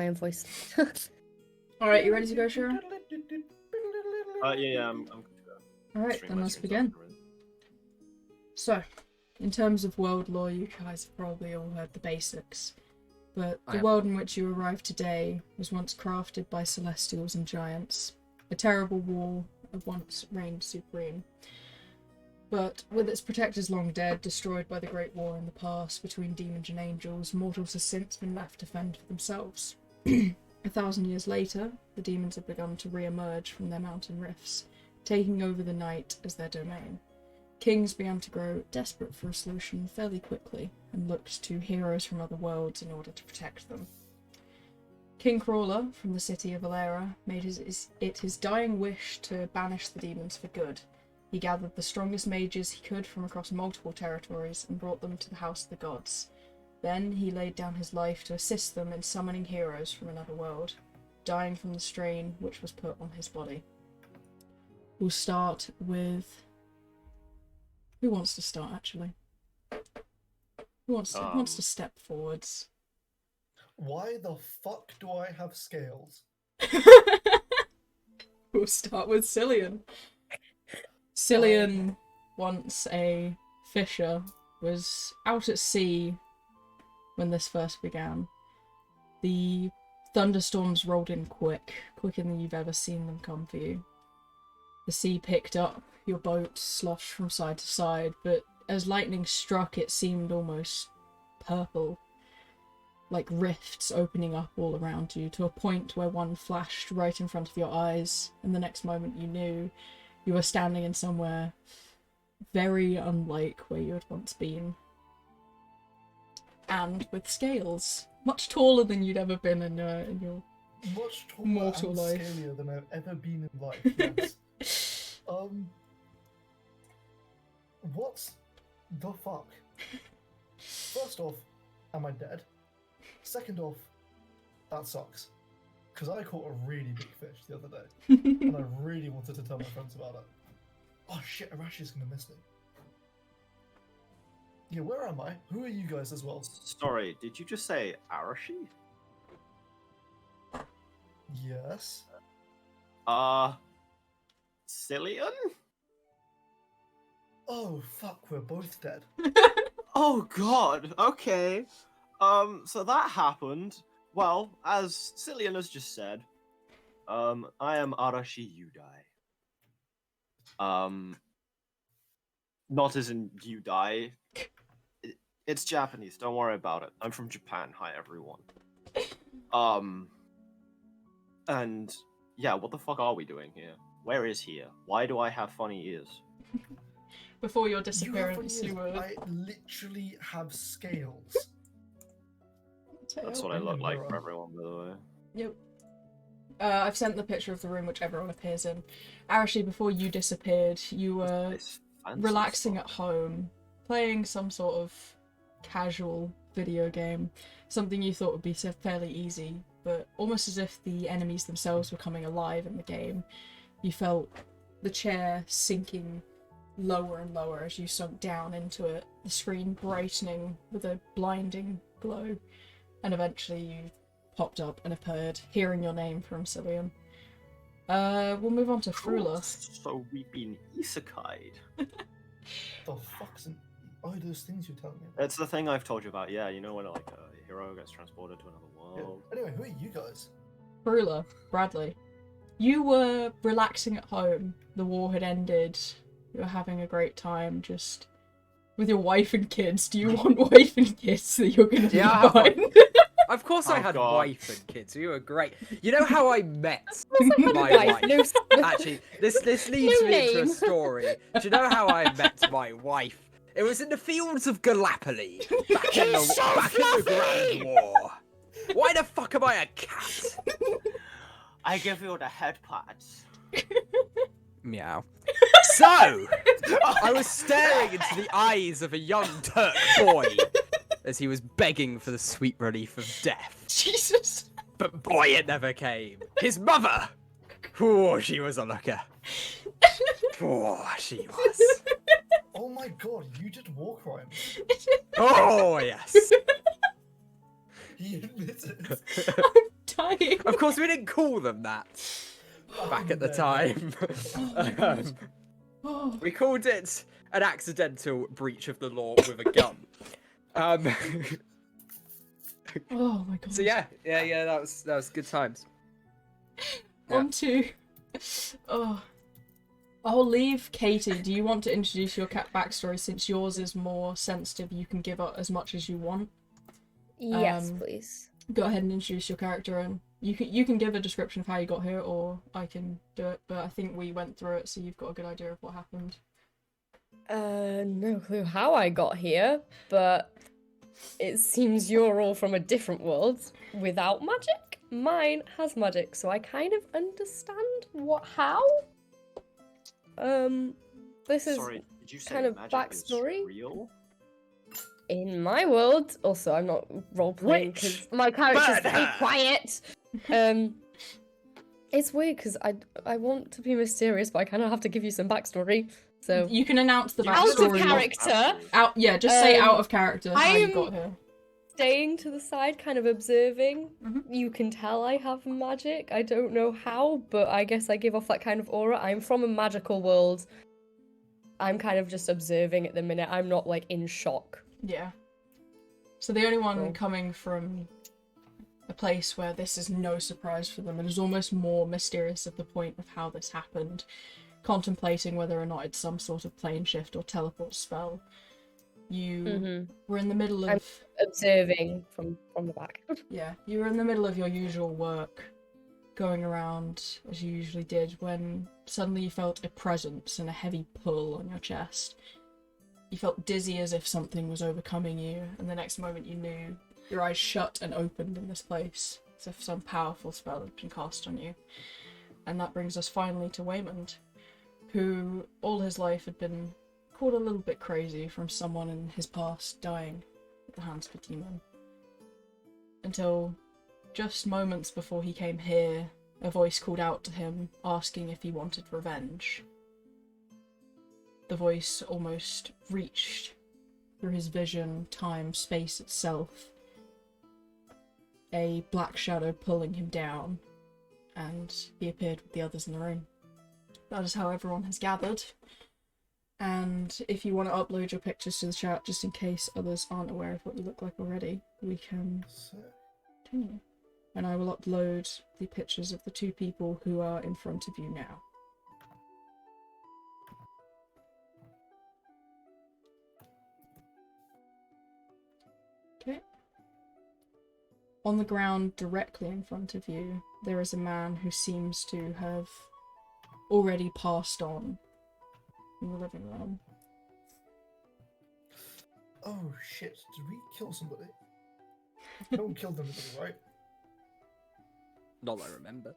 my own voice. Alright, you ready to go, Shira? Yeah, I'm good to go. Alright, then let's begin. So, in terms of world lore, you guys have probably all heard the basics. But the world in which you arrive today was once crafted by celestials and giants. A terrible war once reigned supreme. But with its protectors long dead, destroyed by the Great War in the past between demons and angels, mortals have since been left to fend for themselves. 1,000 years later, the demons have begun to re-emerge from their mountain rifts, taking over the night as their domain. Kings began to grow desperate for a solution fairly quickly, and looked to heroes from other worlds in order to protect them. King Crawler, from the city of Alera, made it his dying wish to banish the demons for good. He gathered the strongest mages he could from across multiple territories and brought them to the House of the Gods. Then he laid down his life to assist them in summoning heroes from another world, dying from the strain which was put on his body. We'll start with... Who wants to start, actually? Who wants to step forwards? Why the fuck do I have scales? We'll start with Cillian. Cillian, once a fisher, was out at sea when this first began. The thunderstorms rolled in quicker than you've ever seen them come for you. The sea picked up, your boat sloshed from side to side, but as lightning struck it seemed almost purple, like rifts opening up all around you, to a point where one flashed right in front of your eyes, and the next moment you knew you were standing in somewhere very unlike where you had once been. And with scales. Much taller than you'd ever been in your Much taller mortal and life. scalier than I've ever been in life, yes. What the fuck? First off, am I dead? Second off, that sucks. Because I caught a really big fish the other day, and I really wanted to tell my friends about it. Oh shit, Arashi's gonna miss me. Yeah, where am I? Who are you guys as well? Sorry, did you just say Arashi? Yes. Cillian? Oh fuck, we're both dead. Oh god, okay. So that happened. Well, as Cillian has just said, I am Arashi Yudai. Not as in you die. It's Japanese, don't worry about it. I'm from Japan, hi everyone. And yeah, what the fuck are we doing here? Where is here? Why do I have funny ears? Before your You have disappearance, funny you ears. were... I literally have scales. That's what I look like for everyone, by the way. Yep. I've sent the picture of the room which everyone appears in. Arashi, before you disappeared, you were relaxing at home, playing some sort of casual video game, something you thought would be fairly easy, but almost as if the enemies themselves were coming alive in the game. You felt the chair sinking lower and lower as you sunk down into it, the screen brightening with a blinding glow, and eventually you popped up and appeared, hearing your name from Cillian. We'll move on to Frula. So we've been isekai'd. The fuck's an... Oh, those things you're telling me about. It's the thing I've told you about, yeah, you know when like a hero gets transported to another world. Yeah. Anyway, who are you guys? Frula, Bradley. You were relaxing at home. The war had ended. You were having a great time just with your wife and kids. Do you want wife and kids that you're going to be fine? Of course I had God. wife and kids. You were great. You know how I met my wife? Actually, this leads me into a story. Do you know how I met my wife? It was in the fields of Gallipoli, back in the Grand War. Why the fuck am I a cat? I give you the head pats. Meow. So, I was staring into the eyes of a young Turk boy as he was begging for the sweet relief of death. Jesus. But boy, it never came. His mother! Oh, she was a looker. Oh, she was. Oh my god, you did war crimes. Oh, yes. He admitted. I'm course, we didn't call them that back at the time. We called it an accidental breach of the law with a gun. Oh my god. So yeah, that was good times. Yeah. On to... Oh. I'll leave Katie. Do you want to introduce your cat backstory since yours is more sensitive? You can give up as much as you want. Yes, please. Go ahead and introduce your character, and you can give a description of how you got here, or I can do it. But I think we went through it, so you've got a good idea of what happened. No clue how I got here, but it seems you're all from a different world without magic. Mine has magic, so I kind of understand how. This is Sorry, did you say kind of magic backstory. Is real? In my world, also I'm not role-playing because my character's very quiet. It's weird because I want to be mysterious, but I kind of have to give you some backstory. So You can announce the out backstory. of character, Just say out of character how you I'm- got here. staying to the side, kind of observing. Mhm. You can tell I have magic. I don't know how, but I guess I give off that kind of aura. I'm from a magical world. I'm kind of just observing at the minute. I'm not like in shock. Yeah. So the only one Cool. coming from a place where this is no surprise for them, and is almost more mysterious at the point of how this happened, contemplating whether or not it's some sort of plane shift or teleport spell. You were in the middle of Observing from the back. Yeah, you were in the middle of your usual work, going around as you usually did, when suddenly you felt a presence and a heavy pull on your chest. You felt dizzy as if something was overcoming you, and the next moment you knew your eyes shut and opened in this place, as if some powerful spell had been cast on you. And that brings us finally to Waymond, who all his life had been called a little bit crazy from someone in his past dying at the hands of a demon. Until just moments before he came here, a voice called out to him, asking if he wanted revenge. The voice almost reached through his vision, time, space itself. A black shadow pulling him down, and he appeared with the others in the room. That is how everyone has gathered. And if you want to upload your pictures to the chat, just in case others aren't aware of what you look like already, we can continue. And I will upload the pictures of the two people who are in front of you now. Okay. On the ground directly in front of you, there is a man who seems to have already passed on in the living room. Oh shit, did we kill somebody? No one killed anybody, right? Not that I remember.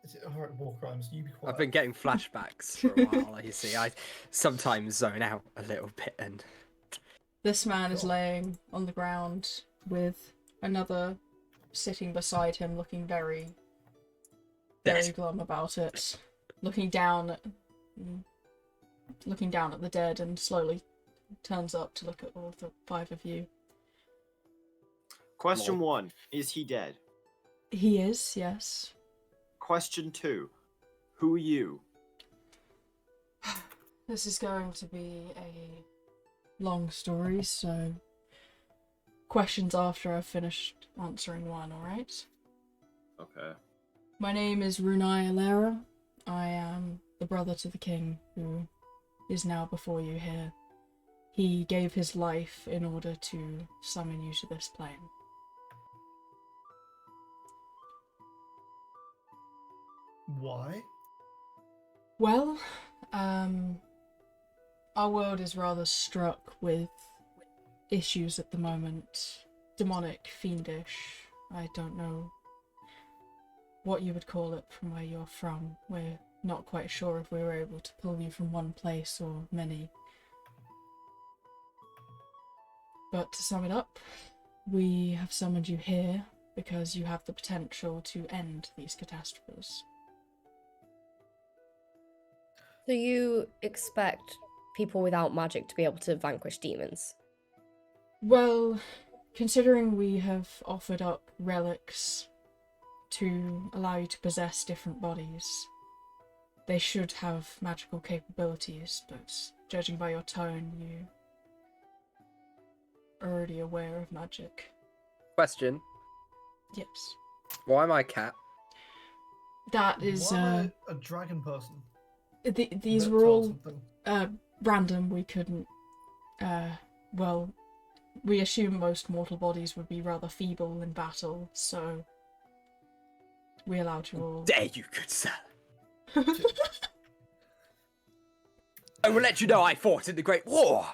Is it alright, war crimes? You be quiet. I've been getting flashbacks for a while, you see. I sometimes zone out a little bit and... This man is laying on the ground with another sitting beside him, looking very glum about it. Looking down at the dead, and slowly turns up to look at all the five of you. Question 1. Is he dead? He is, yes. Question 2. Who are you? This is going to be a long story, so questions after I've finished answering one, alright? Okay. My name is Runai Alera. I am the brother to the king who is now before you here. He gave his life in order to summon you to this plane. Why? Well, our world is rather struck with issues at the moment. Demonic, fiendish, I don't know what you would call it from where you're from. We're not quite sure if we were able to pull you from one place or many. But to sum it up, we have summoned you here because you have the potential to end these catastrophes. So you expect people without magic to be able to vanquish demons? Well, considering we have offered up relics to allow you to possess different bodies. They should have magical capabilities, but judging by your tone, you are already aware of magic. Question. Yes. Why am I a cat? That is, Why am I a dragon person? these were Reptile all something. random. We couldn't, well, we assume most mortal bodies would be rather feeble in battle, so we allowed you all. Dare you, good sir. I will let you know I fought in the Great War.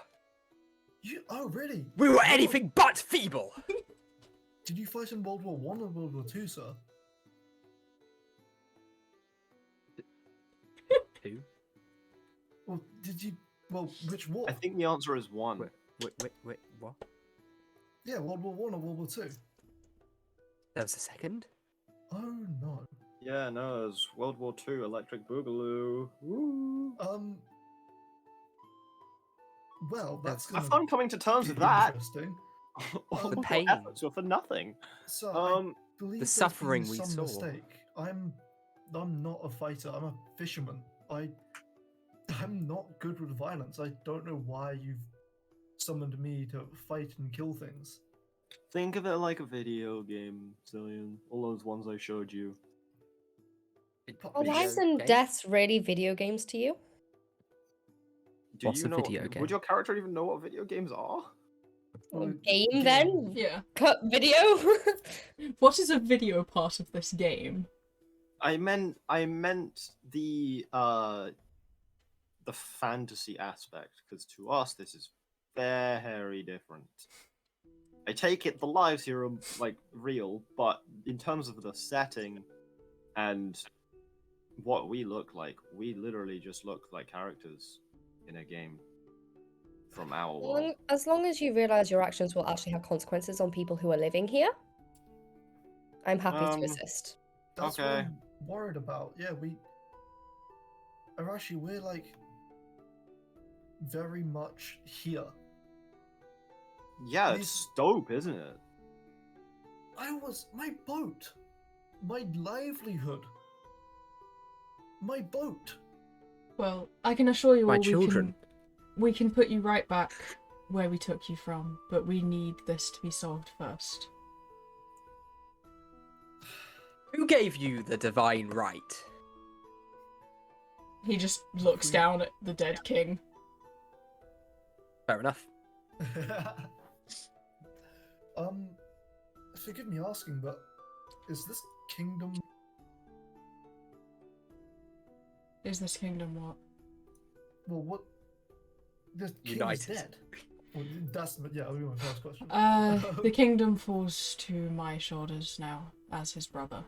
Oh, really? We were anything but feeble. Did you fight in World War One or World War Two, sir? Two? Well, did you? Well, which war? I think the answer is one. Wait, what? Yeah, World War One or World War Two. That was the second? Oh no. Yeah, no, it was World War II, Electric Boogaloo. Woo. Well, that's Have gonna fun coming to terms be with that. interesting. All The your pain. efforts were for nothing. So I believe the there's suffering been we some saw. mistake. I'm not a fighter. I'm a fisherman. I'm not good with violence. I don't know why you've summoned me to fight and kill things. Think of it like a video game, Cillian. All those ones I showed you. Are lives and deaths really video games to you? Do What's you a know? video game? Would your character even know what video games are? Well, Game then? Yeah. Cut video? What is a video part of this game? I meant the fantasy aspect, because to us this is very different. I take it the lives here are like real, but in terms of the setting and what we look like, we literally just look like characters in a game from our world. As long as you realize your actions will actually have consequences on people who are living here, I'm happy to assist. That's what Okay. I'm worried about. Yeah, we're like very much here. Yeah, These- it's dope, isn't it? My boat, my livelihood, my boat. Well, I can assure you My all children. we can put you right back where we took you from, but we need this to be solved first. Who gave you the divine right? He just looks down at the dead king. Fair enough. Forgive me asking, but is this kingdom? Is this kingdom what? Well, what? The king United. is dead. Well, that'll be my first question. The kingdom falls to my shoulders now, as his brother.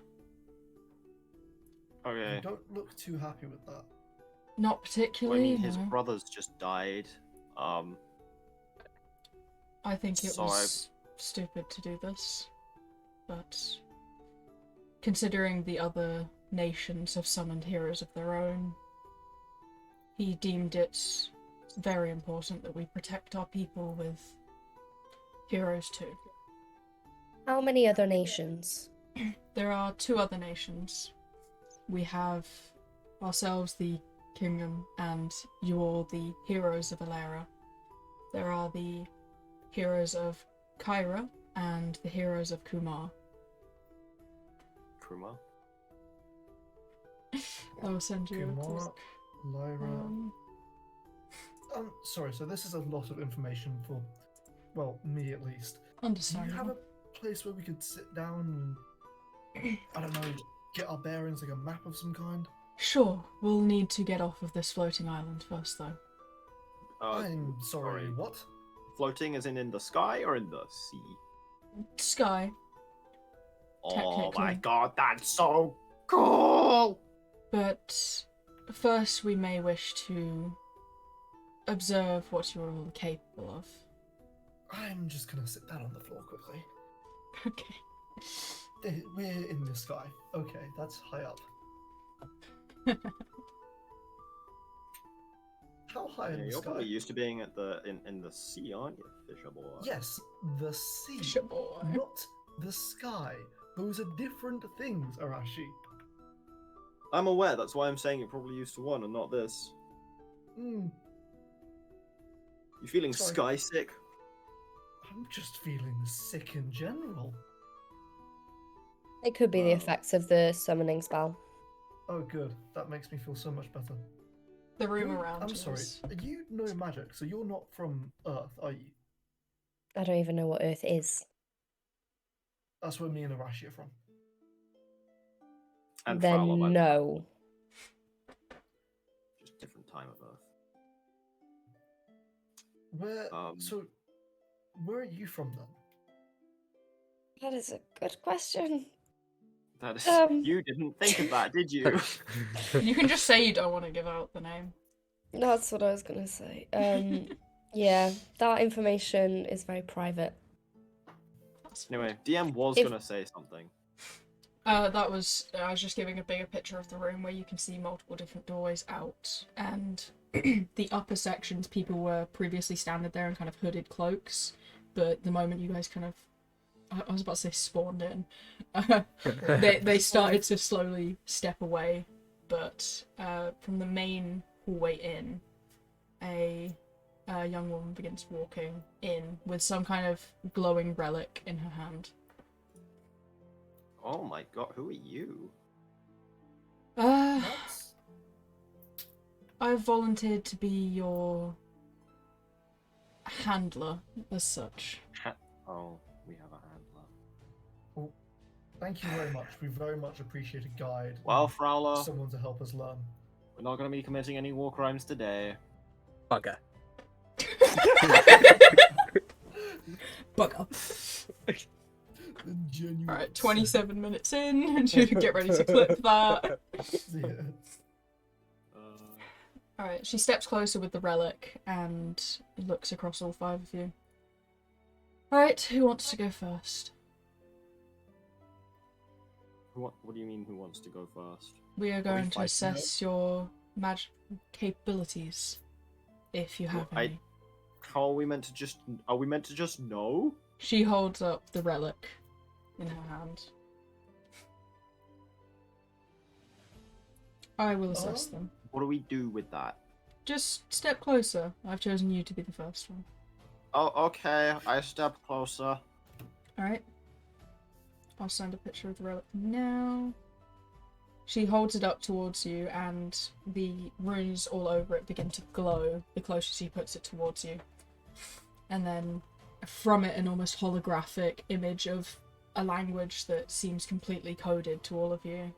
Okay. You don't look too happy with that. Not Well, I particularly, mean, his no. brothers just died. I think it So was stupid to do this, but considering the other nations have summoned heroes of their own, he deemed it very important that we protect our people with heroes too. How many other nations? There are 2 other nations. We have ourselves, the kingdom, and you all, the heroes of Alera. There are the heroes of Kyra and the heroes of Kumar. Kruma. I will send you Kumar, Lyra. um, Sorry. So this is a lot of information for, well, me at least. Do you have understandable. a place where we could sit down and, I don't know, get our bearings, like a map of some kind? Sure, we'll need to get off of this floating island first, though. I'm sorry, what? Floating as in the sky or in the sea? Sky. Oh my Technically. god, that's so cool! But first we may wish to observe what you're all capable of. I'm just gonna sit down on the floor quickly. Okay. We're in the sky. Okay, that's high up. How high Yeah, in the you're sky? probably used to being at in the sea, aren't you, Fisher boy? Yes, the sea. Fisher boy. Not the sky. Those are different things, Arashi. I'm aware, that's why I'm saying you're probably used to one and not this. Hmm. You feeling Sorry. sky sick? I'm just feeling sick in general. It could be the Wow. effects of the summoning spell. Oh, good. That makes me feel so much better. The room You're- around I'm you sorry. is- You know magic, so you're not from Earth, are you? I don't even know what Earth is. That's where me and Arashi are from. And Then Fowler, by the way. no. Just different time of Earth. Where? So, where are you from then? That is a good question. That is, Um. you didn't think of that, did you? You can just say you don't want to give out the name. That's what I was gonna say. Yeah, that information is very private. Anyway, DM was If- gonna say something. I was just giving a bigger picture of the room where you can see multiple different doorways out, and the upper sections people were previously standing there in kind of hooded cloaks, but the moment you guys kind of, I was about to say spawned in, they started to slowly step away, but from the main hallway in, a young woman begins walking in with some kind of glowing relic in her hand. Oh my god, who are you? That's... I've volunteered to be your handler, as such. Oh, we have a handler. Thank you very much. We very much appreciate a guide. Well, and Fowler, someone to help us learn. we're not gonna be committing any war crimes today. Bugger. Bugger. Genuine. Alright, 27 minutes in, and you get ready to clip that. Yeah. Alright, she steps closer with the relic and looks across all five of you. Alright, who wants to go first? What do you mean? Who wants to go first? We are going to fighting assess your magic capabilities, if you have Well, any. How are we meant to just? Are we meant to just know? She holds up the relic in her hand. I will assess them. What do we do with that? Just step closer. I've chosen you to be the first one. Oh, okay. I step closer. Alright. I'll send a picture of the relic now. She holds it up towards you, and the runes all over it begin to glow the closer she puts it towards you. And then from it, an almost holographic image of a language that seems completely coded to all of you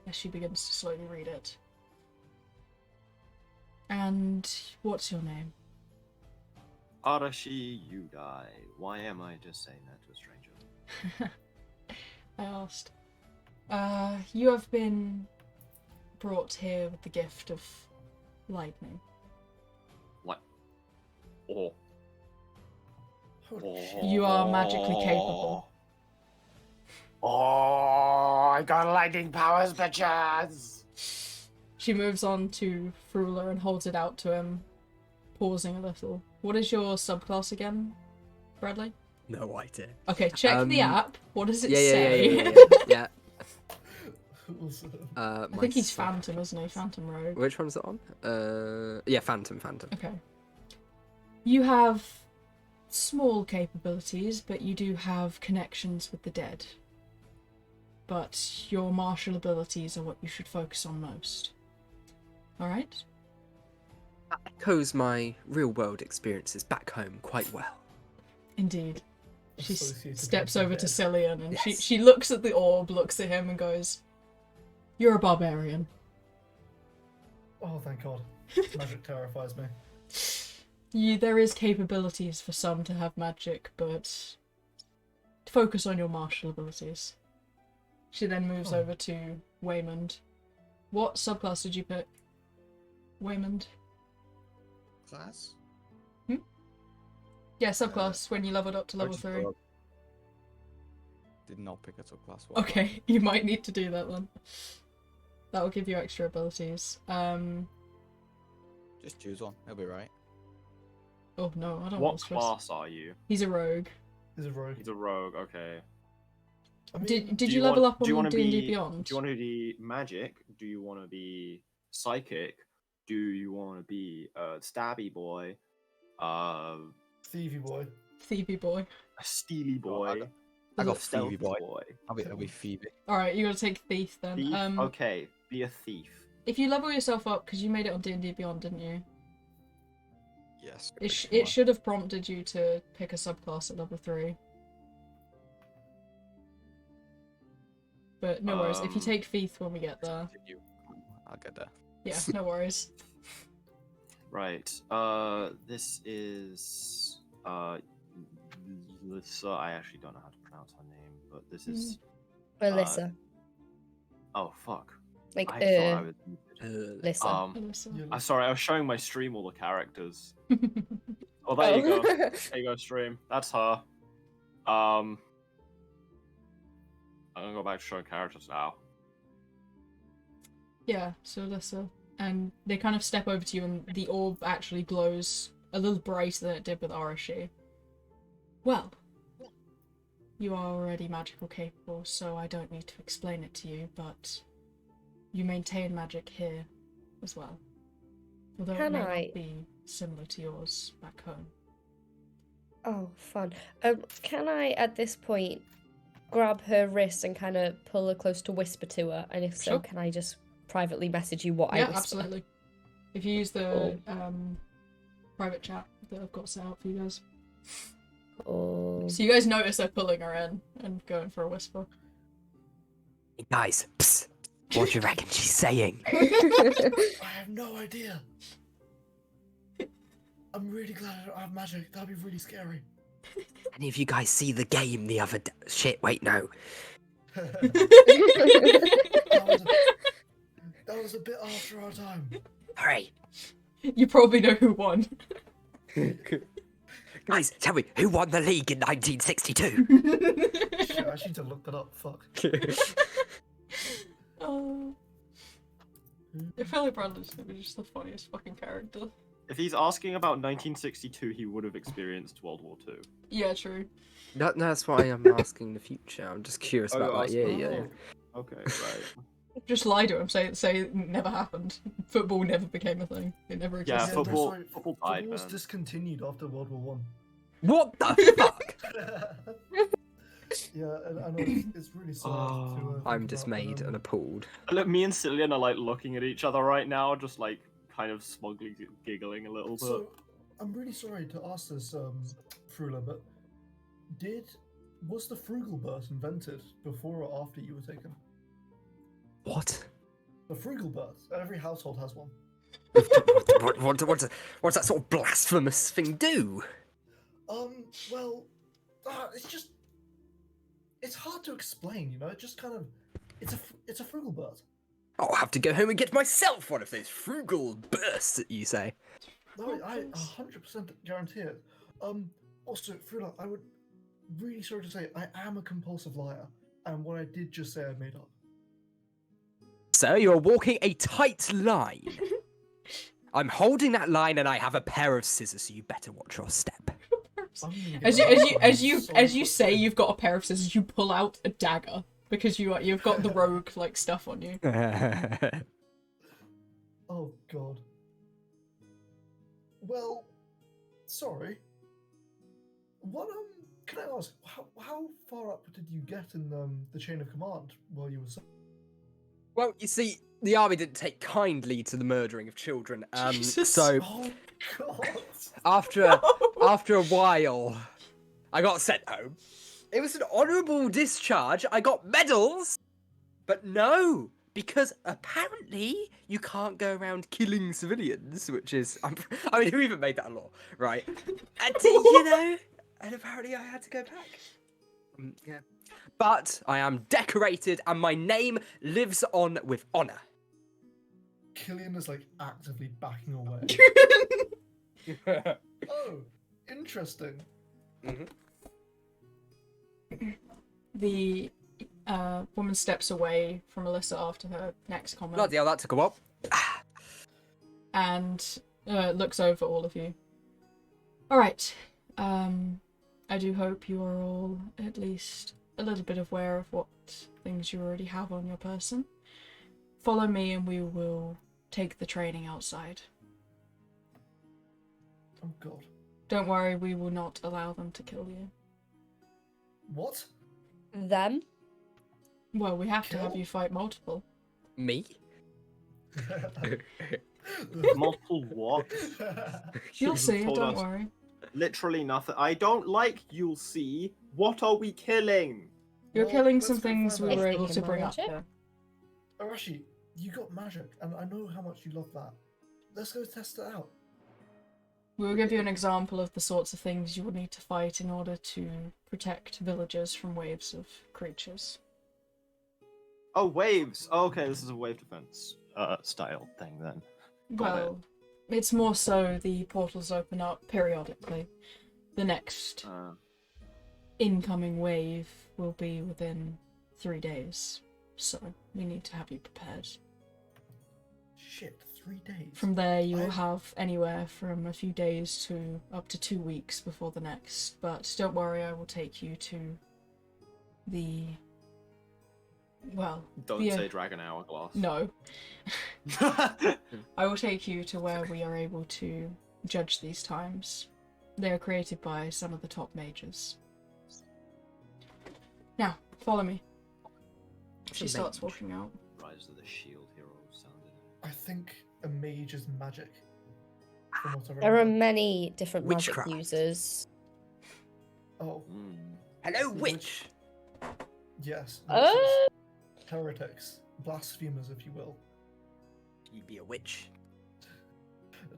as she begins to slowly read it. And what's your name? Arashi Yudai. Why am I just saying that to a stranger? I asked. You have been brought here with the gift of lightning. What? Oh. You are magically capable. Oh, I got lightning powers, bitches! She moves on to Frula and holds it out to him, pausing a little. What is your subclass again, Bradley? No idea. Okay, check the app. What does it Yeah, say? yeah. Awesome. I think he's Phantom, isn't he? Phantom Rogue. Which one's that on? Yeah, Phantom. Okay. You have small capabilities, but you do have connections with the dead. But your martial abilities are what you should focus on most. Alright? That echoes my real-world experiences back home quite well. Indeed. She Associated steps with the over to dead. Cillian and Yes. she looks at the orb, looks at him and goes, "You're a barbarian." Oh, thank God. Magic terrifies me. There is capabilities for some to have magic, but focus on your martial abilities. She then moves Oh. over to Waymond. What subclass did you pick? Waymond? Class? Yeah, subclass when you leveled up to level 3. Did not pick a subclass one. Okay, you might need to do that then. That will give you extra abilities. Just choose one. It'll be right. Oh no, I don't What want to stress. class are you? He's a rogue. Is a rogue. He's a rogue, okay. I mean, Did you level up do you on want to D&D be Beyond? Do you want to be magic? Do you want to be psychic? Do you want to be a stabby boy? thievy boy. Thievy boy. A steely boy? I got stealthy Phoebe boy. I'll be Phoebe. Alright, you gotta take Thief then. Thief? Okay, be a thief. If you level yourself up, because you made it on D&D Beyond, didn't you? Yes. It should have prompted you to pick a subclass at level 3. But no worries, if you take Thief when we get there. I'll get there. Yeah, no worries. Right. This is Lissa. I actually don't know how to pronounce her name, but this is Melissa. Oh fuck. Like, I thought I was Lissa. Alyssa. I'm sorry, I was showing my stream all the characters. Oh, there you go. There you go, stream. That's her. I'm gonna go back to showing characters now. Yeah, so Alyssa. And they kind of step over to you and the orb actually glows a little brighter than it did with Arashi. Well, you are already magical capable, so I don't need to explain it to you, but you maintain magic here as well. Although it may not be similar to yours back home. Oh, fun. Can I, at this point, grab her wrist and kind of pull her close to whisper to her? And if so, Sure. can I just privately message you what I Yeah, whisper? absolutely. If you use the private chat that I've got set up for you guys. Oh. So you guys notice her pulling her in and going for a whisper. Hey guys, psst. What do you reckon she's saying? I have no idea. I'm really glad I don't have magic. That'd be really scary. Any of you guys see the game the other day? Shit, wait, no. That was a bit after our time. Hurry. You probably know who won. Guys, tell me, who won the league in 1962? Shit, I need to look that up. Fuck. Your fellow brothers are just the funniest fucking character. If he's asking about 1962, he would have experienced World War II. Yeah, true. No, that's why I'm asking the future. I'm just curious about that. Yeah. Okay, right. Just lie to him. Say it never happened. Football never became a thing. It never Yeah, existed. football sorry, died, was man. discontinued after World War One. What the fuck? Yeah, and I know it's really sad. Oh, I'm dismayed and appalled. Look, me and Cillian are like looking at each other right now, just like kind of smugly giggling a little bit. So, I'm really sorry to ask this, Frula, but was the frugal birth invented before or after you were taken? What? The frugal birth. Every household has one. What's that sort of blasphemous thing do? Well, it's hard to explain, you know. It just kind of, it's a frugal birth. I'll have to go home and get myself one of those frugal bursts that you say. No, I 100% guarantee it. Also, Frula, I would really sorry to say, I am a compulsive liar, and what I did just say I made up. So you're walking a tight line. I'm holding that line, and I have a pair of scissors, so you better watch your step. As you say you've got a pair of scissors, you pull out a dagger because you've got the rogue like stuff on you. Oh God. Well, sorry. What can I ask? How far up did you get in the chain of command while you were? Well, you see, the army didn't take kindly to the murdering of children. Jesus. So Oh God. after a while, I got sent home. It was an honourable discharge. I got medals, but no, because apparently you can't go around killing civilians, which is, I mean, who even made that a law, right? And you know, and apparently I had to go back. Yeah. But I am decorated, and my name lives on with honour. Killian is like actively backing away. Oh, interesting. Mm-hmm. The woman steps away from Alyssa after her next comment. Bloody hell, that took a while. And looks over all of you. Alright. I do hope you are all at least a little bit aware of what things you already have on your person. Follow me and we will take the training outside. Oh god. Don't worry, we will not allow them to kill you. What? Them? Well, we have to have Kill? you fight multiple. Me? Multiple what? You'll You've see, told don't us worry. Literally nothing. I don't like you'll see. What are we killing? You're Well, killing let's some go things find we out. were If they able can to bring manage up it. there. Arashi, you got magic, and I know how much you love that. Let's go test it out. We will give you an example of the sorts of things you will need to fight in order to protect villagers from waves of creatures. Oh, waves. Oh, okay, this is a wave defense style thing then. Got it. Well, it's more so the portals open up periodically. The next incoming wave will be within 3 days, so we need to have you prepared. Shit, 3 days. From there, you will have anywhere from a few days to up to 2 weeks before the next, but don't worry, I will take you to the... well... Don't the, say Dragon Hourglass. No. I will take you to where we are able to judge these times. They are created by some of the top mages. Now, follow me. What's She a starts mage? walking out. Rise of the Shield Hero sounded. I think a mage is magic. From what I There are remember. many different Witchcraft. magic users. Oh, Hello, The witch! yes. Uh, witches, heretics, blasphemers, if you will. You be a witch.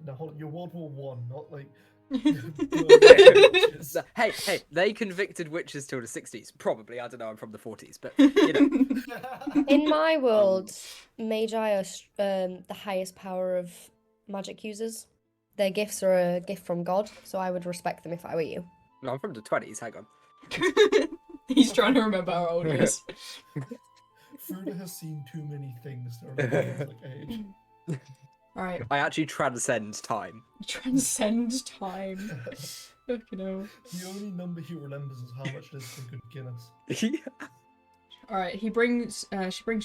Now hold on, you're World War One, not like. Hey, they convicted witches till the 60s. Probably, I don't know, I'm from the 40s, but, you know. in my world, magi are the highest power of magic users. Their gifts are a gift from God, so I would respect them if I were you. No, I'm from the 20s, hang on. He's trying to remember how old he is. Fruda has seen too many things to remember his like age. Alright, I actually transcend time. transcend time. You know. The only number he remembers is how much it is for good Guinness. Alright, she brings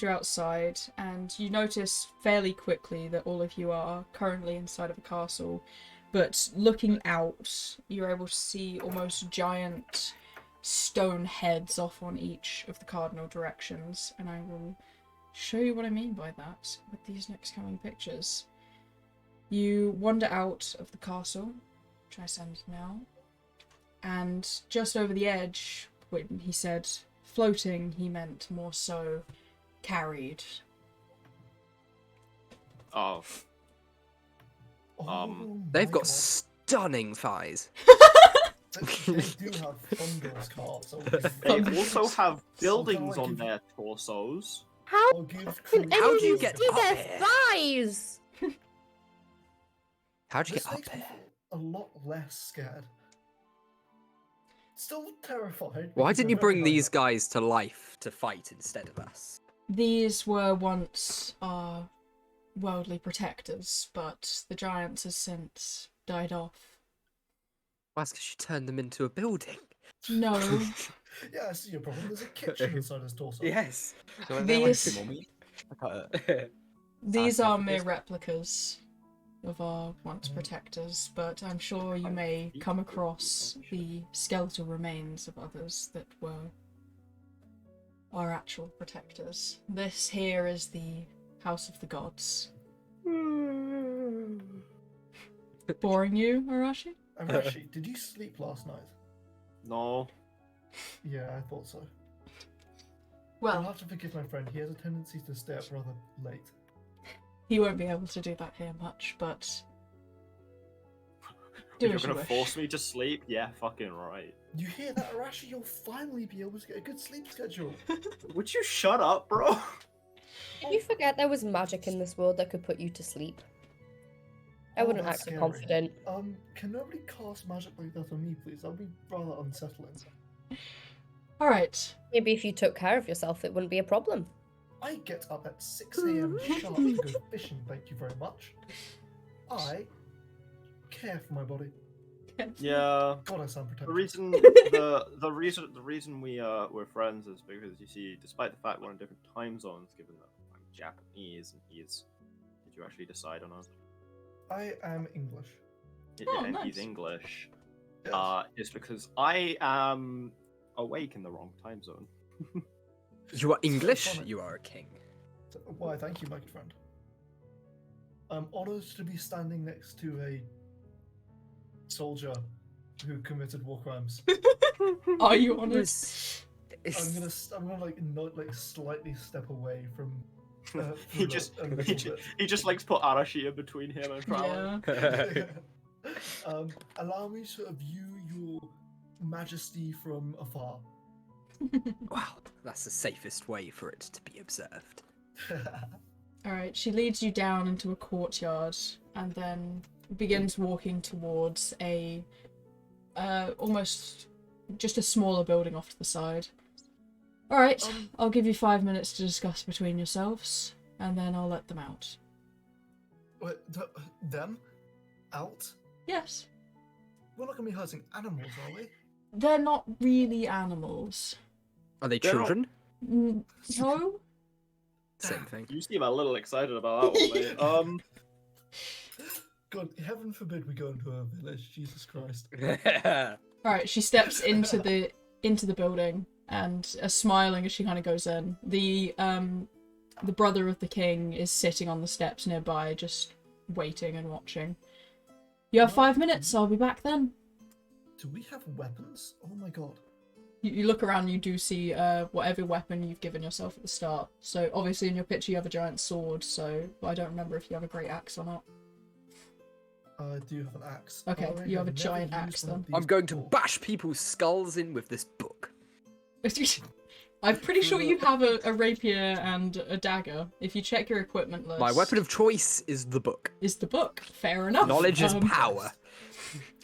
you outside, and you notice fairly quickly that all of you are currently inside of a castle, but looking out, you're able to see almost giant stone heads off on each of the cardinal directions, and I will show you what I mean by that with these next coming pictures. You wander out of the castle, which I send now, and just over the edge, when he said floating, he meant more so carried. Oh. Oh They've my got God. stunning thighs. They do have thunderous carts. They also have buildings Somehow I on give- their torsos. How I'll give can How do you anyone get see up their here? thighs? How'd you This get up makes me here? feel a lot less scared. Still terrified. Why because didn't you they're very bring high these up. guys to life to fight instead of us? These were once our worldly protectors, but the giants has since died off. Well, that's because you turned them into a building. No, Yeah, I see your problem. There's a kitchen inside his torso. Yes. So These- these are mere sarcophagus? replicas of our once protectors, but I'm sure you may come across the skeletal remains of others that were our actual protectors. This here is the House of the Gods. Boring you, Arashi? Arashi, did you sleep last night? No. Yeah, I thought so. Well, You'll have to forgive my friend. He has a tendency to stay up rather late. he won't be able to do that here much, but do You're as you gonna wish. force me to sleep? Yeah, fucking right. You hear that, Arashi? You'll finally be able to get a good sleep schedule. Would you shut up, bro? Did you forget there was magic in this world that could put you to sleep? I Oh, wouldn't that's act so scary. confident. Can nobody cast magic like that on me, please? That'd be rather unsettling. Alright, Maybe if you took care of yourself, it wouldn't be a problem. I get up at 6 a.m. sharp to go fishing, thank you very much. I care for my body. Yeah. God, I sound The pretentious. reason the reason we're friends is because you see, despite the fact we're in different time zones, given that I'm Japanese and he's, did you actually decide on us? I am English. And he's nice. English. Yes. Is because I am awake in the wrong time zone. You are English. funny. You are a king. Why, thank you, my good friend. I'm honoured to be standing next to a soldier who committed war crimes. Are you honest? I'm gonna like not like slightly step away from. He just likes put Arashi in between him and Prowler. Yeah. Allow me to view your majesty from afar. Wow, that's the safest way for it to be observed. Alright, she leads you down into a courtyard and then begins walking towards a almost just a smaller building off to the side. Alright, I'll give you 5 minutes to discuss between yourselves, and then I'll let them out. Wait, them? Out? Yes. We're not gonna be hurting animals, are we? They're not really animals. Are they They're not- children? No? Same thing. You seem a little excited about that one, mate. God, heaven forbid we go into a village. Jesus Christ. Alright, she steps into the building and smiling as she kind of goes in. The brother of the king is sitting on the steps nearby, just waiting and watching. You have 5 minutes, I'll be back then. Do we have weapons? Oh my god. You look around, you do see whatever weapon you've given yourself at the start. So obviously in your picture you have a giant sword, so I don't remember if you have a great axe or not. I do have an axe. Okay, By the way, you have a I've giant never axe used one of then. I'm these going to before. bash people's skulls in with this book. I'm pretty sure you have a rapier and a dagger. If you check your equipment list, My weapon of choice is the book. is the book. Fair enough. Knowledge is power.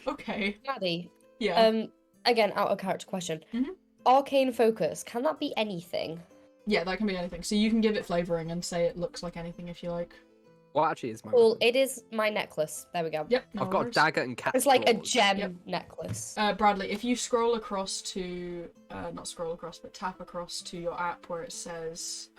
Okay. Maddie, Yeah. again, out of character question. Mhm. Arcane focus, can that be anything? Yeah, that can be anything. So you can give it flavoring and say it looks like anything if you like. What actually is my Well, weapon? it is my necklace. There we go. Yep. No I've got a worries. dagger and cat It's like a claws. gem Yep. necklace. Bradley, if you scroll across to, not scroll across, but tap across to your app where it says,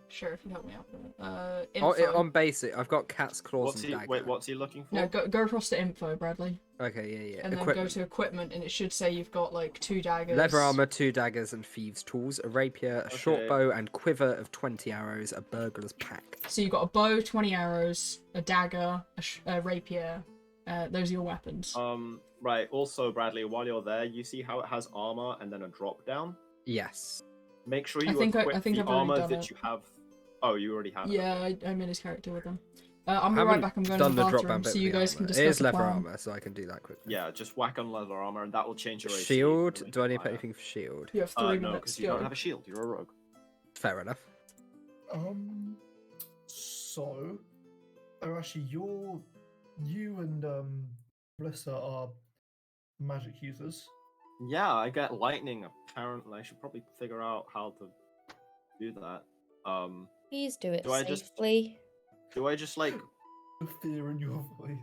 sure, if you help me out with it. Info. On basic, I've got cat's claws and dagger. What's he looking for? No, go across to info, Bradley. Okay, yeah. And then Equipment. go to equipment, and it should say you've got like 2 daggers. Leather armor, 2 daggers and thieves' tools, a rapier, a short Okay. bow and quiver of 20 arrows, a burglar's pack. So you've got a bow, 20 arrows, a dagger, a rapier. Those are your weapons. Right. Also, Bradley, while you're there, you see how it has armor and then a drop down. Yes. Make sure I you think equip I've already the armor done that it. you have. Oh, you already have. it. Yeah, I made his character with them. I'm I be right haven't back. I'm going to done the the drop bathroom, down bit so with you the guys armor. can It discuss is the leather plan. armor, so I can do that quickly. Yeah, just whack on leather armor, and that will change your AC. Shield? to make Do I it need to put higher. anything for shield? You have 3 No, minutes. because you don't have a shield. You're a rogue. Fair enough. So, Arashi, you and Melissa are magic users. Yeah, I get lightning. Apparently, I should probably figure out how to do that. Please do it Do I just- safely. Do I just like The fear in your voice.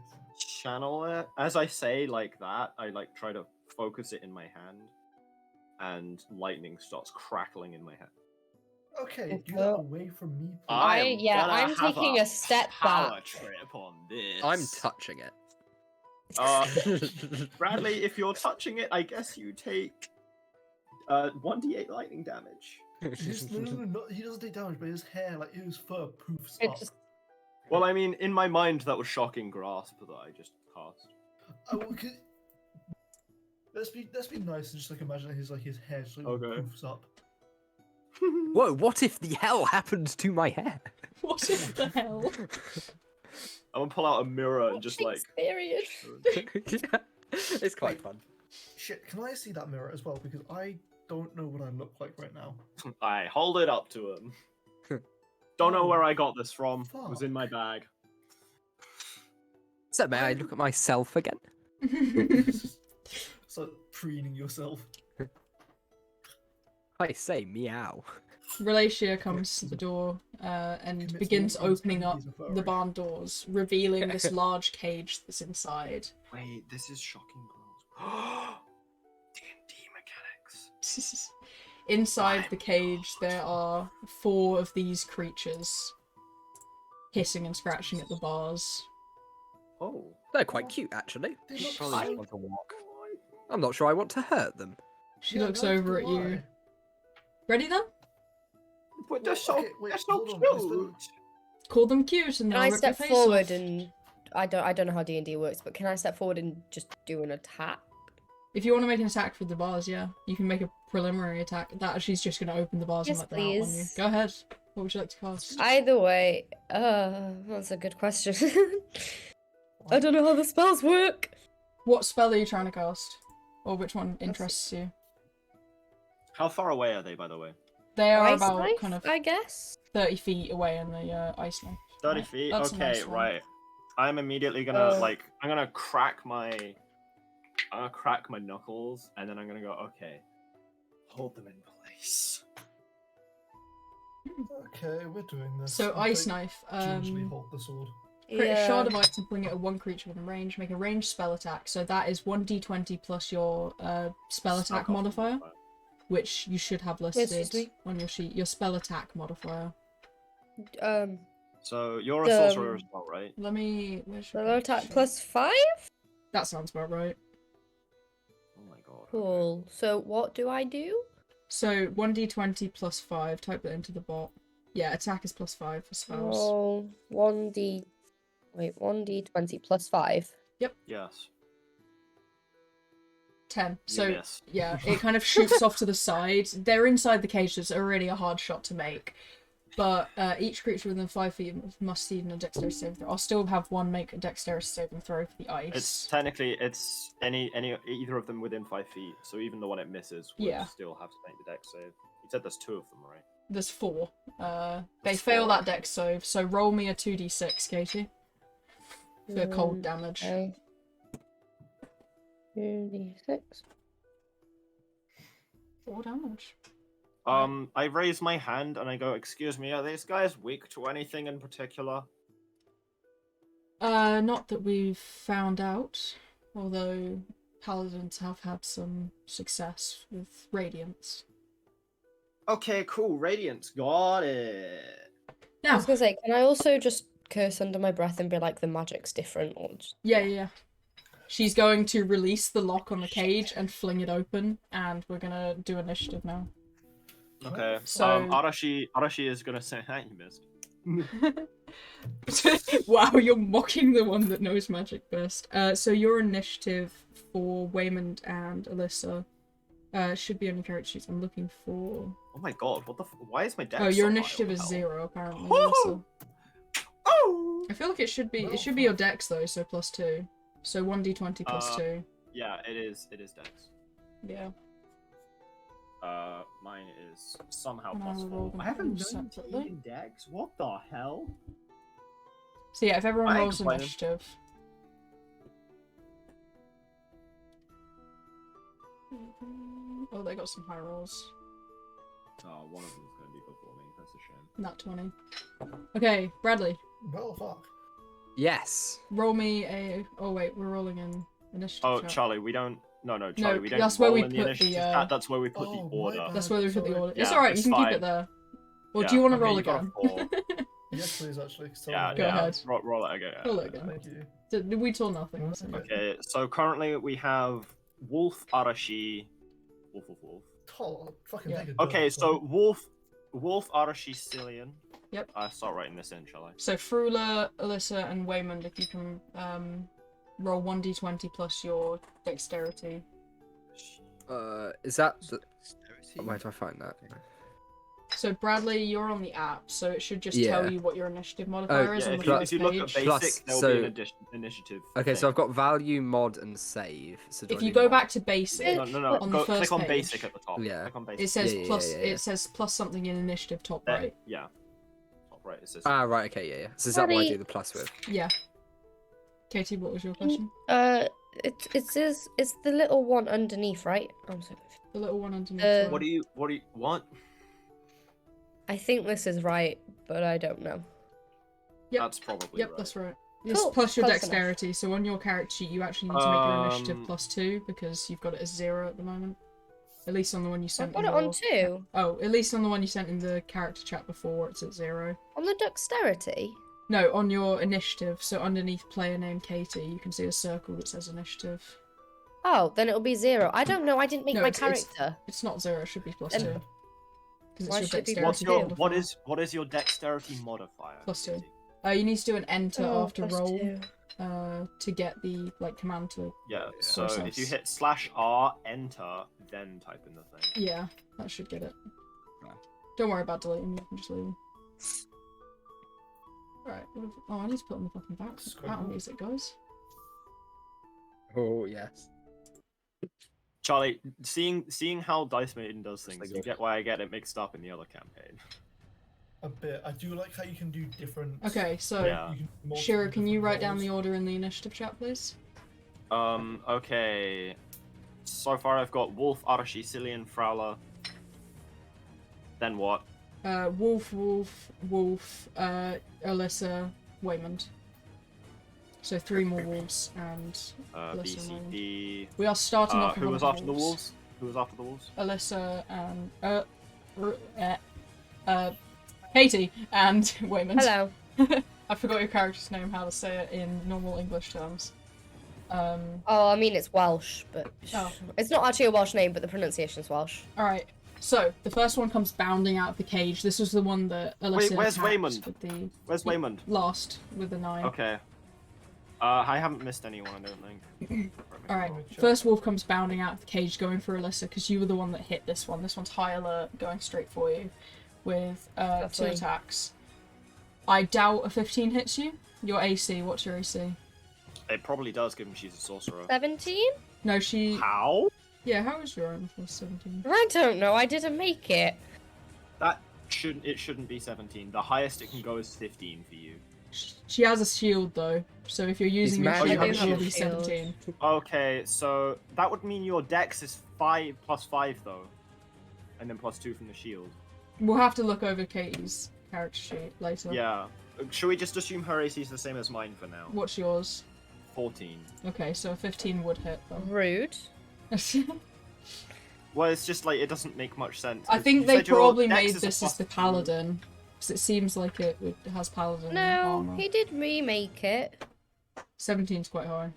channel it as I say like that? I like try to focus it in my hand, and lightning starts crackling in my head. Okay, do Okay. that away from me, please. I'm gonna I'm have taking a step power back. trip on this. I'm touching it. Bradley, if you're touching it, I guess you take 1d8 lightning damage. No, he doesn't take damage, but his hair, like his fur, poofs It up. just- Well, I mean, in my mind, that was shocking grasp that I just cast. Let's be nice and just like imagine his hair just like Okay. poofs up. Whoa, what if the hell happened to my hair? What in the hell? I'm gonna pull out a mirror and just like. Shakespearean. It's quite fun. Shit, can I see that mirror as well? Because I don't know what I look like right now. I hold it up to him. Don't know where I got this from. It was in my Fuck. bag. So may I look at myself again? So preening yourself. I say meow. Relatia comes to the door and Commits begins more crimes opening than up he's a the furry. barn doors, revealing this large cage that's inside. Wait, this is shocking girls. D&D mechanics. Inside My the cage, God. there are 4 of these creatures hissing and scratching at the bars. Oh. They're quite cute, actually. They look Probably so just want to walk. I'm not sure I want to hurt them. She Yeah, looks neither over do at you. I. Ready then? But they're Well, so, okay, wait, they're so hold on, I still- cute. Call them cute and Can they'll I rip your step face forward off. and I don't know how D&D works, but can I step forward and just do an attack? If you want to make an attack for the bars, yeah. You can make a preliminary attack. That she's just going to open the bars Yes, and let them out on you. please. Go ahead. What would you like to cast? Either way, that's a good question. I don't know how the spells work. What spell are you trying to cast? Or which one interests you? How far away are they, by the way? They are Ice about knife, kind of I guess. 30 feet away in the ice knife. 30 Right, feet? that's a Okay, nice one. right. I'm immediately gonna, Oh. I'm gonna crack my knuckles, and then I'm gonna go, okay, hold them in place. Okay, we're doing this. So I ice think knife. Gingerly hold the sword. Create a Yeah. shard of ice and bring it at 1 creature within range. Make a ranged spell attack. So that is 1d20 plus your spell attack Snuck off modifier, which you should have listed Excuse me? on your sheet. Your spell attack modifier. So you're a sorcerer as well, right? Let me. Where's your Spell attack sheet? +5? That sounds about right. Oh my god. okay. Cool. So what do I do? So 1d20 plus 5. Type that into the bot. Yeah, attack is +5 for spells. Roll 1d20 +5. Yes. 10. You So miss. yeah, it kind of shoots off to the side. They're inside the cage, so it's already a hard shot to make. But each creature within 5 feet must succeed in a dexterity saving throw. I'll still have one make a dexterity saving throw for the ice. It's technically either of them within 5 feet. So even the one it misses would Yeah. still have to make the dex save. You said there's 2 of them, right? There's 4. They There's fail 4, that okay. dex save, so roll me a 2d6, Katie. For cold damage. Okay. 2d6. 4 damage. I raise my hand and I go, excuse me, are these guys weak to anything in particular? Not that we've found out, although paladins have had some success with radiance. Okay, cool. Radiance. Got it. I Now, was gonna say, can I also just curse under my breath and be like, the magic's different? Or just... yeah. She's going to release the lock on the cage and fling it open, and we're gonna do initiative now. Okay. So- Arashi is gonna say, "Hey, you missed." Wow, you're mocking the one that knows magic best. So your initiative for Waymond and Alyssa should be on your character sheets. I'm looking for... Oh my god, what the? Why is my dex? Oh, your so high? initiative What is the hell? 0 apparently. Woohoo! Alyssa. Oh. I feel like it should be Well, your dex though, so +2. So 1d20 plus 2. Yeah, it is. It is dex. Yeah. Mine is somehow And I plus will roll 4. them I have a all 19 separately. in dex. What the hell? So yeah, if everyone I ain't rolls complaining. initiative. Oh, they got some high rolls. Oh, one of them is gonna be before me. That's a shame. Nat 20. Okay, Bradley, Well, fuck. Yes. roll me a... Oh wait, we're rolling in initiative. Oh, chat. Charlie, we don't. No, Charlie, we don't. that's where roll we in the put the, initiative chat, that's where we put Oh, the my order. bad. That's where they put the Sorry. order. It's Yeah, alright, you it's can keep fine. it there. Or do Yeah, you want to okay, roll you got a again? 4. Yes, please, actually. Sorry. Yeah, Go yeah. ahead. Roll it again. Roll it again. Thank you. We told nothing. So. Okay, so currently we have Wolf Arashi. Wolf. Oh, fucking Yeah. take a Okay, dump, so Wolf Arashi Cillian. Yep. I start writing this in, shall I? So Frula, Alyssa, and Waymond, if you can roll 1d20 plus your dexterity. Is that the... Where do I find that? So Bradley, you're on the app, so it should just Yeah. tell you what your initiative modifier is Yeah, on the if you first look page. at basic, Plus, there'll so- be an initiative. Okay, so thing. I've got value, mod, and save. So do If I you do go mod? back to basic, No. on the Go, first click on page, basic at the top. Yeah. Click on basic. it says Yeah, plus. yeah. It says plus something in initiative top There, right. Yeah. Top right. It says. Ah, right, okay, yeah. So is that what I Sorry. do the plus with? Yeah. Katie, what was your question? It says it's the little one underneath, right? I'm so confused. The little one underneath. Uh, What do you want? I think this is right, but I don't know. Yep. That's probably Yep, right. that's right. It's Cool, plus your close enough. dexterity, so on your character sheet you actually need to make your initiative +2 because you've got it as 0 at the moment. At least on the one you I've sent got in it on your... 2. Oh, at least on the one you sent in the character chat before, it's at 0. On the dexterity? No, on your initiative. So underneath player name Katie, you can see a circle that says initiative. Oh, then it'll be 0. I don't know. I didn't make No, my it's- character. It's not 0, it should be +2. Then- Because Why it's should your it be dexterity +2? modifier. What is your dexterity modifier? +2. Katie? You need to do an enter after plus roll 2. to get the command to... Yeah, so Process. if you hit /R, enter, then type in the thing. Yeah, that should get it. Right. Don't worry about deleting, you can just leave them. Alright, oh, I need to put on the fucking battle music, guys. Oh yes. Charlie, seeing how Dice Maiden does things, Like you get why I get it mixed up in the other campaign. A bit. I do like how you can do different. Okay, so, Yeah. You can do multiple Shira, can you different write down roles. the order in the initiative chat, please? Okay. So far I've got Wolf, Arashi, Cillian, Frowler. Then what? Wolf, Alyssa, Waymond. So 3 more wolves, and B, C, D. we are starting off with Who one was of after the wolves? Who was after the wolves? Alyssa and Katie and Waymond. Hello. I forgot your character's name, how to say it in normal English terms. Oh, I mean, it's Welsh, but... Oh. It's not actually a Welsh name, but the pronunciation's Welsh. Alright, so the first one comes bounding out of the cage. This was the one that Alyssa Wait, where's attacked Waymond? with the... Where's Waymond? Last, with the 9. Okay. I haven't missed anyone, I don't think. Alright, first wolf comes bounding out of the cage going for Alyssa, because you were the one that hit this one. This one's high alert, going straight for you, with 2 Lovely. attacks. I doubt a 15 hits you. Your AC, what's your AC? It probably does, given she's a sorcerer. 17? No, she... How? Yeah, how is your own for 17? I don't know. I didn't make it. That shouldn't be 17. The highest it can go is 15 for you. She has a shield, though, so if you're using your magic. shield, Oh, you have a she'll be shield. 17. Okay, so that would mean your dex is 5 plus 5 though, and then plus 2 from the shield. We'll have to look over Katie's character sheet later. Yeah. Should we just assume her AC is the same as mine for now? What's yours? 14. Okay, so a 15 would hit them. Rude. Well, it's just like it doesn't make much sense. I 'cause think you they said your probably dex made is a this as the +2. paladin, because it seems like it has paladin No, armor. he did remake it. 17's quite high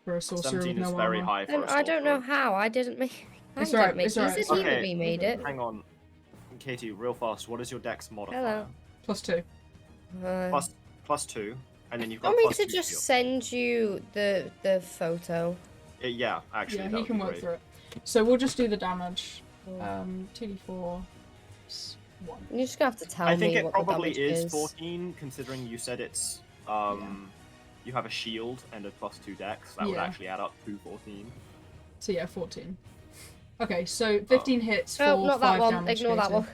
for a sorcerer 17 with is no very armor. high for And a I don't know sorcerer. how. I didn't make. I It's didn't alright, make it's it. alright, He it's said he alright. remade it. Hang on. Katie, real fast, what is your dex modifier? Hello. +2. Plus 2, and then you've Do got you want me plus to 2 just shield. send you the photo? Yeah, actually, Yeah, that he would can be work great. through it. So we'll just do the damage. Cool. 2d4 1. You're just gonna have to tell I me think it what probably the damage is 14, considering you said it's you have a shield and a plus 2 dex. That would Yeah. actually add up to 14. So yeah, 14. Okay, so 15 hits for Oh, not 5 that one. damage. Ignore that Katie. one.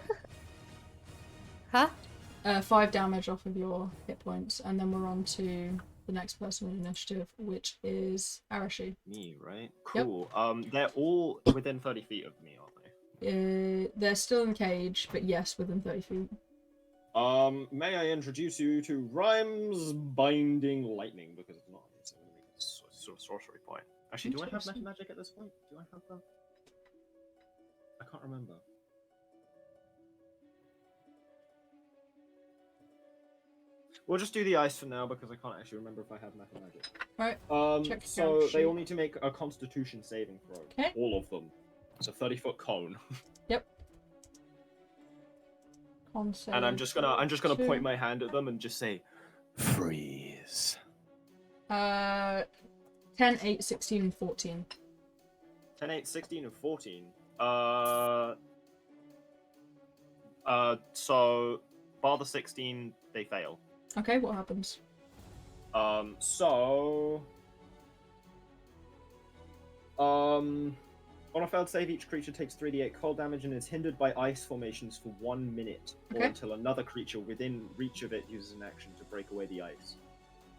Huh? 5 damage off of your hit points, and then we're on to the next person in initiative, which is Arashi. Me, right? Yep. Cool. They're all within 30 feet of me, aren't they? They're still in the cage, but yes, within 30 feet. May I introduce you to Rhymes Binding Lightning, because it's not, it's only a sort of sorcery point. Actually, do I have Interesting. Meta Magic at this point? Do I have that? I can't remember. We'll just do the ice for now, because I can't actually remember if I have Meta Magic. Right. Check So character they sheet. all need to make a Constitution saving throw. Okay. All of them. It's a 30-foot cone. Yep. Con save And I'm just gonna 2. point my hand at them and just say, freeze. 10, 8, 16, and 14. 10, 8, 16, and 14. So bar the 16, they fail. Okay, what happens? On a failed save, each creature takes 3d8 cold damage and is hindered by ice formations for 1 minute, or Okay. until another creature within reach of it uses an action to break away the ice.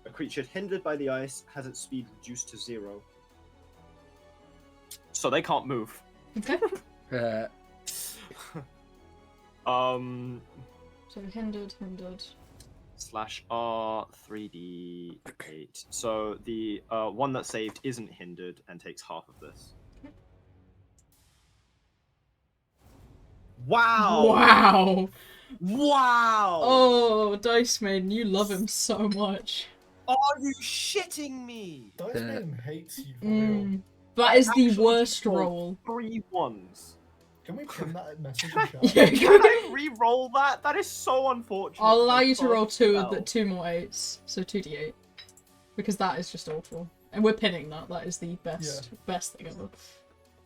A creature hindered by the ice has its speed reduced to 0. So they can't move. Okay. Uh, So hindered. /R 3d8. So the one that saved isn't hindered and takes half of this. Wow! Wow! Wow! Oh, Dice Maiden, you love him so much. Are you shitting me? Dice Uh, Maiden hates you for real. That is the Actually worst rolled roll. 3 1s. Can we pin that message Can in chat? Yeah, Can I re-roll that? That is so unfortunate. I'll allow My you to roll first two spell. more 8s, so 2d8, because that is just awful. And we're pinning that. That is the best thing ever.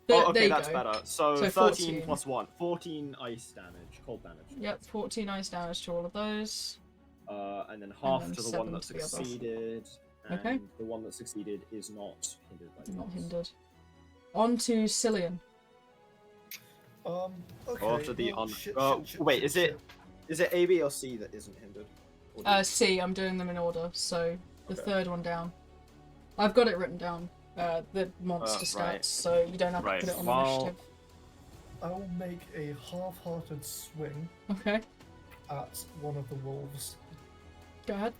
There Okay, you that's go. better. So, So 13 14. plus 1. 14 ice damage, cold damage. Yep, 14 ice damage to all of those. And then half then to the 7 one that to the other. succeeded. And Okay. the one that succeeded is not hindered by Not this. hindered. On to Cillian. Okay. After the well, un- shit, wait, shit. is it A, B, or C that isn't hindered? Or D? C, I'm doing them in order, so the Okay. third one down. I've got it written down, the monster stats, right. so you don't have Right, to put it on well- initiative. I will make a half-hearted swing Okay, at one of the wolves. go ahead.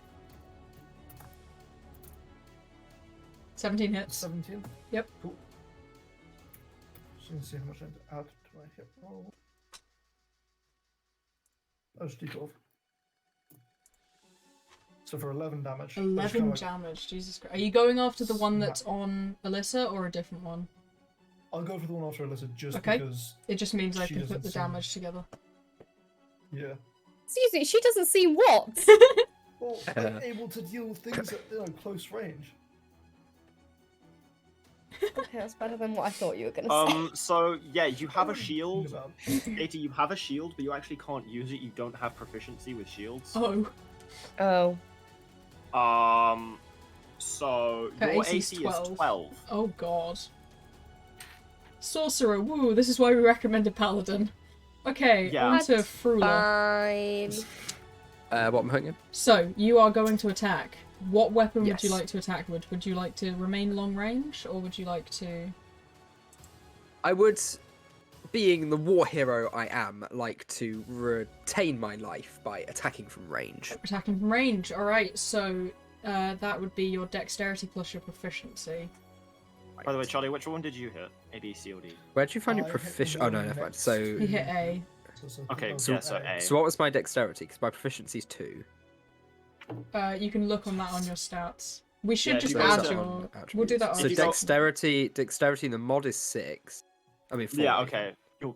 17 hits. 17? Yep. Cool. Just gonna see how much I need to add to my hit roll. Oh, it's D12. So for 11 damage. I just 11 kinda, like, damage, Jesus Christ. Are you going after the one that's on Alyssa, or a different one? I'll go for the one after Alyssa just Okay. because, It just means I She can put doesn't the seem- damage together. yeah. Excuse me, she doesn't see what? Well, I'm able to deal with things at close range. Okay, that's better than what I thought you were gonna say. So yeah, you have a What are you shield. talking about? Katie, you have a shield, but you actually can't use it. You don't have proficiency with shields. Oh, Oh. So Her your AC is AC 12. is 12. oh god. Sorcerer, woo, this is why we recommended Paladin. Okay, Yeah. on to That's Frula. Fine. What am I hanging? So, you are going to attack. What weapon would you Yes. like to attack with? Would you like to remain long range, or would you like to... I would, being the war hero I am, like to retain my life by attacking from range. Attacking from range, alright, so that would be your dexterity plus your proficiency. By the way, Charlie, which one did you hit? A, B, C, or D? Where'd you find I your hit the proficiency? Oh no, one never mind. next So, You hit A. Okay, that was yeah, so A. so what was my dexterity? Because my proficiency's 2. You can look on that on your stats. We should Yeah, just do add that your... on We'll do that attributes. If So you go- dexterity in the mod is 6. I mean 4. Yeah, okay. Your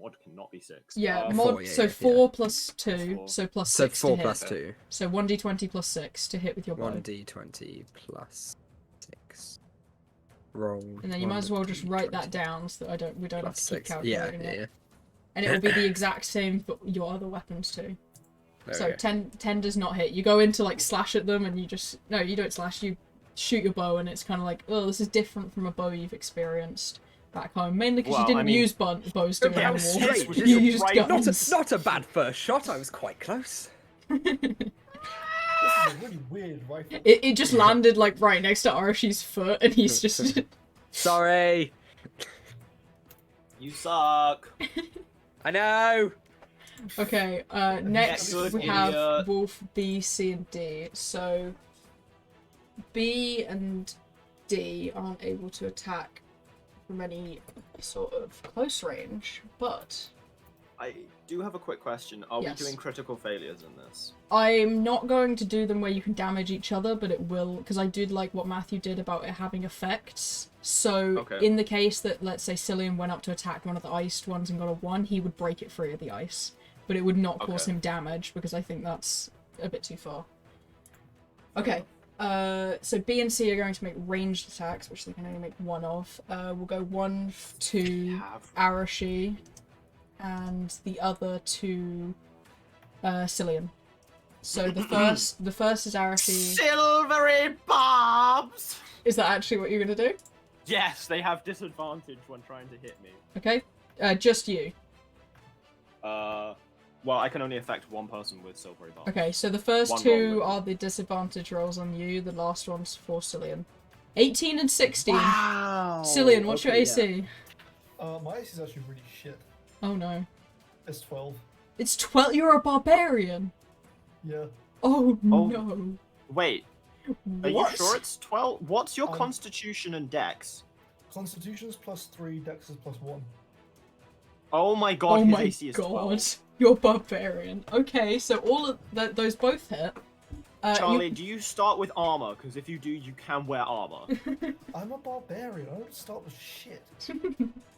mod cannot be 6. Yeah, Um, mod, 4, yeah, so yeah, 4 plus 2, Four. so plus So 6 4 to hit. plus 2. So 1d20 plus 6 to hit with your bow. 1d20 plus 6. Roll. And then you might as well just write that down so that we don't have Plus to keep 6. Yeah, calculating yeah, it. yeah. And it will be the exact same for your other weapons too. There So we go. 10 does not hit. You go in to like slash at them and you just... No, you don't slash, you shoot your bow and it's kind of like, oh, this is different from a bow you've experienced back home. Mainly because Well, you didn't I mean- use bows to Okay, win I the was war. straight, You which is used right- guns. Not a bad first shot. I was quite close. This is a really weird rifle. It just landed like right next to Arashi's foot and he's just... Sorry. You suck. I know. Okay, next good we have idiot. Wolf B, C, and D. So B and D aren't able to attack from any sort of close range, but I do have a quick question. Are Yes. we doing critical failures in this? I'm not going to do them where you can damage each other, but it will, because I did like what Matthew did about it having effects. So Okay. in the case that, let's say, Cillian went up to attack one of the iced ones and got a 1, he would break it free of the ice. But it would not cause Okay. him damage, because I think that's a bit too far. Okay, so B and C are going to make ranged attacks, which they can only make 1 of. We'll go 1 to Have. Arashi, and the other to Cillian. So the first is Arashi. Silvery barbs! Is that actually what you're gonna do? Yes, they have disadvantage when trying to hit me. Okay, just you. Well, I can only affect one person with silvery barbs. Okay, so the first One 2 roll. are the disadvantage rolls on you. The last one's for Cillian. 18 and 16. Wow! Cillian, what's your Okay, AC? My AC is actually really shit. Oh no. It's 12. It's 12. You're a barbarian. Yeah. Oh, Oh. no. Wait, are What? you sure it's 12? What's your Um, constitution and dex? Constitution's +3, Dex is +1. Oh my god, Oh his my AC is god. 12. You're barbarian. Okay, so all of those both hit. Charlie, do you start with armor? Because if you do, you can wear armor. I'm a barbarian. I don't start with shit.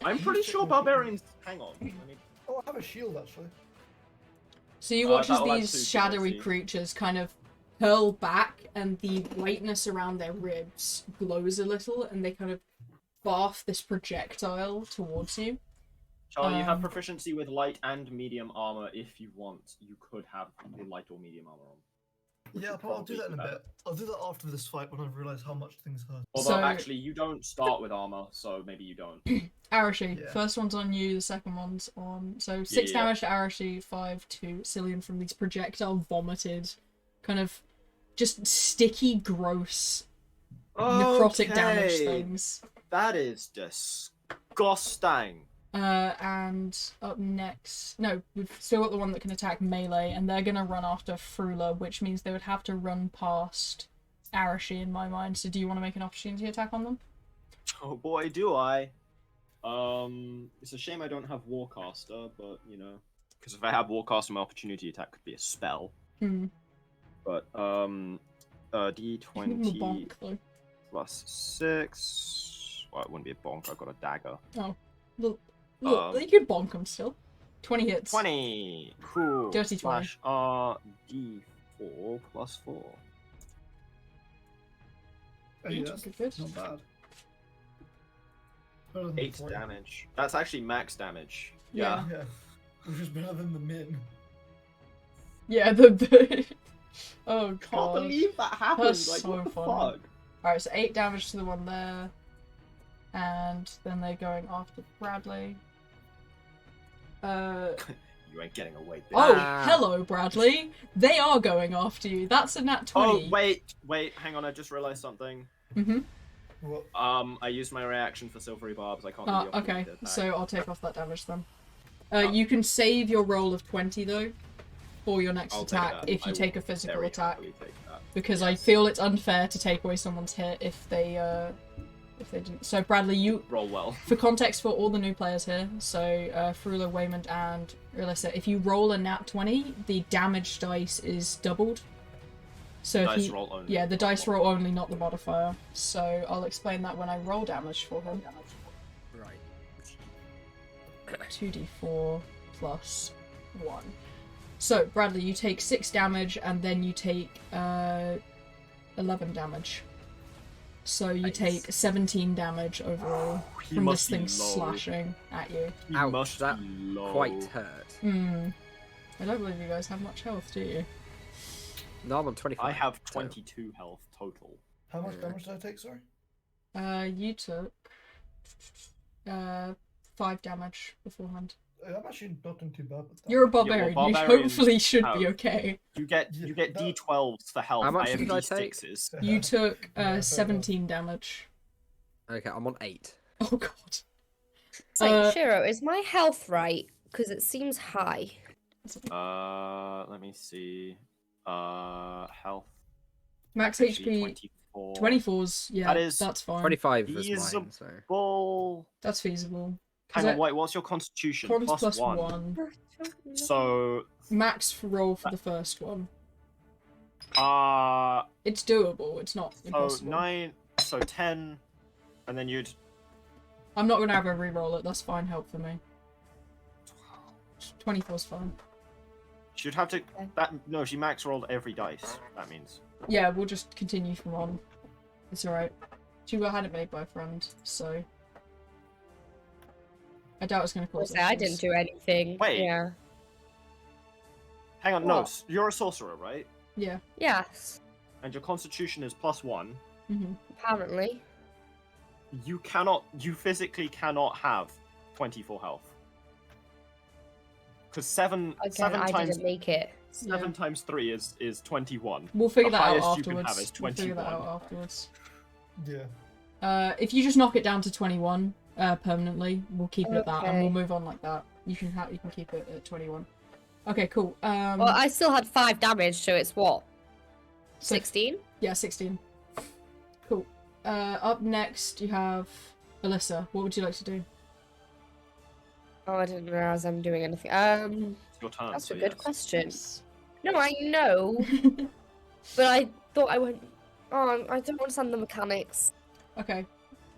I'm pretty sure barbarians. Hang on. Let me... Oh, I have a shield actually. So you watch as that'll add these 2 to shadowy AC. creatures kind of hurl back, and the whiteness around their ribs glows a little, and they kind of bath this projectile towards you. Charlie, you have proficiency with light and medium armor. If you want, you could have the light or medium armor on. Which Yeah, would but I'll do probably that in a be better. bit. I'll do that after this fight when I've realised how much things hurt. Although So- actually, you don't start with armor, so maybe you don't. Arashi, Yeah. first one's on you, the second one's on... So 6 Yeah. damage to Arashi, 5 to Cillian from these projectile vomited, kind of just sticky, gross, necrotic damage Okay, things. That is disgusting. And up next... No, we've still got the one that can attack melee, and they're gonna run after Frula, which means they would have to run past Arashi in my mind. So do you want to make an opportunity attack on them? Oh boy, do I. It's a shame I don't have Warcaster, but you know, because if I had Warcaster, my opportunity attack could be a spell. Hmm. But Give them a D20 bonk, though. plus 6. Well, it wouldn't be a bonk. I've got a dagger. Look, Um, you could bonk them still. 20 hits. 20. Cool. Dirty 20. Slash D4 plus 4. Hey, Good, that's good. not bad. Better than 8 3. damage. That's actually max damage. Yeah. Yeah. Which is better than the min. Yeah, the oh god. Can't believe that happened. That's Like, so what the funny. fuck? Alright, so 8 damage to the one there. And then they're going after Bradley. You ain't getting away, bitch. Oh, Ah. hello, Bradley. They are going after you. That's a nat 20. Oh, wait, hang on, I just realized something. Mm-hmm. What? I used my reaction for Silvery Barbs, I can't do the Okay, opportunity attack. so I'll take off that damage then. You can save your roll of 20 though, for your next I'll take attack that. if I you will take a physical very attack. happily take that. Because I feel it's unfair to take away someone's hit if they didn't. So Bradley, you, Roll well. for context for all the new players here, so Frula, Waymond, and Alyssa, if you roll a nat 20, the damage dice is doubled. So if Dice you, roll only. yeah, the dice roll only, not the modifier. So I'll explain that when I roll damage for him. Right. 2d4 plus 1. So, Bradley, you take 6 damage, and then you take 11 damage. So you Nice. take 17 damage overall He from this must be thing low. slashing at you. He Ouch, must that be low. Quite hurt. I don't believe you guys have much health, do you? No, I'm on 25. I have so- 22 health total. How much Yeah. damage did I take, sorry? You took 5 damage beforehand. I'm actually not doing too bad with that. You're a barbarian. You barbarians hopefully should be have- okay. You get Yeah, get that- D12s for health. How much I have did I take? D6s. You took Yeah, 17 damage. Okay, I'm on 8. Oh god. Wait, Shiro, is my health right? Because it seems high. Let me see. Health. Max Actually, HP 24. 24's, yeah, That is that's fine. 25 was He's mine, so... Bull. That's feasible. Hang on, wait. What's your constitution? Cons Plus plus 1. 1. So, Max for roll for the first one. uh, It's doable, it's not so impossible. 9. So 10, and then you'd. I'm not gonna have her re-roll it, that's fine help for me. 24's fine. She'd have to. That no, she max rolled every dice. That means. Yeah, we'll just continue from on. It's alright. She had it made by a friend, so... I doubt it's gonna cause I issues. didn't do anything. Wait. Yeah. Hang on, no. What? You're a sorcerer, right? Yeah. Yes. And your constitution is plus 1. Mm-hmm. Apparently. You cannot. You physically cannot have 24 health. Because 7 Again, I times didn't make it. 7 times 3 is 21. We'll figure The that out highest you can afterwards. have is We'll figure that 21. out afterwards. Yeah. If you just knock it down to 21 permanently, we'll keep it at that, and Okay. we'll move on like that. You can keep it at 21. Okay, cool. Well, I still had 5 damage, so it's what? 16? Yeah, 16. Cool. Up next, you have Alyssa. What would you like to do? Oh, I didn't realize I'm doing anything. It's your turn. That's so a good yes. question. No, I know, but I thought I went. Oh, I don't understand the mechanics. Okay.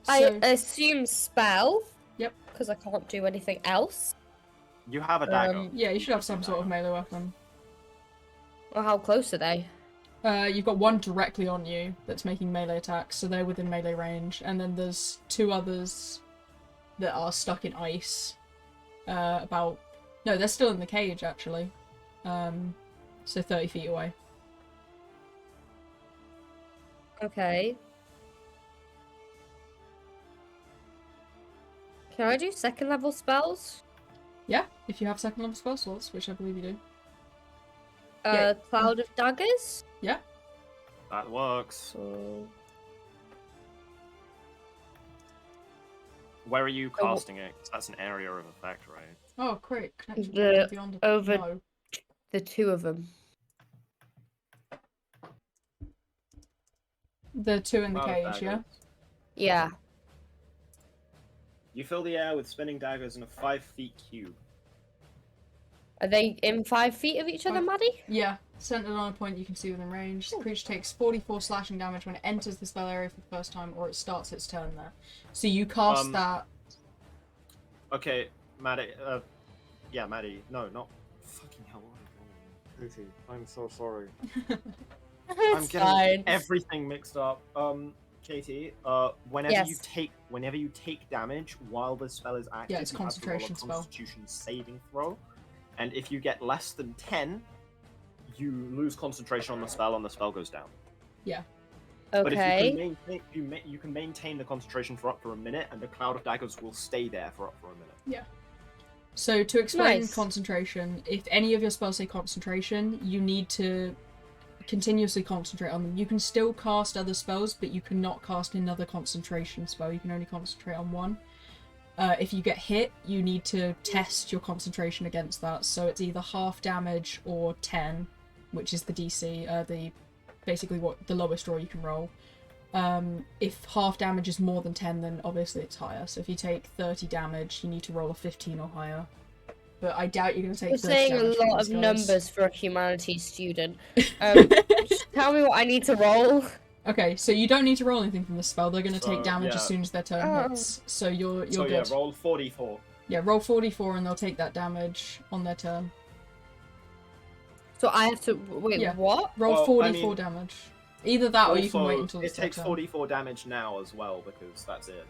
I assume spell. Yep. Because I can't do anything else. You have a dagger. Yeah, you should have some sort of melee weapon. Well, how close are they? You've got one directly on you that's making melee attacks, so they're within melee range, and then there's 2 others that are stuck in ice. No, they're still in the cage actually. So 30 feet away. Okay. Can I do 2nd level spells? Yeah, if you have 2nd level spell slots, which I believe you do. Yeah. Cloud of Daggers? Yeah. That works. So... Where are you casting it? 'Cause that's an area of effect, right? Oh, great. Over No. the 2 of them. The 2 in the Cloud of cage, yeah? daggers. Yeah. You fill the air with spinning daggers in a 5-feet cube. Are they in 5 feet of each other, Maddie? Yeah. Centered on a point you can see within range. The creature takes 44 slashing damage when it enters the spell area for the first time, or it starts its turn there. So you cast that... Okay, Maddie, yeah, Maddie, no, not... Fucking hell, what is wrong? I'm so sorry. I'm getting fine. everything mixed up. Katie, whenever Yes. you take damage while the spell is active, Yeah, it's you have to roll a concentration spell. Constitution saving throw, and if you get less than 10, you lose concentration on the spell, and the spell goes down. Yeah. But if Okay. you can maintain the concentration for up to a minute, and the cloud of daggers will stay there for up for a minute. Yeah. So to explain Nice. concentration, if any of your spells say concentration, you need to continuously concentrate on them. You can still cast other spells, but you cannot cast another concentration spell. You can only concentrate on one. If you get hit, you need to test your concentration against that. So it's either half damage or 10, which is the DC, basically what the lowest roll you can roll. If half damage is more than 10, then obviously it's higher. So if you take 30 damage, you need to roll a 15 or higher. But I doubt you're going to take You're 30 saying a damage from lot of these guys. numbers for a humanities student. Tell me what I need to roll. Okay, so you don't need to roll anything from this spell. They're going to take So, damage yeah. as soon as their turn Oh. hits. So you're So good. yeah, roll 44. Yeah, roll 44 and they'll take that damage on their turn. So I have to wait. Yeah. What? Roll Well, 44 I mean- damage. Either that or you can Also, wait until it it's their takes turn. 44 damage now as well, because that's it.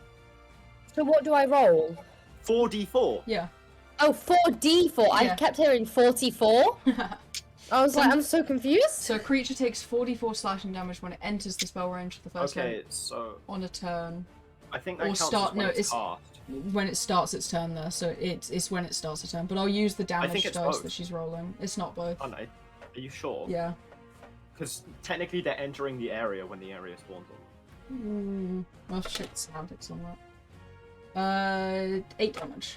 So what do I roll? 4d4! Yeah. Oh, 4d4. I Yeah. kept hearing 44. I was like, I'm so confused. So a creature takes 44 slashing damage when it enters the spell range for the first Okay, time so on a turn. I think that Or counts start- as when no, it's it's- cast. When it starts its turn there, so it's when it starts its turn. But I'll use the damage think it's dice both. that she's rolling. It's not both. Oh no, are you sure? Yeah. Because technically they're entering the area when the area spawns on. I'll check the semantics on that. 8 damage.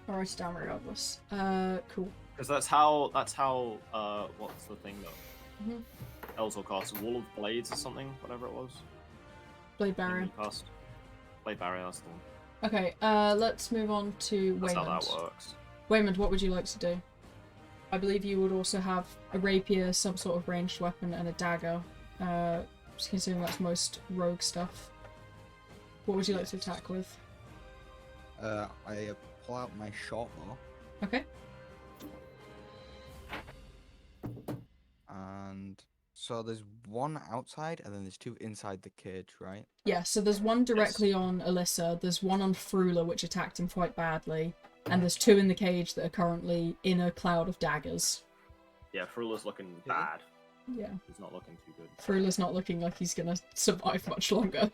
I'll write it down regardless. Cool. Because that's how, what's the thing that Mhm. Elzor cast? Wall of Blades or something? Whatever it was. Blade Barrier. Cast. Blade Barrier, that's the one. Okay, let's move on to That's how that Waymond. works. Waymond, what would you like to do? I believe you would also have a rapier, some sort of ranged weapon, and a dagger. Just considering that's most rogue stuff. What would you like to attack with? I pull out my short bow, Okay. and so there's one outside, and then there's 2 inside the cage, right? Yeah, so there's one directly on Alyssa, there's one on Frula, which attacked him quite badly, and there's 2 in the cage that are currently in a cloud of daggers. Yeah, Frula's looking bad. Yeah. He's not looking too good. Frula's not looking like he's gonna survive much longer.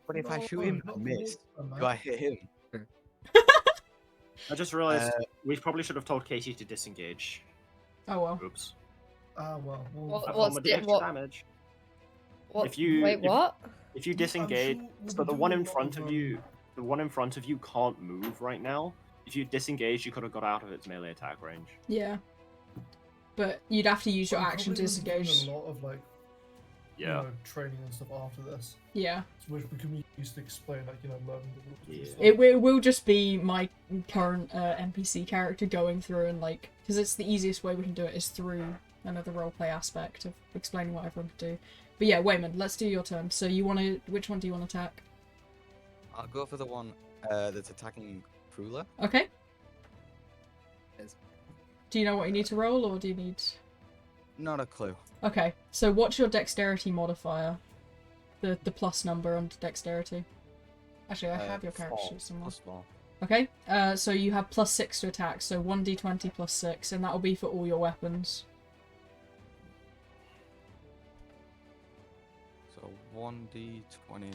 But if I No, shoot him, I not miss. for me, Do I hit him? I just realized we probably should have told Katie to disengage. Oh well. Oops. Ah, well. What- Have what's fun with the di- extra what- damage. What? If you- Wait, if- what? If you I'm disengage, sure we'll so be the one doing in a lot front of, of you, the one in front of you can't move right now. If you disengaged, you could have got out of its melee attack range. Yeah. But you'd have to use your I'm action to probably gonna be disengage. doing a lot of like, Yeah. you know, training and stuff after this, Yeah. which we can use to explain, like, you know, learning the rules. And Yeah. stuff. It will just be my current NPC character going through and like, because it's the easiest way we can do it is through another roleplay aspect of explaining what everyone can do. But yeah, Wayman, let's do your turn. So you want to, which one do you want to attack? I'll go for the one that's attacking Prula. Okay. Yes. Do you know what you need to roll, or do you need? Not a clue. Okay. So what's your dexterity modifier? The plus number on dexterity. Actually, I have your character 4, sheet somewhere. plus 4. Okay. So you have +6 to attack, so 1d20 plus 6, and that will be for all your weapons. So 1d20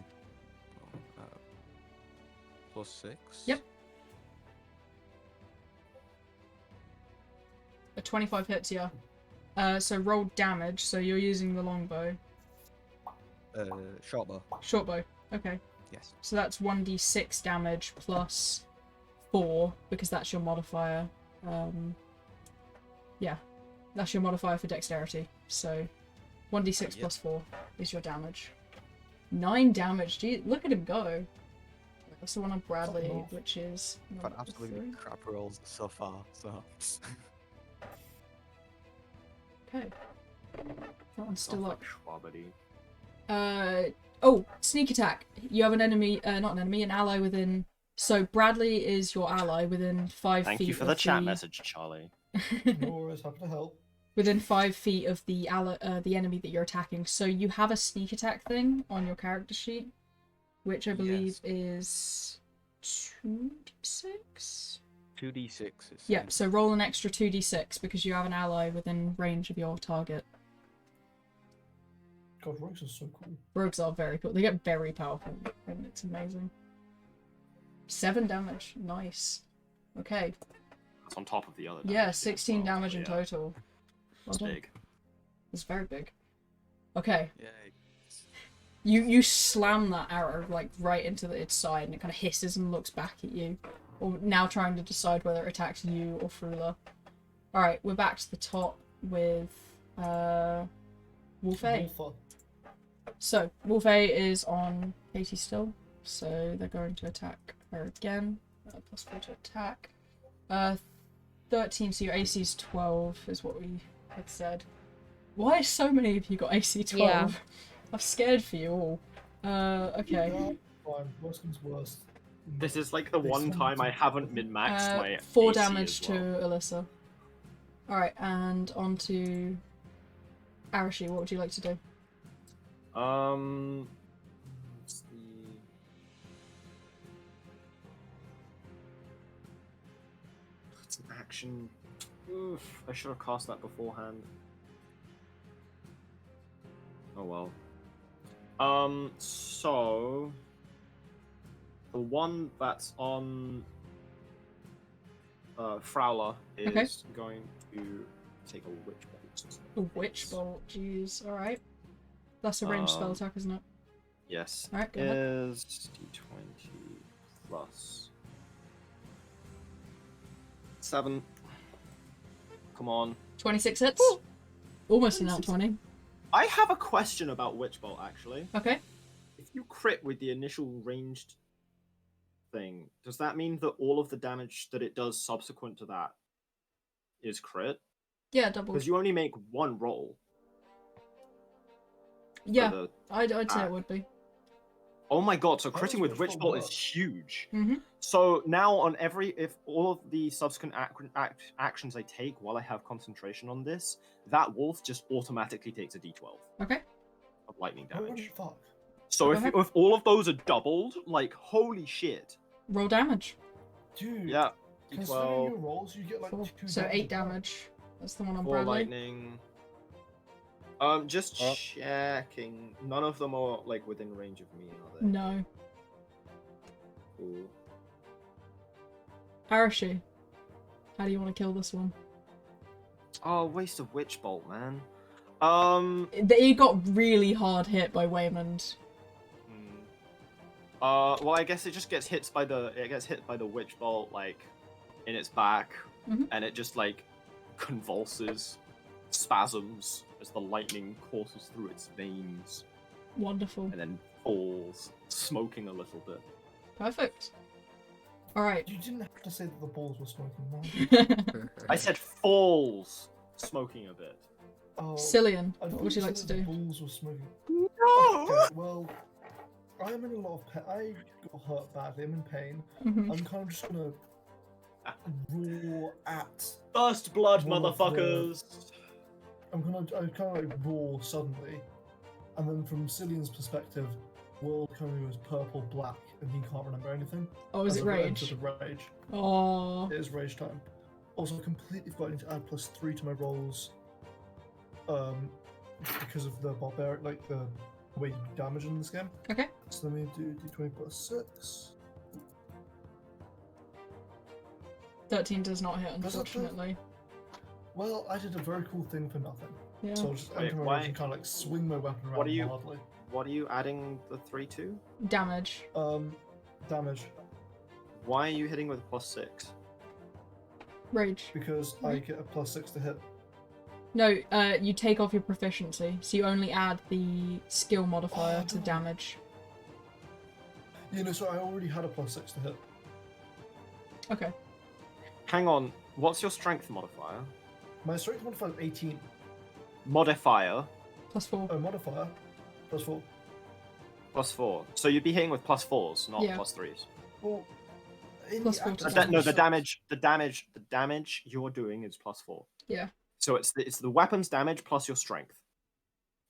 plus 6. Yep. A 25 hits, yeah. So roll damage, so you're using the longbow. Short bow. Short bow. Okay. Yes. So that's 1d6 damage plus 4, because that's your modifier. Yeah. That's your modifier for dexterity. So 1d6 Yep. plus 4 is your damage. 9 damage. Gee, look at him go. That's the one on Bradley, Fucking off. which is... I've had absolutely 3. crap rolls so far, so. Okay. That one's still Sounds up. like Schwabbity. Oh, sneak attack. You have an enemy, not an enemy, an ally within... So Bradley is your ally within 5 feet Thank you for of the chat message, Charlie. No worries, happy to help. Within 5 feet of the the enemy that you're attacking. So you have a sneak attack thing on your character sheet, which I believe is 2d6? 2d6 is. Yeah, so roll an extra 2d6 because you have an ally within range of your target. God, rogues are so cool. Rogues are very cool. They get very powerful, and it's amazing. 7 damage. Nice. Okay. That's on top of the other. Yeah, damage 16 as well, damage so in yeah, total. Well It's done. big. It's very big. Okay. Yay. You slam that arrow like right into its side, and it kind of hisses and looks back at you. Or now trying to decide whether it attacks you or Frula. Alright, we're back to the top with Wolfay. Wolfer. So, Wolfay is on Katie still, so they're going to attack her again. +4 to attack. 13, so your AC is 12, is what we had said. Why so many of you got AC 12? Yeah. I'm scared for you all. Okay. Yeah, fine. Worst comes worst. This is like the one time I haven't min-maxed my 4 AC damage as well. to Alyssa. Alright, and on to Arashi, what would you like to do? Let's see. It's an action. Oof, I should have cast that beforehand. Oh well. So the one that's on Frowler is Okay. going to take a witch bolt. A witch bolt, jeez. Alright. That's a ranged spell attack, isn't it? Yes. Alright, go ahead. Is d20 plus 7. Come on. 26 hits? Almost an out 20. I have a question about Witch Bolt actually. Okay. If you crit with the initial ranged thing, does that mean that all of the damage that it does subsequent to that is crit? Yeah, double. Because you only make one roll. for Yeah, the- I'd say it would be. Oh my god, so How critting does with Witch Witch Bolt Bolt is work? huge. Mm-hmm. So now on if all of the subsequent actions I take while I have concentration on this, that wolf just automatically takes a d12 Okay. of lightning Holy damage. fuck. So Go if ahead. if all of those are doubled, like holy shit. Roll damage. Dude. Yeah, Considering d12 your rolls, you get like 4. 2 So 8 a pop. damage. That's the one on 4 Bradley. lightning. Just Oh. checking. None of them are like within range of me, are they? No. Cool. Arashi. How do you want to kill this one? Oh, waste of Witch Bolt, man. He got really hard hit by Waymond. Well, I guess it just gets hit by the Witch Bolt like in its back, Mhm. and it just like convulses, spasms as the lightning courses through its veins, Wonderful. and then falls, smoking a little bit. Perfect. Alright. You didn't have to say that the balls were smoking, man. I said falls, smoking a bit. Oh, Cillian, I what would you thought like to said the do? balls were smoking. No. Okay, well, I'm in a lot of pain. I got hurt badly. I'm in pain. Mhm. I'm kind of just gonna roar at. First blood, One of the- motherfuckers. I kind of like roar suddenly, and then from Cillian's perspective, world kind of goes purple black, and he can't remember anything. Oh, is As it I've rage? entered the rage. Oh. It is rage time. Also, I completely forgot to add +3 to my rolls. Because of the barbaric, like the way you do damage in this game. Okay. So let me do d20 +6. 13 does not hit, Does it hit? unfortunately. Well, I did a very cool thing for nothing. Yeah. So I'll just Wait, enter my why- rage and kind of like swing my weapon around What are you- wildly. What are you adding the 3 to? Damage. Damage. Why are you hitting with +6? Rage. Because I get a +6 to hit. No, you take off your proficiency, so you only add the skill modifier Oh, to no. damage. You know, so I already had a +6 to hit. Okay. Hang on, what's your strength modifier? My strength modifier is 18. Modifier +4. Modifier +4. +4. So you'd be hitting with +4s, not Yeah. +3s. Well, in +4 the to act The of da- no, the damage- damage you're doing is +4. Yeah. So it's the weapon's damage plus your strength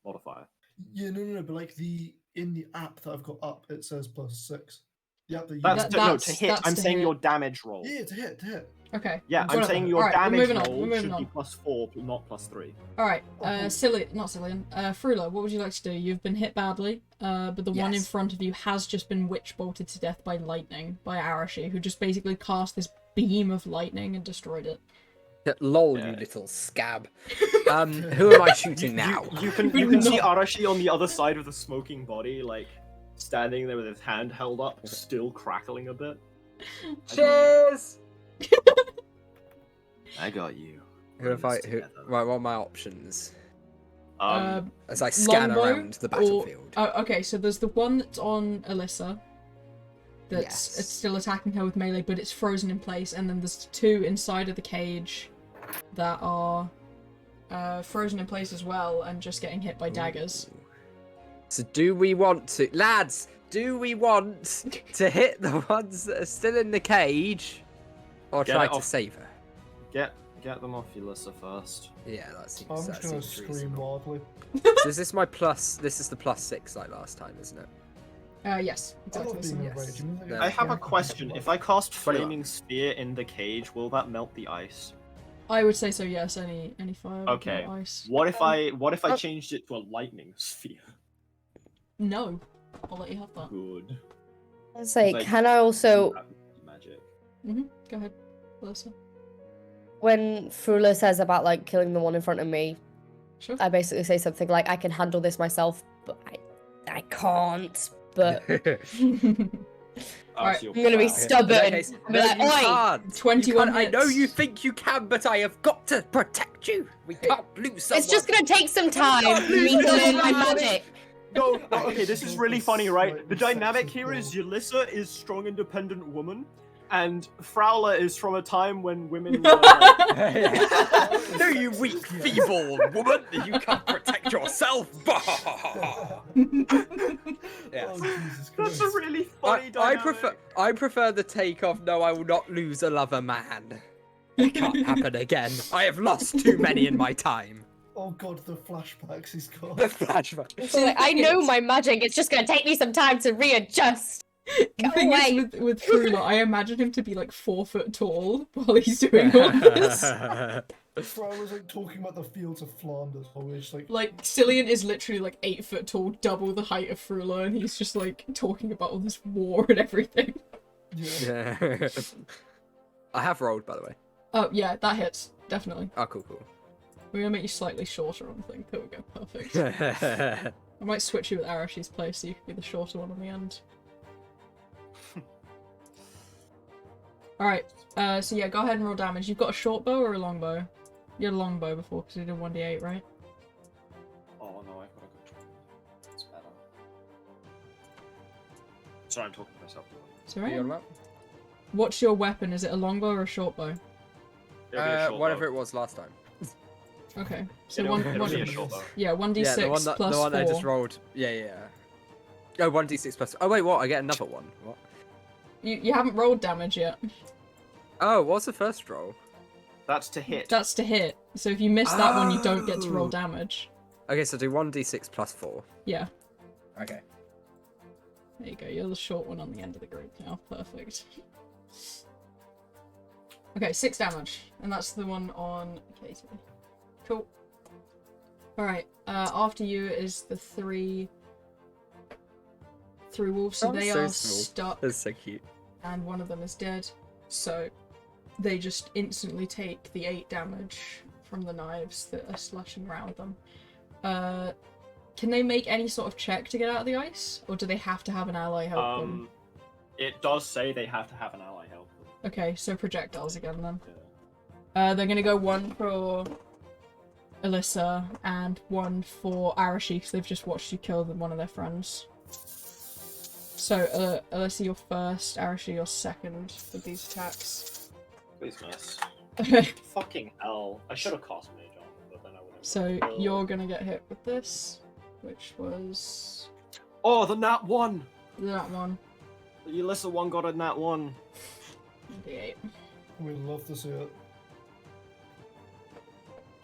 modifier. Yeah, no, but like in the app that I've got up, it says +6. The app that you That's That- to, no that's- to hit. that's I'm to saying hit. your damage roll. Yeah, to hit. Okay. Yeah, I'm whatever. saying your Alright, we're damage moving on, roll we're moving should on. be +4, not +3. Alright, Oh, cool. not Cillian. Frula, what would you like to do? You've been hit badly, but the one in Yes. front of you has just been witch bolted to death by lightning, by Arashi, who just basically cast this beam of lightning and destroyed it. Lol, Yeah. you little scab. Who am I shooting now? You can see Arashi on the other side of the smoking body, like standing there with his hand held up, still crackling a bit. Cheers! I got you. Who have I? This Who, together. right, what are my options? As I scan Longbow around the battlefield. Okay, so there's the one that's on Alyssa. That's Yes. it's still attacking her with melee, but it's frozen in place, and then there's two inside of the cage that are frozen in place as well and just getting hit by daggers. Ooh. So do we want to, lads? Do we want to hit the ones that are still in the cage, or Get try it to off. save her? Get them off Ulissa first. Yeah, that seems. I'm that just gonna seems scream reasonable. wildly. So is this my plus? This is the +6 like last time, isn't it? Yes, I love exactly. being in yes. rage. It means I get Yeah. I have to a question. If I cast 21. flaming sphere in the cage, will that melt the ice? I would say so. Yes, any fire. would Okay. melt Ice. What if I changed it to a lightning sphere? No, I'll let you have that. Good. It's like, Like- can I also, Magic. Go ahead, Alyssa. when Frula says about like killing the one in front of me, Sure. I basically say something like, I can handle this myself, but I can't. But Alright, so you're I'm gonna be proud. stubborn. In that case, I'll be no, like, you "Oi!" can't. 21 You can't. I know hits. you think you can, but I have got to protect you. We can't lose someone. It's just gonna take some time for me to learn my magic. No, okay, this is really funny, right? The Slightly dynamic sexist here is role. Yulissa is strong, independent woman, and Frowler is from a time when women were like, No, you weak, feeble woman! You can't protect yourself! Yes. Oh, Jesus That's Christ. a really funny I dynamic. prefer the take of no, I will not lose a lover man. It can't happen again. I have lost too many in my time. Oh god, the flashbacks he's got. The flashback. So like, I know my magic. It's just gonna take me some time to readjust. The thing away. is with Frula, I imagine him to be like 4 foot tall while he's doing all this. I was like talking about the fields of Flanders, or we're just like, Like, Cillian is literally like 8 foot tall, double the height of Frula, and he's just like talking about all this war and everything. yeah. I have rolled, by the way. Oh, yeah, that hits. Definitely. Oh, cool, cool. We're gonna make you slightly shorter on the thing. There we go. Perfect. I might switch you with Arashi's place so you can be the shorter one on the end. Alright, so yeah, go ahead and roll damage. You've got a short bow or a long bow? You had a long bow before because you did 1d8, right? Oh no, I've got a good. It's better. Sorry, I'm talking to myself. It's Are you on alright. that? What's your weapon? Is it a longbow or a short bow? It'll be a short Whatever bow. it was last time. Okay, so It'll one be a short bow. yeah, 1d6 Yeah, the one that, plus the one 4. I just rolled. Yeah. Oh, 1d6 plus. Oh wait, what? I get another one. What? You haven't rolled damage yet. Oh, what's the first roll? That's to hit. That's to hit. So if you miss that one, you don't get to roll Oh. damage. Okay, so do 1d6 plus 4. Yeah. Okay. There you go. You're the short one on the end of the group now. Perfect. Okay, 6 damage, and that's the one on Katie. Cool. Alright, after you is the three wolves, so Oh, they so are small. stuck, That's so cute. and one of them is dead, so they just instantly take the 8 damage from the knives that are slashing around them. Can they make any sort of check to get out of the ice, or do they have to have an ally help them? It does say they have to have an ally help them. Okay, so projectiles again then. Yeah. They're gonna go one for Alyssa and one for Arashi because they've just watched you kill one of their friends. So, Alyssa, you're first, Arashi, you're second with these attacks. Please miss. Fucking hell. I should have cast Mage on, but then I would have. So, you're gonna get hit with this, which was Oh, the nat 1! that one. The Alyssa one got a nat 1. D8. We'd love to see it.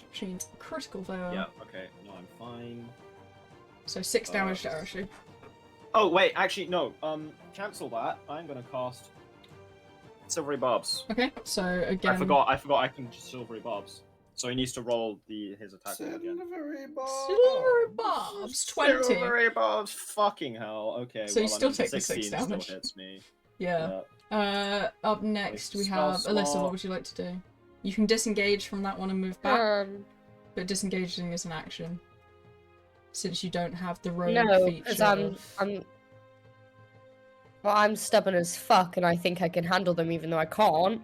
Which means critical fail. Yeah, okay. No, I'm fine. So 6 damage to Arashi. Oh, wait, actually, no. Cancel that. I'm gonna cast Silvery Barbs. Okay, so again. I forgot I can just Silvery Barbs. So he needs to roll his attack roll again. Silvery Barbs. Silver Bobs, 20. Silvery Barbs, fucking hell. Okay, So you well, still I mean, take the 6 16 damage. still hits me. Yeah. Up next we Spell have Alyssa. slot. What would you like to do? You can disengage from that one and move back, but disengaging is an action. Since you don't have the rogue No, feature. because I'm stubborn as fuck, and I think I can handle them even though I can't.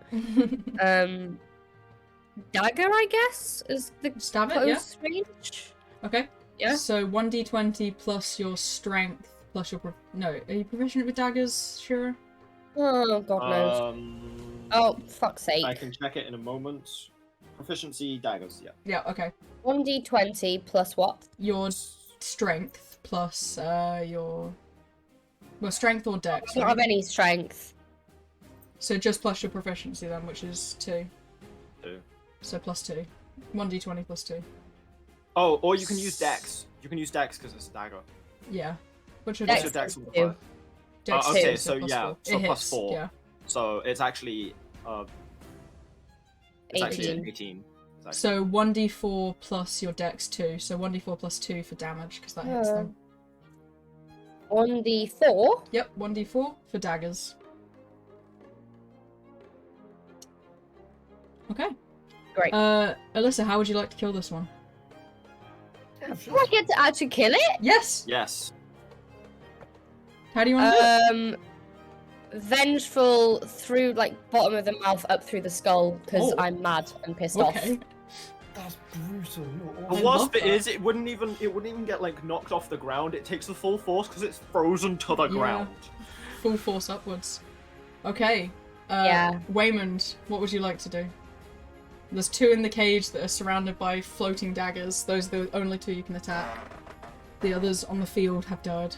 Dagger, I guess, is the Stab it, close range. Okay. Yeah. So 1d20 plus your strength plus your no. Are you proficient with daggers? Sure. Oh god knows. Oh fuck's sake. I can check it in a moment. Proficiency daggers, yeah. Yeah. Okay. 1d20 plus what? Your strength plus your strength or dex. I don't have any strength. So just plus your proficiency then, which is 2. 2. So plus 2. 1d20 plus 2. Oh, or you can use dex. You can use dex because it's a dagger. Yeah. What's your What's dex? your Dex dex is modifier? Dex Okay, two, so plus yeah, 4. so It plus hits, 4. Yeah. So it's actually it's actually 18. 18. It's actually- So 1d4 plus your dex 2. So 1d4 plus 2 for damage because that hits them. 1d4? Yep, 1d4 for daggers. Okay. Great. Alyssa, how would you like to kill this one? Do I get to actually kill it? Yes. Yes. How do you want to do it? Vengeful through like bottom of the mouth up through the skull because Oh. I'm mad and pissed off. Okay. That's brutal. You're The I awesome. love worst bit that. is it wouldn't even get like knocked off the ground. It takes the full force because it's frozen to the Yeah. ground. Full force upwards. Okay. Yeah. Waymond, what would you like to do? There's 2 in the cage that are surrounded by floating daggers. Those are the only 2 you can attack. The others on the field have died.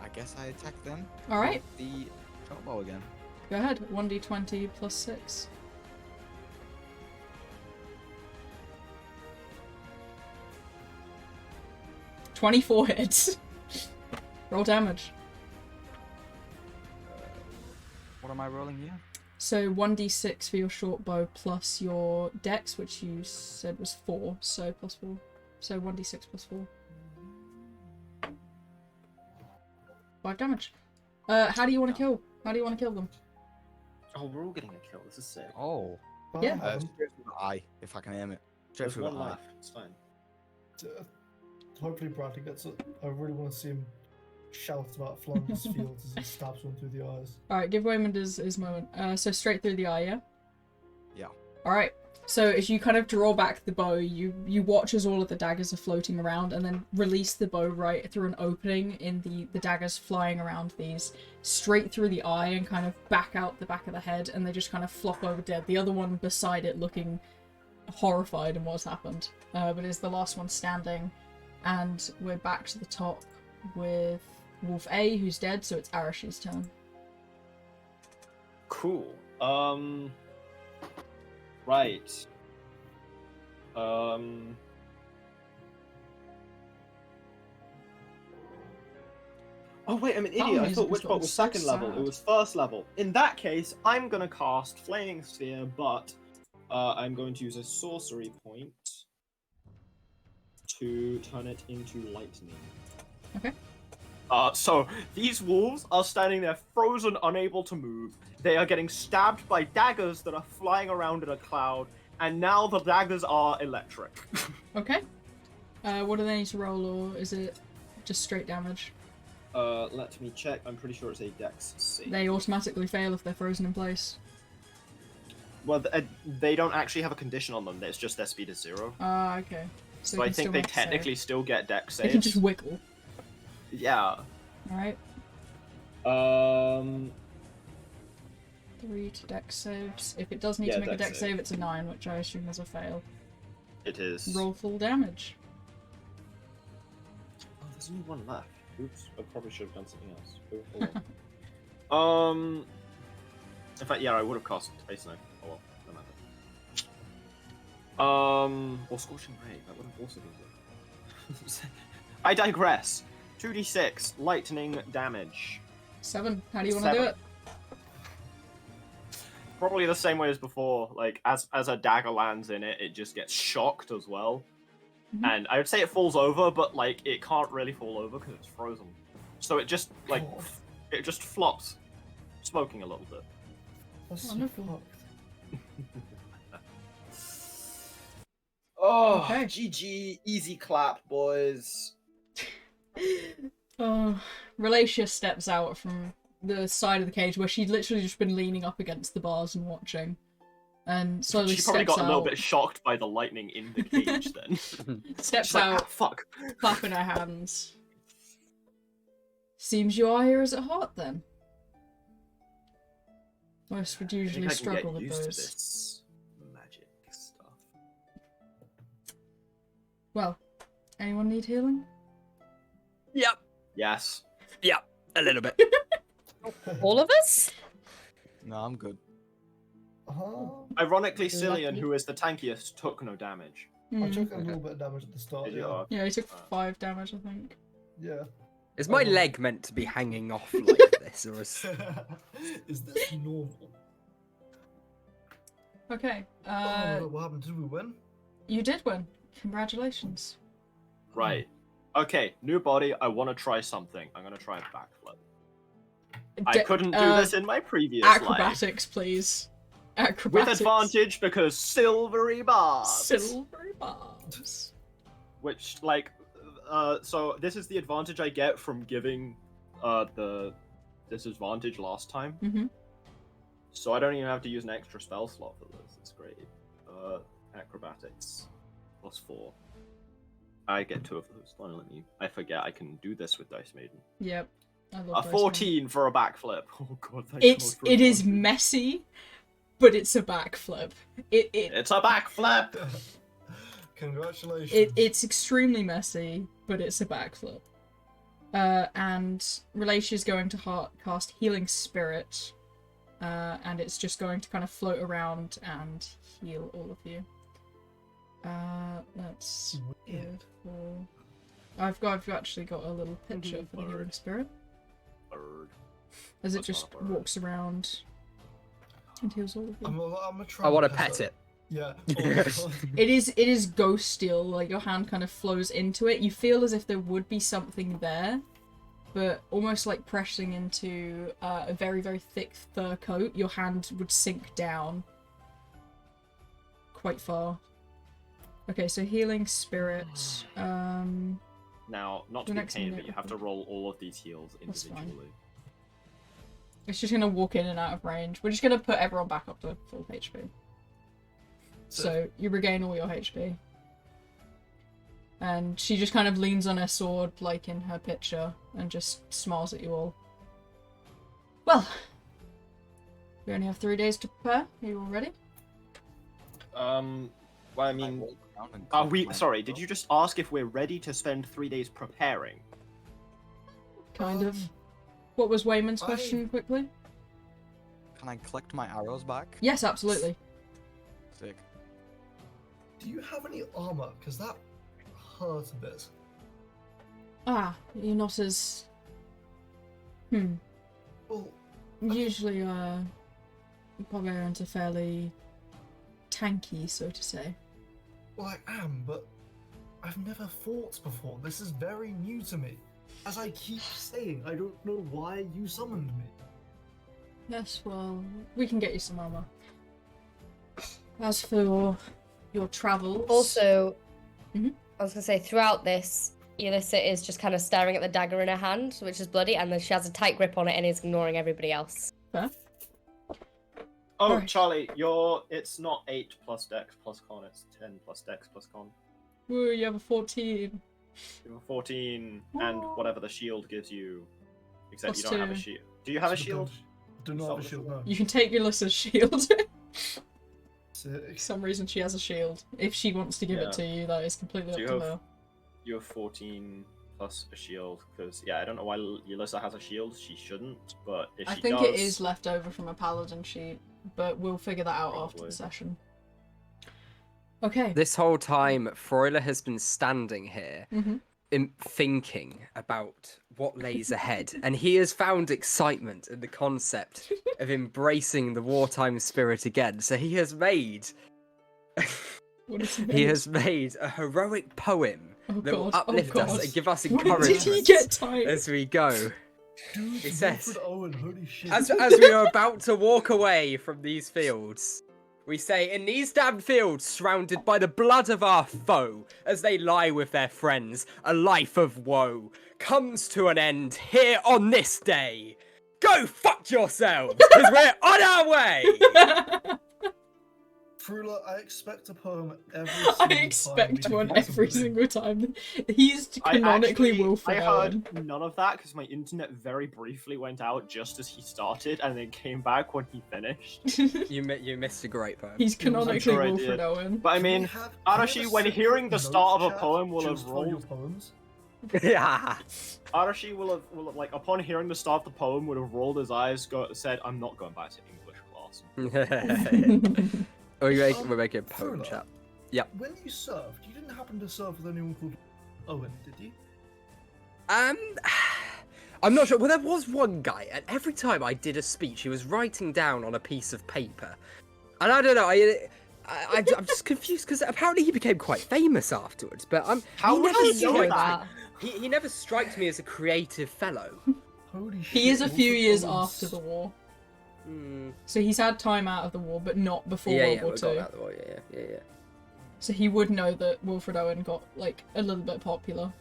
I guess I attack them. Alright, with the short bow again. go ahead. 1d20 plus 6. $24 hits. Roll damage. What am I rolling here? So 1d6 for your short bow plus your dex, which you said was 4, so plus 4. So 1d6 plus 4. 5 damage. How do you want to kill? How do you want to kill them? Oh, we're all getting a kill. This is sick. Oh. Yeah. Straight through the eye, if I can aim it. Straight There's through one the eye. life. It's fine. Hopefully Bradley gets it. I really want to see him shouts about Flanders Fields as he stabs one through the eyes. Alright, give Waymond his moment. So straight through the eye, yeah? Yeah. Alright. So as you kind of draw back the bow, you watch as all of the daggers are floating around, and then release the bow right through an opening in the daggers flying around these, straight through the eye and kind of back out the back of the head, and they just kind of flop over dead. The other one beside it looking horrified in what's happened. But it's the last one standing, and we're back to the top with Wolf A, who's dead, so it's Arish's turn. Cool. Right. Oh wait, I'm an idiot. I thought Witchbolt was second level. It was first level. In that case, I'm gonna cast Flaming Sphere, but I'm going to use a sorcery point to turn it into lightning. Okay. So these wolves are standing there frozen, unable to move. They are getting stabbed by daggers that are flying around in a cloud, and now the daggers are electric. Okay. What do they need to roll, or is it just straight damage? Let me check. I'm pretty sure it's a dex save. They automatically fail if they're frozen in place. Well, they don't actually have a condition on them. It's just their speed is 0. Ah, okay. So I think they technically still get dex saves. They can just wiggle. Yeah. Alright. 3 to dex saves. If it does need to make a dex save, it's a 9, which I assume is a fail. It is. Roll full damage. Oh, there's only one left. Oops, I probably should have done something else. Oh, in fact, yeah, I would have cast Space Knife. Oh well, no matter. Or Scorching Ray, that would have also been good. I digress. 2d6 lightning damage. 7. How do you want to do it? Probably the same way as before. Like, as a dagger lands in it, it just gets shocked as well. Mm-hmm. And I would say it falls over, but like it can't really fall over because it's frozen. So it just like it just flops, smoking a little bit. That's Oh, so no. fucked. Oh, Okay. GG, easy clap, boys. Oh, Relatia steps out from the side of the cage where she'd literally just been leaning up against the bars and watching. And slowly She probably steps got a little out. bit shocked by the lightning in the cage then. Steps She's like, out, "Ah, fuck. clapping her hands. Seems you are here as it hot then. Most would usually I think I can struggle get with used to those. this magic stuff. Well, anyone need healing? Yep. Yes. Yep. A little bit. All of us? No, I'm good. Ironically, Cillian, Lucky. who is the tankiest, took no damage. I Mm. took a little bit of damage at the start. Did you? Yeah. Yeah, he took 5 damage, I think. Yeah. Is my Oh. leg meant to be hanging off like this, or is... Is this normal? Okay. Oh my God, what happened? Did we win? You did win. Congratulations. Right. Okay, new body. I want to try something. I'm gonna try a backflip. I couldn't do this in my previous life. Acrobatics, please. With Acrobatics. advantage because silvery barbs. Silvery barbs. Which, like, so this is the advantage I get from giving the disadvantage last time. Mm-hmm. So I don't even have to use an extra spell slot for this. It's great. Acrobatics. +4. I get 2 of those. Finally, I forget I can do this with Dice Maiden. Yep. I love A Dice Maiden. 14 for a backflip. Oh god, thank It God for is advantage. messy, but it's a backflip. It's a backflip! Congratulations. It's extremely messy, but it's a backflip. And Relatia's going to cast Healing Spirit, and it's just going to kind of float around and heal all of you. That's Weird. beautiful. I've actually got a little picture for the Healing Spirit, Bird. as it That's just not a bird. walks around and heals all of you. I'm gonna try. I want to and pet it. Yeah. It is ghost steel, like your hand kind of flows into it. You feel as if there would be something there, but almost like pressing into a very, very thick fur coat, your hand would sink down quite far. Okay, so Healing Spirit. Now, not The to be next pain, minute but you have to roll all of these heals That's fine. individually. It's just gonna walk in and out of range. We're just gonna put everyone back up to full HP. So you regain all your HP. And she just kind of leans on her sword, like in her picture, and just smiles at you all. Well, we only have 3 days to prepare. Are you all ready? Well, I mean, walk around and are cock we? my Sorry, bow. did you just ask if we're ready to spend 3 days preparing? Kind of. What was Wayman's I- question, quickly? Can I collect my arrows back? Yes, absolutely. Sick. Do you have any armor? Because that hurt a bit. Ah, you're not as... Well, Usually, barbarians are fairly tanky, so to say. well, I am, but I've never fought before. This is very new to me. As I keep saying, I don't know why you summoned me. Yes, well, we can get you some armor. As for your travels... Also, Mhm. I was gonna say, throughout this, Alyssa is just kind of staring at the dagger in her hand, which is bloody, and then she has a tight grip on it and is ignoring everybody else. Fair. Oh, Right. Charlie, it's not 8 plus Dex plus Con, it's 10 plus Dex plus Con. Ooh, you have a 14. You have a 14, and Whoa. whatever the shield gives you, except Plus you don't have a 2. shield. Do you have a So shield? Do not have a shield, no. You can take Ulysses' shield. Sick. For some reason she has a shield. If she wants to give Yeah. it to you, that is completely Do you up to have- her. You have 14 plus a shield, because, yeah, I don't know why Alyssa has a shield, she shouldn't, but if I she think does... it is left over from a paladin sheet, but we'll figure that out after Probably. the session. Okay. This whole time, Froiler has been standing here, Mhm. thinking about what lays ahead, and he has found excitement in the concept of embracing the wartime spirit again. So he has made What is he has made a heroic poem Oh that will god, oh uplift us god. and give us When did he encouragement get tight? as we go. Dude, It says- Wilfred Owen, holy shit. As we are about to walk away from these fields, we say, in these damned fields, surrounded by the blood of our foe, as they lie with their friends, a life of woe comes to an end here on this day. Go fuck yourselves, because we're on our way! Frula, I expect a poem every I single time. expect we one do every something. single time. He's canonically Wilfred I Owen. heard none of that because my internet very briefly went out just as he started and then came back when he finished. You missed a great poem. He's canonically sure I Wilfred did. Owen. But I Can we mean, have- Arashi, can we have when a hearing the separate start of note a chat poem, will just have for your rolled. poems? Yeah. Arashi will have, like, upon hearing the start of the poem, would have rolled his eyes, said, "I'm not going back to English class." We're making a poem Frula, chat. When you served, you didn't happen to serve with anyone called Owen, did you? I'm not sure. Well, there was one guy, and every time I did a speech, he was writing down on a piece of paper. And I don't know, I'm just confused, because apparently he became quite famous afterwards, but How he would never you know strikes that? he never strikes me as a creative fellow. Holy shit. He is a few Wilfred years Owen's- after the war. Hmm. So he's had time out of the war, but not before Yeah, World yeah, War we got II. that. Oh, yeah. So he would know that Wilfred Owen got, like, a little bit popular.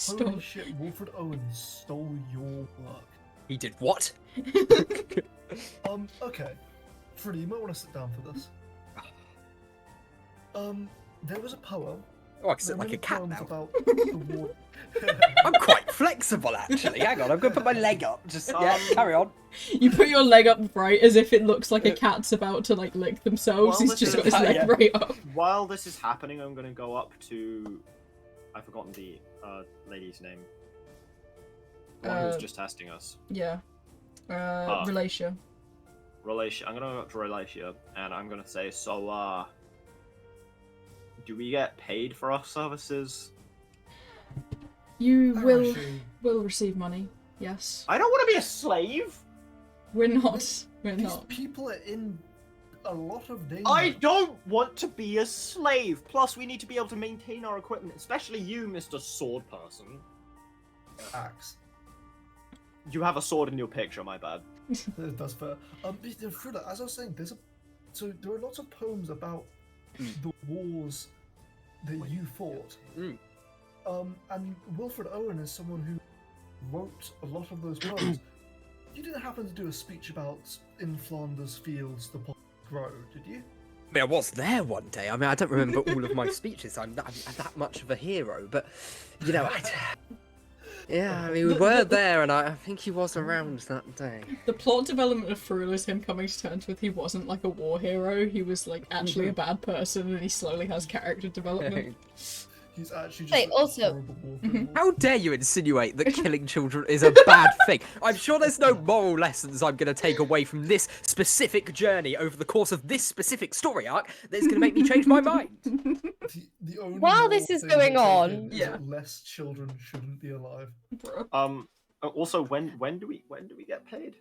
Holy Stop. shit, Wilfred Owen stole your work. He did what? Okay. Freddie, you might want to sit down for this. There was a poem. Oh, I can sit there are like a many cat poems now. about the war. I'm quite flexible, actually. Hang on, I'm gonna put my leg up. Just yeah, carry on. You put your leg up right as if it looks like a cat's about to, like, lick themselves. Well, He's this just is- got his leg yeah. right up. While this is happening, I'm gonna go up to. I've forgotten the lady's name. The one who was just testing us. Yeah. Ah. Relatia. Relatia. I'm gonna go up to Relatia, and I'm gonna say, so, do we get paid for our services? You will Actually, receive money. Yes. I don't want to be a slave. We're not. We're these not. people are in a lot of danger. I don't want to be a slave. Plus, we need to be able to maintain our equipment, especially you, Mr. Sword Person. Axe. You have a sword in your picture, my bad. That's fair. Frida, as I was saying, so there are lots of poems about the wars that you fought. Mm. And Wilfred Owen is someone who wrote a lot of those poems. You didn't happen to do a speech about in Flanders fields the pots grow, did you? I mean, I was there one day. I mean, I don't remember all of my speeches. I'm that much of a hero, but you know, yeah. I mean, we were there, and I think he was around that day. The plot development of Frul is him coming to terms with he wasn't like a war hero. He was like actually a bad person, and he slowly has character development. He's actually just Wait, a also- horrible war. How dare you insinuate that killing children is a bad thing? I'm sure there's no moral lessons I'm going to take away from this specific journey over the course of this specific story arc that's going to make me change my mind. The only While moral this is thing going that's on- taken is Yeah. that less children shouldn't be alive. Also, when do we get paid?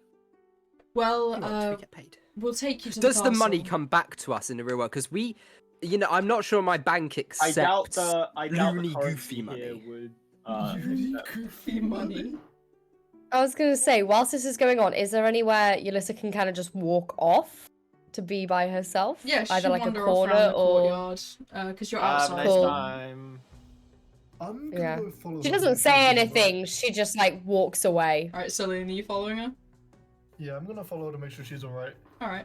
Well, How much do we get paid? we'll take you to Does the money castle. come back to us in the real world? Because we, you know, I'm not sure my bank accepts loony goofy money. would. Really goofy money. I was gonna say, whilst this is going on, is there anywhere Yulissa can kind of just walk off to be by herself? Yeah, she either should like a wander corner off around the or. courtyard, because you're outside. Nice Cool. time. I'm gonna Yeah. go follow She her doesn't and say see if she's anything. alright. She just like walks away. Alright, Celine, are you following her? Yeah, I'm gonna follow her to make sure she's alright. Alright.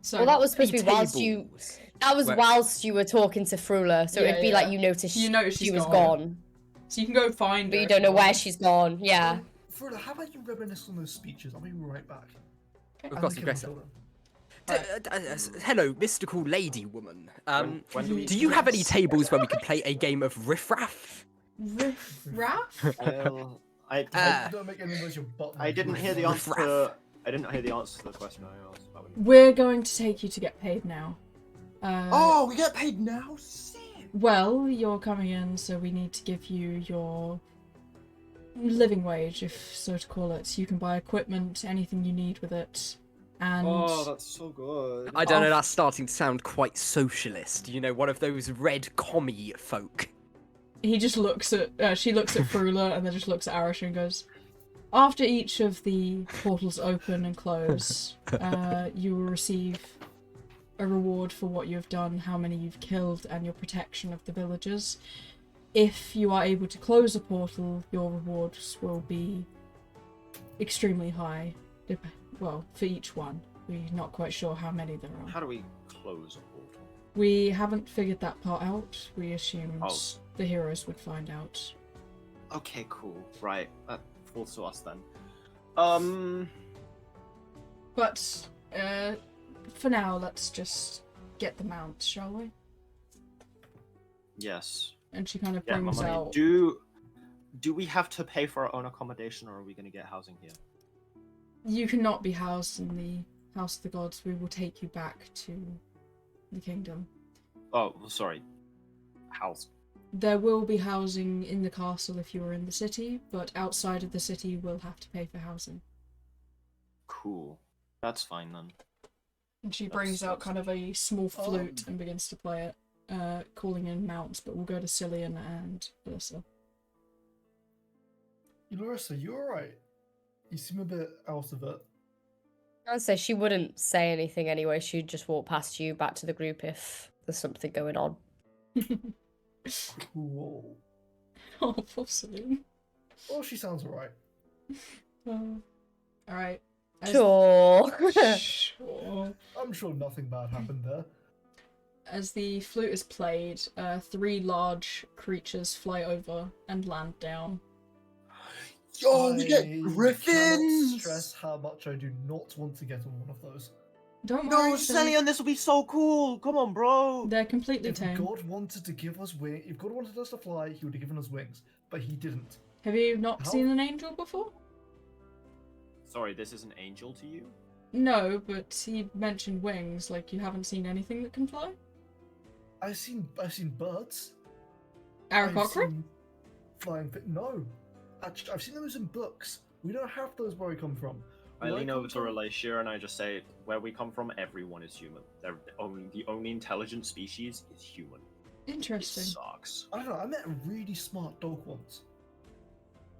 So, Well, that was supposed to be whilst you. Tables. That was Where- whilst you were talking to Frula, so Yeah, it'd be yeah. like you noticed You noticed she she's was gone. gone, so you can go find but her you if don't know want. where she's gone. Yeah. Frodo, how about you reminisce on those speeches? I'll be right back. Of And course, the Aggressor. children. Hello, mystical lady woman. When do we Do you have any tables where we can play a game of riff-raff? Raff? Well, I Don't make any noise, your butt. I didn't hear the answer. I didn't hear the answer to the question I asked. We're going to take you to get paid now. Oh, we get paid now. Sick. Well, you're coming in, so we need to give you your living wage, if so to call it. You can buy equipment, anything you need with it, and Oh, that's so good. I don't know, that's starting to sound quite socialist. You know, one of those red commie folk. he just looks at. She looks at Frula, and then just looks at Arash and goes, "After each of the portals open and close, you will receive a reward for what you have done, how many you've killed, and your protection of the villagers. If you are able to close a portal, your rewards will be extremely high. Well, for each one. We're not quite sure how many there are. How do we close a portal? We haven't figured that part out. We assumed Oh. the heroes would find out. Okay, cool. Right, that falls to us then. But, for now, let's just get the mount, shall we? Yes. And she kind of Yeah, my brings money. out... Do we have to pay for our own accommodation, or are we going to get housing here? You cannot be housed in the House of the Gods. We will take you back to the kingdom. Oh, sorry. House. There will be housing in the castle if you are in the city, but outside of the city you will have to pay for housing. Cool. That's fine then. And she brings out kind of a small flute and begins to play it, calling in mounts, but we'll go to Cillian and Alyssa. Larissa, you alright? You seem a bit out of it. I'd say she wouldn't say anything anyway. She'd just walk past you back to the group if there's something going on. Cool. Oh, poor Cillian. Well, she sounds alright. Alright. Sure. Sure. I'm sure nothing bad happened there. As the flute is played, 3 large creatures fly over and land down. Yo, we get I cannot griffins! stress how much I do not want to get on one of those. Don't No, worry, Cillian. Celion, this will be so cool! Come on, bro! They're completely If tame. God wanted to give us wings, if God wanted us to fly, he would have given us wings, but he didn't. Have you not How- seen an angel before? Sorry, this is an angel to you? No, but he mentioned wings, like you haven't seen anything that can fly? I've seen birds. Aarakocra? I've seen flying no. Actually, I've seen those in books. We don't have those where we come from. I Where lean come over to from- Relation and I just say, where we come from, everyone is human. The only intelligent species is human. It Interesting. sucks. I don't know. I met a really smart dog once.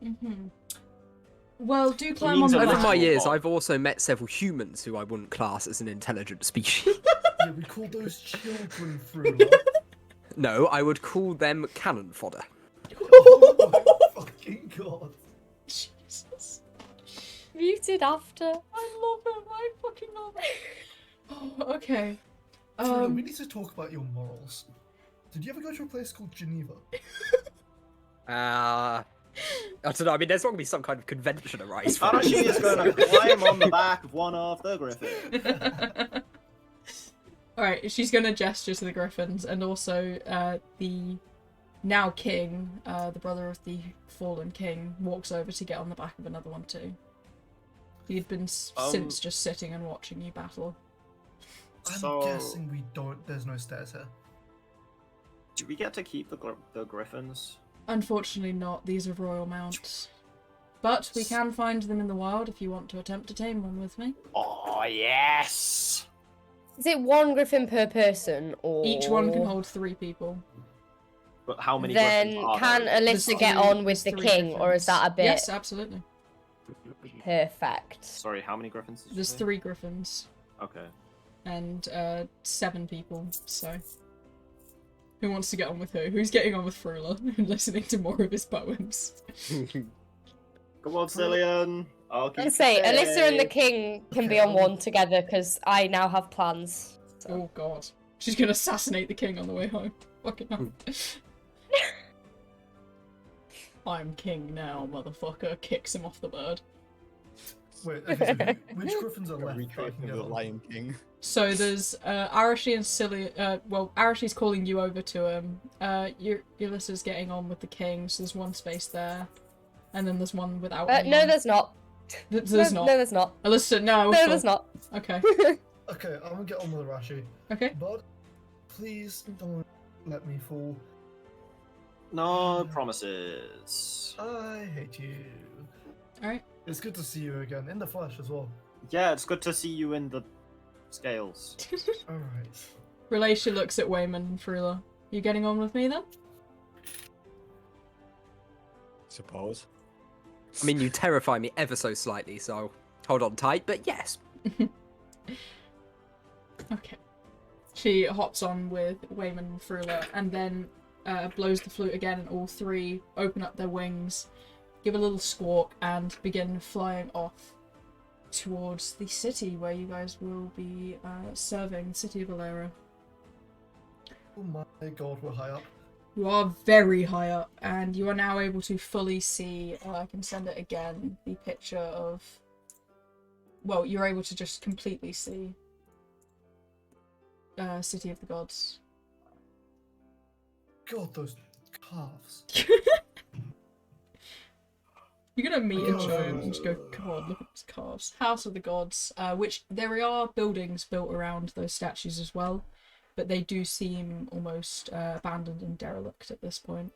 Mm-hmm. Well, do climb on means the a Over lot. my back. years, I've also met several humans who I wouldn't class as an intelligent species. Yeah, we called those children through. No, I would call them cannon fodder. Oh my fucking god. Jesus. Muted after. I love it. I fucking love it. Oh, okay. Trina, we need to talk about your morals. Did you ever go to a place called Geneva? I don't know. I mean, there's going to be some kind of convention arise for Arashi it. is going to climb on the back of one of the griffins. Alright, she's going to gesture to the griffins, and also the now king, the brother of the fallen king, walks over to get on the back of another one too. He had been since just sitting and watching you battle. I'm guessing we don't. There's no stairs here. Do we get to keep the griffins? Unfortunately not, these are royal mounts. But we can find them in the wild if you want to attempt to tame one with me. Oh, yes! Is it one griffin per person, or Each one can hold 3 people. But how many Then griffins are can there? Alyssa get on with the There's 3 king, or is griffins. that a bit Yes, absolutely. perfect? Sorry, how many griffins did you There's say? 3 griffins. Okay. And 7 people, so... Who wants to get on with who? Who's getting on with Frula and listening to more of his poems? Come on, Cillian. I'll keep Let's say you Alyssa and the safe. king can be on one together because I now have plans. So. Oh god. She's gonna assassinate the king on the way home. Fucking hell. I'm king now, motherfucker. Kicks him off the bird. Wait, okay, so which griffins are A left? that I recreation can of get the on? Lion King. So there's Arashi and Cillian. Well, Arashi's calling you over to him. Ulysses getting on with the king, so there's one space there. And then there's one without anyone. No, there's not. There's no, not. No, there's not. Alyssa, no. No, there's not. Okay. Okay, I'm gonna get on with Arashi. Okay. But please don't let me fall. No promises. I hate you. Alright. It's good to see you again, in the flesh as well. Yeah, it's good to see you in the scales. Alright. Relatia looks at Wayman and Frula. You getting on with me then? Suppose. I mean, you terrify me ever so slightly, so hold on tight, but yes. Okay. She hops on with Wayman and Frula and then blows the flute again, and all 3 open up their wings, give a little squawk, and begin flying off towards the city where you guys will be serving, the city of Valera. Oh my god, we're high up. You are very high up, and you are now able to fully see, I can send it again, the picture of... Well, you're able to just completely see City of the Gods. God, those calves. You're gonna meet a giant and just go, come on, look at these calves. House of the Gods, which there are buildings built around those statues as well, but they do seem almost abandoned and derelict at this point.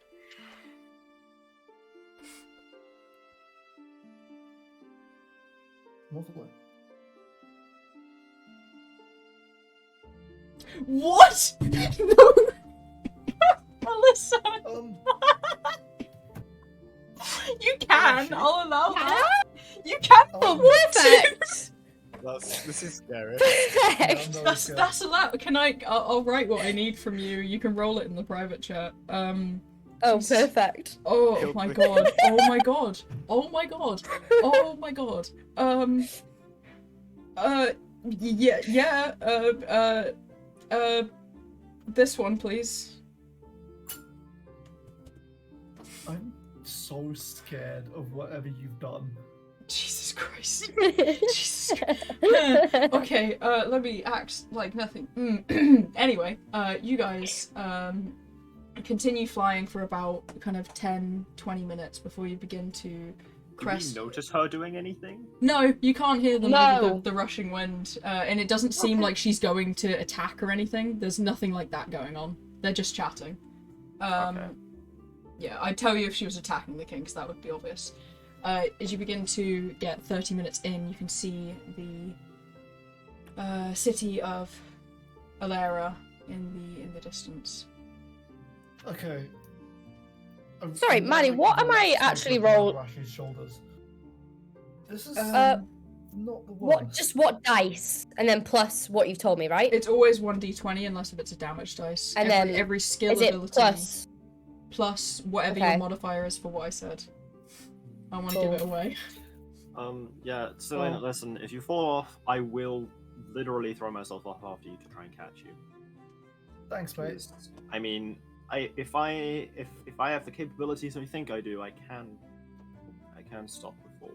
Lovely. What? No! Alyssa! You can, I'll allow that. You can film Perfect. This is scary. Perfect. That's allowed. Can I'll write what I need from you. You can roll it in the private chat. Oh, perfect. Oh my god. Oh my god. Oh my god. Oh my god. This one, please. I'm so scared of whatever you've done. Jesus Christ. Jesus Christ. Okay, let me act like nothing. Anyway, you guys continue flying for about kind of 10-20 minutes before you begin to crest. Did you notice her doing anything? No, you can't hear them No. over the rushing wind, and it doesn't seem like she's going to attack or anything. There's nothing like that going on. They're just chatting. Okay. Yeah, I'd tell you if she was attacking the king, because that would be obvious. As you begin to get 30 minutes in, you can see the city of Alera in the distance. Okay. Sorry, Maddie, what am I actually roll- Rashi's shoulders. This is not the What? worst. Just what dice, and then plus what you've told me, right? It's always 1d20 unless if it's a damage dice. And every, then every skill is it ability plus whatever Okay. your modifier is for what I said. I want to give Cool. it away. Yeah, so listen, if you fall off, I will literally throw myself off after you to try and catch you. Thanks, mate. 'Cause, I mean, if I have the capabilities I think I do, I can stop the fall.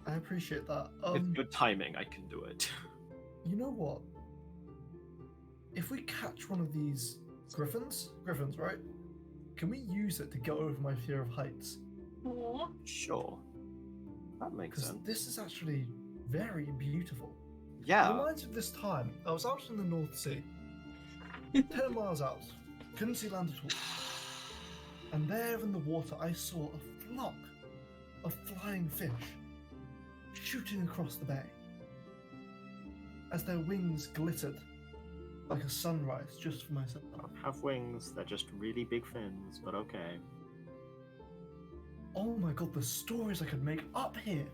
I appreciate that. With good timing, I can do it. You know what? If we catch one of these griffins, right? Can we use it to get over my fear of heights? Aww. Sure. That makes Because sense. this is actually very beautiful. It Yeah. reminds me of this time. I was out in the North Sea, 10 miles out, couldn't see land at all. And there in the water, I saw a flock of flying fish shooting across the bay as their wings glittered like a sunrise just for myself. Have wings, they're just really big fins, but okay. Oh my god, the stories I could make up here.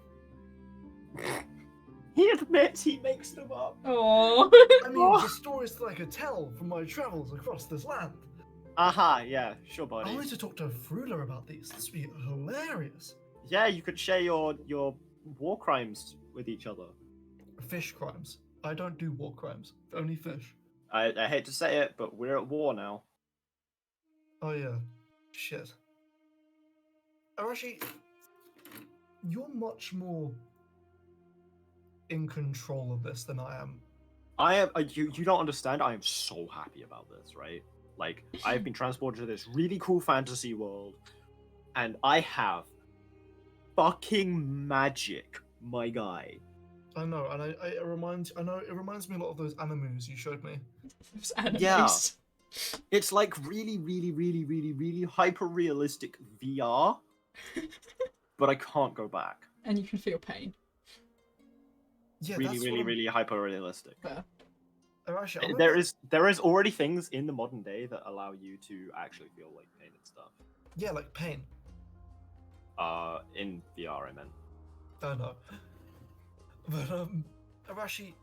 He admits he makes them up. Aww. I mean, the stories that I could tell from my travels across this land. Aha, yeah, sure, I buddy. wanted to talk to Frula about these. This would be hilarious. Yeah, you could share your war crimes with each other. Fish crimes. I don't do war crimes. Only fish. I hate to say it, but we're at war now. Oh yeah. Shit. Arashi, you're much more in control of this than I am. I am. You don't understand. I am so happy about this, right? Like, I've been transported to this really cool fantasy world, and I have fucking magic, my guy. I know, and it reminds me a lot of those animus you showed me. Those animes. Yeah. It's like really, really, really, really, really hyper realistic VR, but I can't go back. And you can feel pain. Yeah, Really, that's really, what really hyper realistic. Arashi, I'm There is already things in the modern day that allow you to actually feel like pain and stuff. Yeah, like pain. In VR, I meant. I know. But Arashi,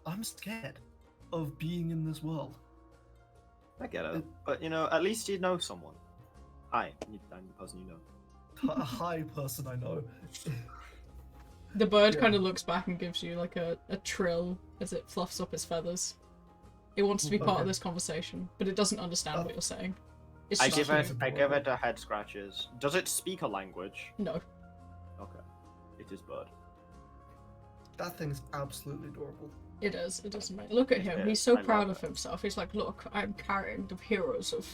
I'm scared of being in this world. I get it, but you know, at least you know someone. Hi, I'm the person you know. A high person I know. The bird Yeah. kind of looks back and gives you like a trill as it fluffs up its feathers. It wants to be part of Okay. this conversation, but it doesn't understand what you're saying. It's I just give cute. it a head scratches. Does it speak a language? No. Okay, it is bird. That thing's absolutely adorable. It is. It doesn't make. Look at him. Yeah, He's so I proud love of himself. He's like, look, I'm carrying the heroes of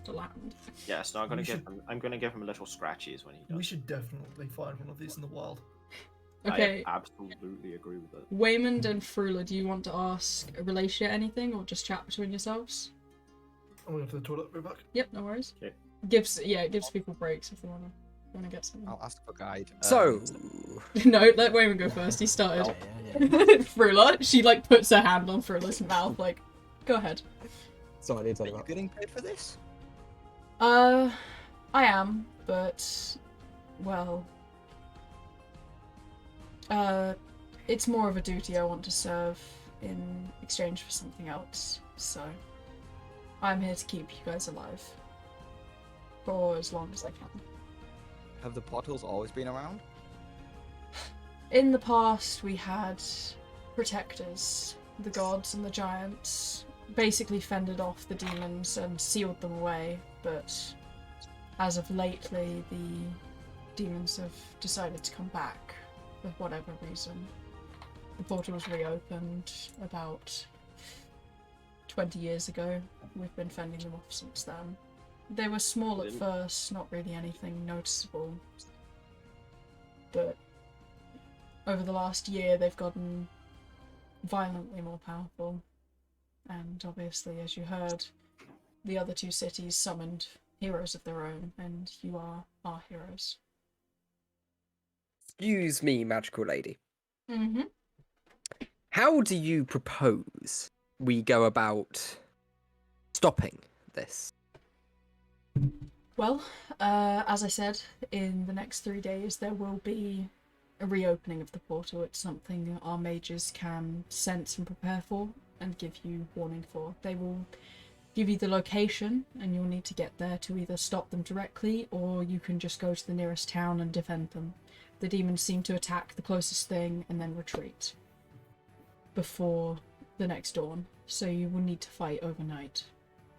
the land. Yes, no, I'm gonna We give should- him. I'm gonna give him little scratches when he does. We should definitely find one of these in the wild. Okay, I absolutely agree with it. Waymond and Frula, do you want to ask Relatia anything or just chat between yourselves? I'm going to the toilet, be back. Yep, no worries. Okay. It gives people breaks if they wanna get something. I'll ask for guide. So, No, let Waymond go first. He started. Yeah. Frula, she like puts her hand on Frula's mouth, like, go ahead. so I need to Are tell you you getting paid for this? I am, but well, it's more of a duty I want to serve in exchange for something else. So I'm here to keep you guys alive for as long as I can. Have the portals always been around? In the past, we had protectors, the gods and the giants, basically fended off the demons and sealed them away, but as of lately, the demons have decided to come back for whatever reason. The portal was reopened about 20 years ago. We've been fending them off since then. They were small at first, not really anything noticeable, but over the last year they've gotten violently more powerful, and obviously, as you heard, the other two cities summoned heroes of their own, and you are our heroes. Excuse me, magical lady. Mm-hmm. How do you propose we go about stopping this? Well, as I said, in the next 3 days there will be a reopening of the portal. It's something our mages can sense and prepare for and give you warning for. They will give you the location and you'll need to get there to either stop them directly or you can just go to the nearest town and defend them. The demons seem to attack the closest thing and then retreat before the next dawn, so you will need to fight overnight.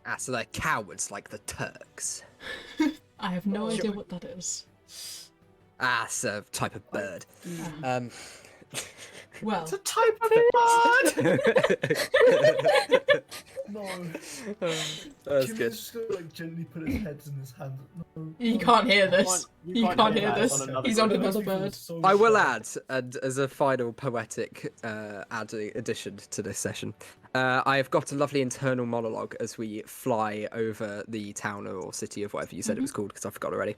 Ah, so they're cowards like the Turks. I have no idea what that is. Ah, it's a type of bird. Well, It's a type of bird! No. That's Jimmy's good. just gonna like gently put his head in his hand. No. you can't hear this. You You can't hear that, this. it's on another He's on bird. another bird. I will add, and as a final poetic addition to this session, I have got a lovely internal monologue as we fly over the town or city of whatever you said it was called, because I forgot already.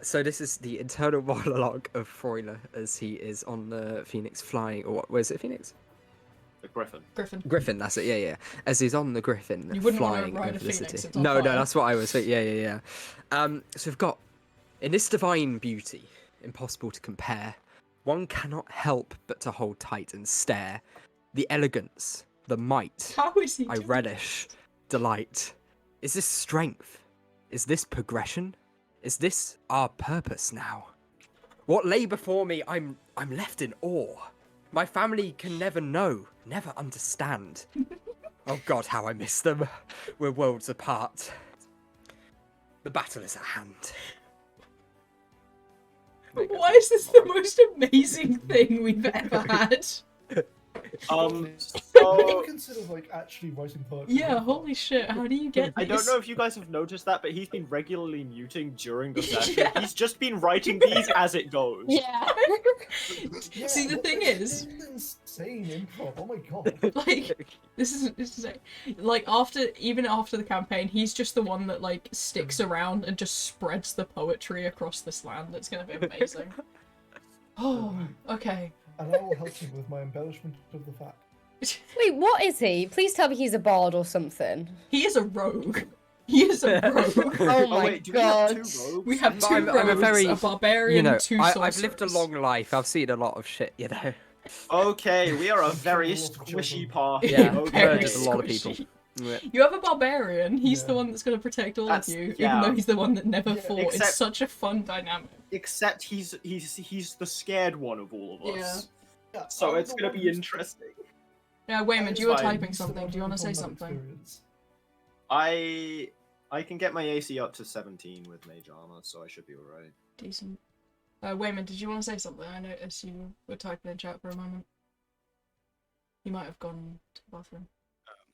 So this is the internal monologue of Froiler as he is on the Phoenix flying, or what was it, Phoenix? The griffin. Griffin. That's it, yeah. As he's on the Griffin You wouldn't want to flying ride over a the Phoenix, city. it's on No, fire. that's what I was thinking, yeah. So we've got, in this divine beauty, impossible to compare, one cannot help but to hold tight and stare. The elegance, the might, How is he I doing relish, delight. Is this strength? Is this progression? Is this our purpose now? What lay before me, I'm left in awe. My family can never know, never understand. Oh God, how I miss them. We're worlds apart. The battle is at hand. Why is this the most amazing thing we've ever had? Have you So considered like actually writing poetry? Yeah, holy shit, how do you get I these? don't know if you guys have noticed that, but he's been regularly muting during the session. Yeah. He's just been writing these as it goes. Yeah. Yeah, See, the what thing this is- insane improv. Oh my god. Like, this is like even after the campaign, he's just the one that like sticks around and just spreads the poetry across this land. It's gonna be amazing. Oh, okay. And I will help you with my embellishment of the fact. Wait, what is he? Please tell me he's a bard or something. He is a rogue. He is a rogue. Oh my wait, do god. we have 2 rogues? We have 2 I'm rogues, a very, a barbarian, 2 I've lived a sorcerers. long life. I've seen a lot of shit, you know. Okay, we are a very I'm sure we'll squishy have party. Yeah, Okay. murdered a lot of people. squishy. Yeah. You have a barbarian. He's the Yeah. one that's going to protect all That's- of you, yeah. even though he's the one that never Yeah, fought. except- It's such a fun dynamic. Except he's the scared one of all of us. Yeah, So I'm it's the gonna one be who's- interesting. Yeah, Wayman, It's you were fine. typing who's something. Do you want to say combat something? experience. I can get my AC up to 17 with mage armor, so I should be alright. Decent. Wayman, did you want to say something? I noticed you were typing in chat for a moment. You might have gone to the bathroom.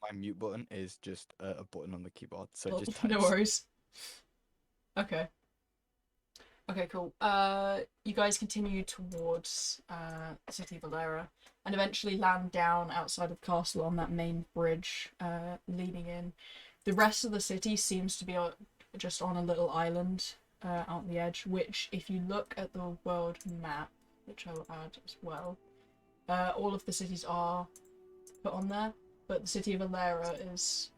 My mute button is just a button on the keyboard, so Oh, it just types. no worries. Okay. Okay, cool. You guys continue towards the city of Valera and eventually land down outside of the castle on that main bridge leading in. The rest of the city seems to be just on a little island out on the edge, which if you look at the world map, which I will add as well, all of the cities are put on there, but the city of Valera is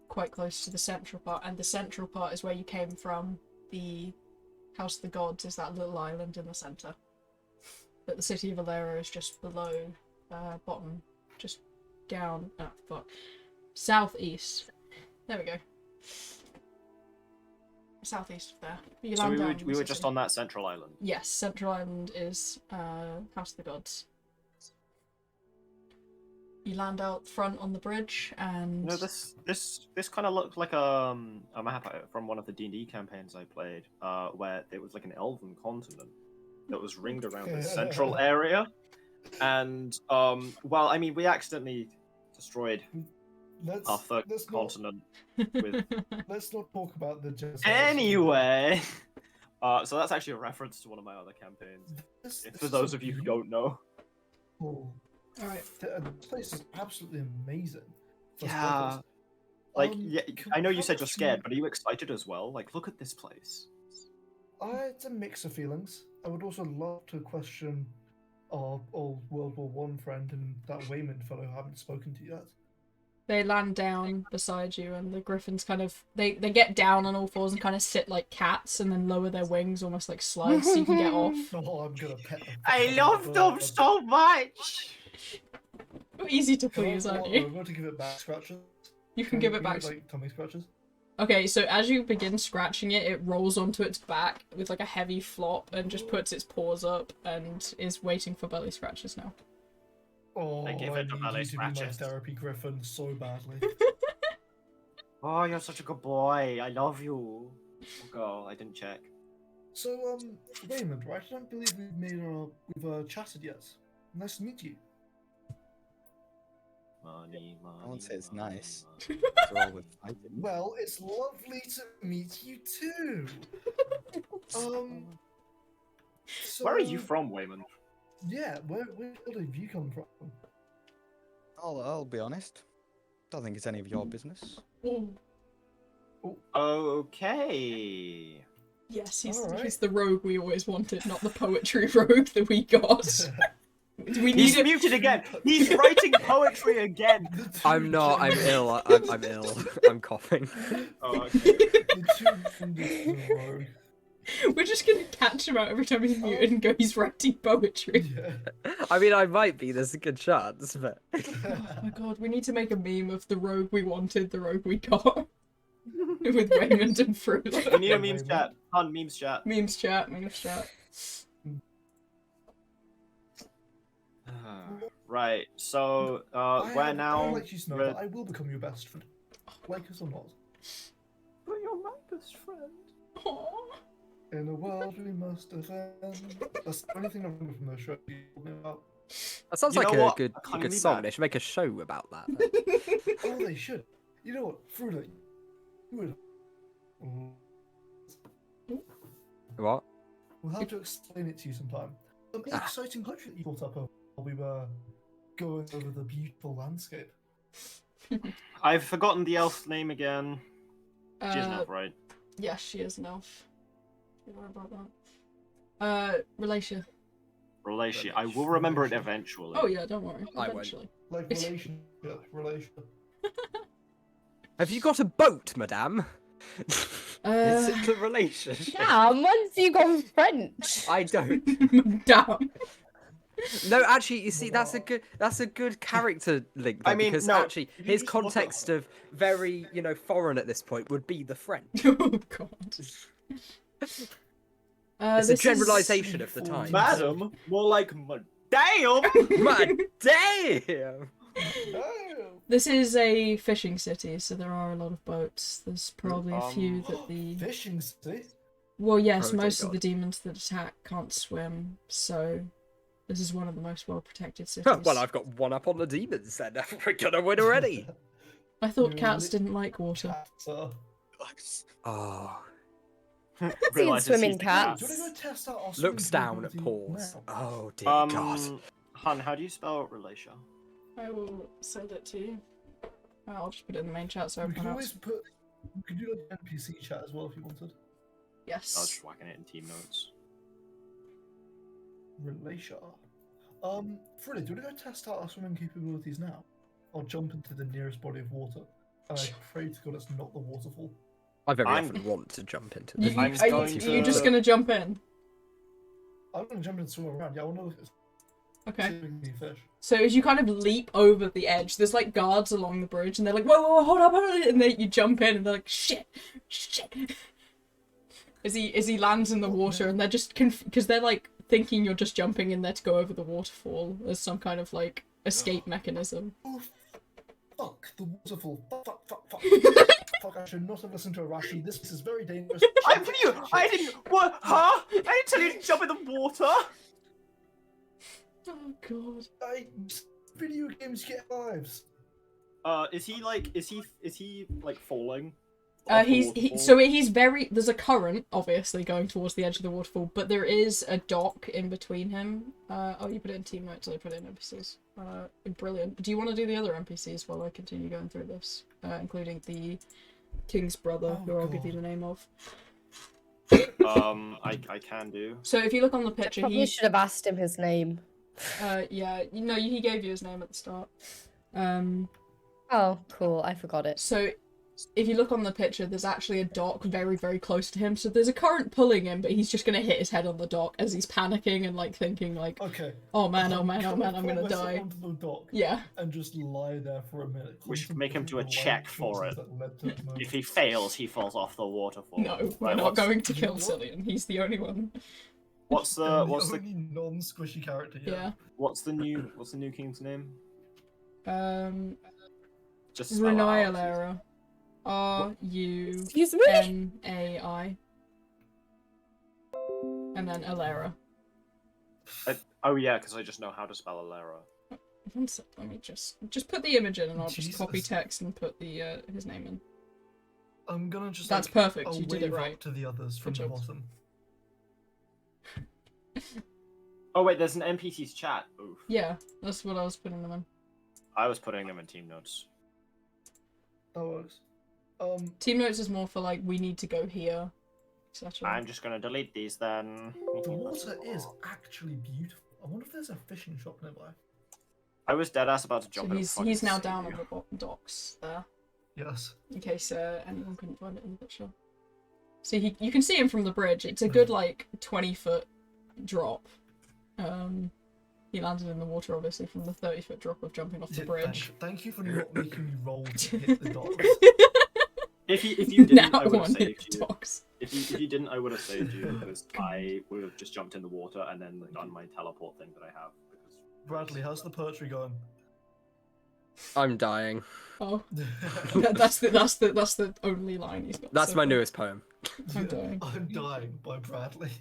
quite close to the central part, and the central part is where you came from. The House of the Gods is that little island in the centre. But the city of Valera is just below, bottom, just down, southeast. There we go. Southeast of there. You So land we down were, in the we were city. just on that central island. Yes, Central Island is House of the Gods. You land out front on the bridge, and You know, this kind of looked like a map from one of the D&D campaigns I played, where it was like an elven continent that was ringed around this central area, and well, I mean, we accidentally destroyed Let's, our third let's not, continent with. let's not talk about the genocide. Anyway, so that's actually a reference to one of my other campaigns. This For is those of you who don't know. beautiful. all right. This place is absolutely amazing. for Yeah. starters. Like, Um, yeah, can I know we you have said a you're few- scared, but are you excited as well? Like, look at this place. It's a mix of feelings. I would also love to question our old World War One friend and that Wayman fellow who I haven't spoken to yet. They land down beside you, and the griffins kind of they get down on all fours and kind of sit like cats, and then lower their wings, almost like slides, so you can get off. Oh, I'm gonna pet them. I love them so much. You're easy to please, aren't you? I'm going to give it back scratches. You can give it back. Like tummy scratches. Okay, so as you begin scratching it, it rolls onto its back with like a heavy flop and just puts its paws up and is waiting for belly scratches now. Oh, I give it the belly need to be my scratches. therapy griffin so badly. Oh, you're such a good boy. I love you. Oh, girl, I didn't check. So, Raymond, right? I don't believe we've chatted yet. Nice to meet you. Money, money. I won't say it's money, nice. money. They're all with fighting. Well, it's lovely to meet you too. So, Where are you from, Wayman? Yeah, where have you come from? I'll be honest. Don't think it's any of your business. Okay. Yes, Alright. he's the rogue we always wanted, not the poetry rogue that we got. We He's need it. muted again. He's writing poetry again. I'm not. I'm ill. I'm ill. I'm coughing. Oh, okay. The two members of the rogue. We're just gonna catch him out every time he's muted and go, he's writing poetry. Yeah. I mean, I might be. There's a good chance, but Oh my god, we need to make a meme of the rogue we wanted, the rogue we got. With Raymond and Fruit. We need a memes chat. On memes chat. Memes chat, memes chat. Right. So, where now? I'd like you to know that I will become your best friend, like us or not. But you're my best friend. Aww. In a world we must defend. That's the only thing I remember from the show you told me about. that sounds You like know a what? good, I can't good believe song. that. They should make a show about that. Oh, they should. You know what, Fruda? You would. What? We'll have to explain it to you sometime. Some exciting country that you brought up while we were going over the beautiful landscape. I've forgotten the elf's name again. She's Uh, not right. yes, she is an elf. Don't worry about that. Relatia. Relation. I will remember it eventually. Oh yeah, don't worry. I won't. Eventually. Like relation. Have you got a boat, madame? Is it a relationship? Yeah, once you go French. I don't. Damn. No, actually, you see, that's a good character link. Though, I mean, because no, actually, you his just look context of very, foreign at this point would be the French. Oh god. It's a this generalization of the time. Madam, more like damn. Man, damn! This is a fishing city, so there are a lot of boats. There's probably a few that the... Fishing city? Well, yes, Oh, thank most of God. the demons that attack can't swim, so this is one of the most well-protected cities. Well, I've got one up on the demons then. We're gonna win already. I thought You cats lit- didn't like water. Cats are- Oh, Realises swimming he's the cat. Do you want to go test out our looks swimming down at capability paws. now? Oh dear God. Hun, how do you spell relation? I will send it to you. I'll just put it in the main chat so We everyone can always else. put. We could do like NPC chat as well if you wanted. I was Yes. just whacking it in team notes. Relation. Freddy, do you want to go test out our swimming capabilities now? I'll jump into the nearest body of water, and I pray to God it's not the waterfall. I very I'm- often want to jump into You, the I'm are going you, to- you just gonna jump in? I'm gonna jump in and swim around. Yeah, I want to look at Okay. swimming fish. So as you kind of leap over the edge, there's like guards along the bridge, and they're like, whoa, hold up, and then you jump in, and they're like, shit. As he lands in the water, and they're just because they're like thinking you're just jumping in there to go over the waterfall as some kind of like escape mechanism. Oh, fuck the waterfall. Fuck. Fuck, I should not have listened to Arashi. This is very dangerous. I didn't. What? Huh? I didn't tell you to jump in the water. Oh god. Video games get lives. Is he like falling? He's very. There's a current, obviously, going towards the edge of the waterfall, but there is a dock in between him. Oh, you put it in team notes. I put it in NPCs. Brilliant. Do you want to do the other NPCs while I continue going through this, including the king's brother, Oh, who I'll give God. you the name of? I can do. So if you look on the picture, Probably he should have asked him his name. yeah, he gave you his name at the start. I Oh, cool. I forgot it. So, if you look on the picture, there's actually a dock very, very close to him. So there's a current pulling him, but he's just gonna hit his head on the dock as he's panicking and like thinking like, Okay. oh man, I'm gonna myself die. onto the dock Yeah. and just lie there for a minute. We should make him do a contemplating the check life for choices it. that led to that moment. If he fails, he falls off the waterfall. No, we're Right, not going to you know kill what? Cillian. He's the only one. What's the only non-squishy character? Yeah. what's the new king's name? Just spell it out, Runai Excuse me? Rumai. And then Alera. Oh yeah, because I just know how to spell Alera. One sec, let me just put the image in and I'll just copy Jesus. text and put the his name in. I'm gonna just. That's like, perfect, I'll you did it wave up right. to the others from Good the job. bottom. Oh wait, there's an NPC's chat. Oof. Yeah, that's what I was putting them in. I was putting them in team notes. That works. Team notes is more for like we need to go here, etc. I'm just gonna delete these then. The water is actually beautiful. I wonder if there's a fishing shop nearby. I was deadass about to So jump in. he's now down on the bottom docks there, Yes. in case anyone couldn't find it in the picture. So you can see him from the bridge. It's a good like 20-foot drop. He landed in the water obviously from the 30-foot drop of jumping off the Yeah, bridge. Thank you for not making me roll to hit the dog. If you didn't, Now I would have one hit saved you. docks. If you didn't, I would have saved you because I would have just jumped in the water and then done my teleport thing that I have. Because Bradley, how's the poetry going? I'm dying. Oh, that's the only line he's got. That's so my far. newest poem. I'm dying. I'm dying by Bradley.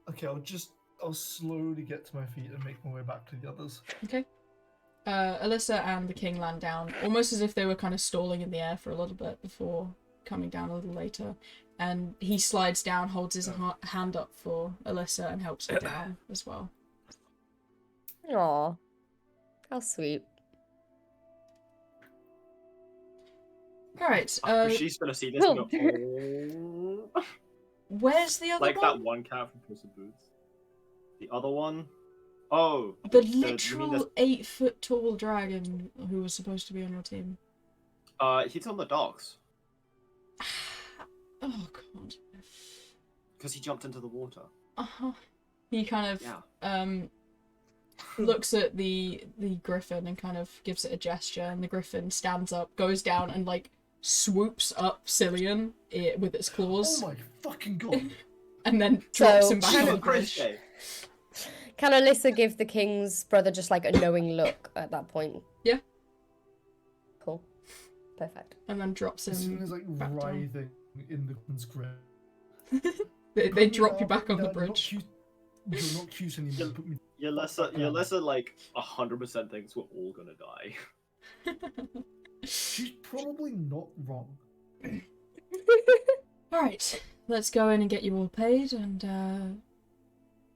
Okay, I'll slowly get to my feet and make my way back to the others. Okay. Alyssa and the king land down, almost as if they were kind of stalling in the air for a little bit before coming down a little later. And he slides down, holds his hand up for Alyssa and helps her down as well. Aw. How sweet. Alright, she's gonna see this and go, oh. where's the other Like one? that one cat from Puss in Boots. The other one? Oh. The you mean literal 8-foot tall dragon who was supposed to be on your team. He's on the docks. Oh god. Because he jumped into the water. Uh-huh. He kind of Yeah. looks at the griffin and kind of gives it a gesture, and the griffin stands up, goes down and like swoops up Cillian with its claws. Oh my fucking god! And then drops So, him back kind on of the bridge. Christy. Can Alyssa give the king's brother just like a knowing look at that point? Yeah. Cool. Perfect. And then drops As soon him. as like back down. writhing in the grip. They drop you back on the bridge. You're not cute anymore. Put me. Yalessa like 100% thinks we're all gonna die. She's probably not wrong. Alright, let's go in and get you all paid and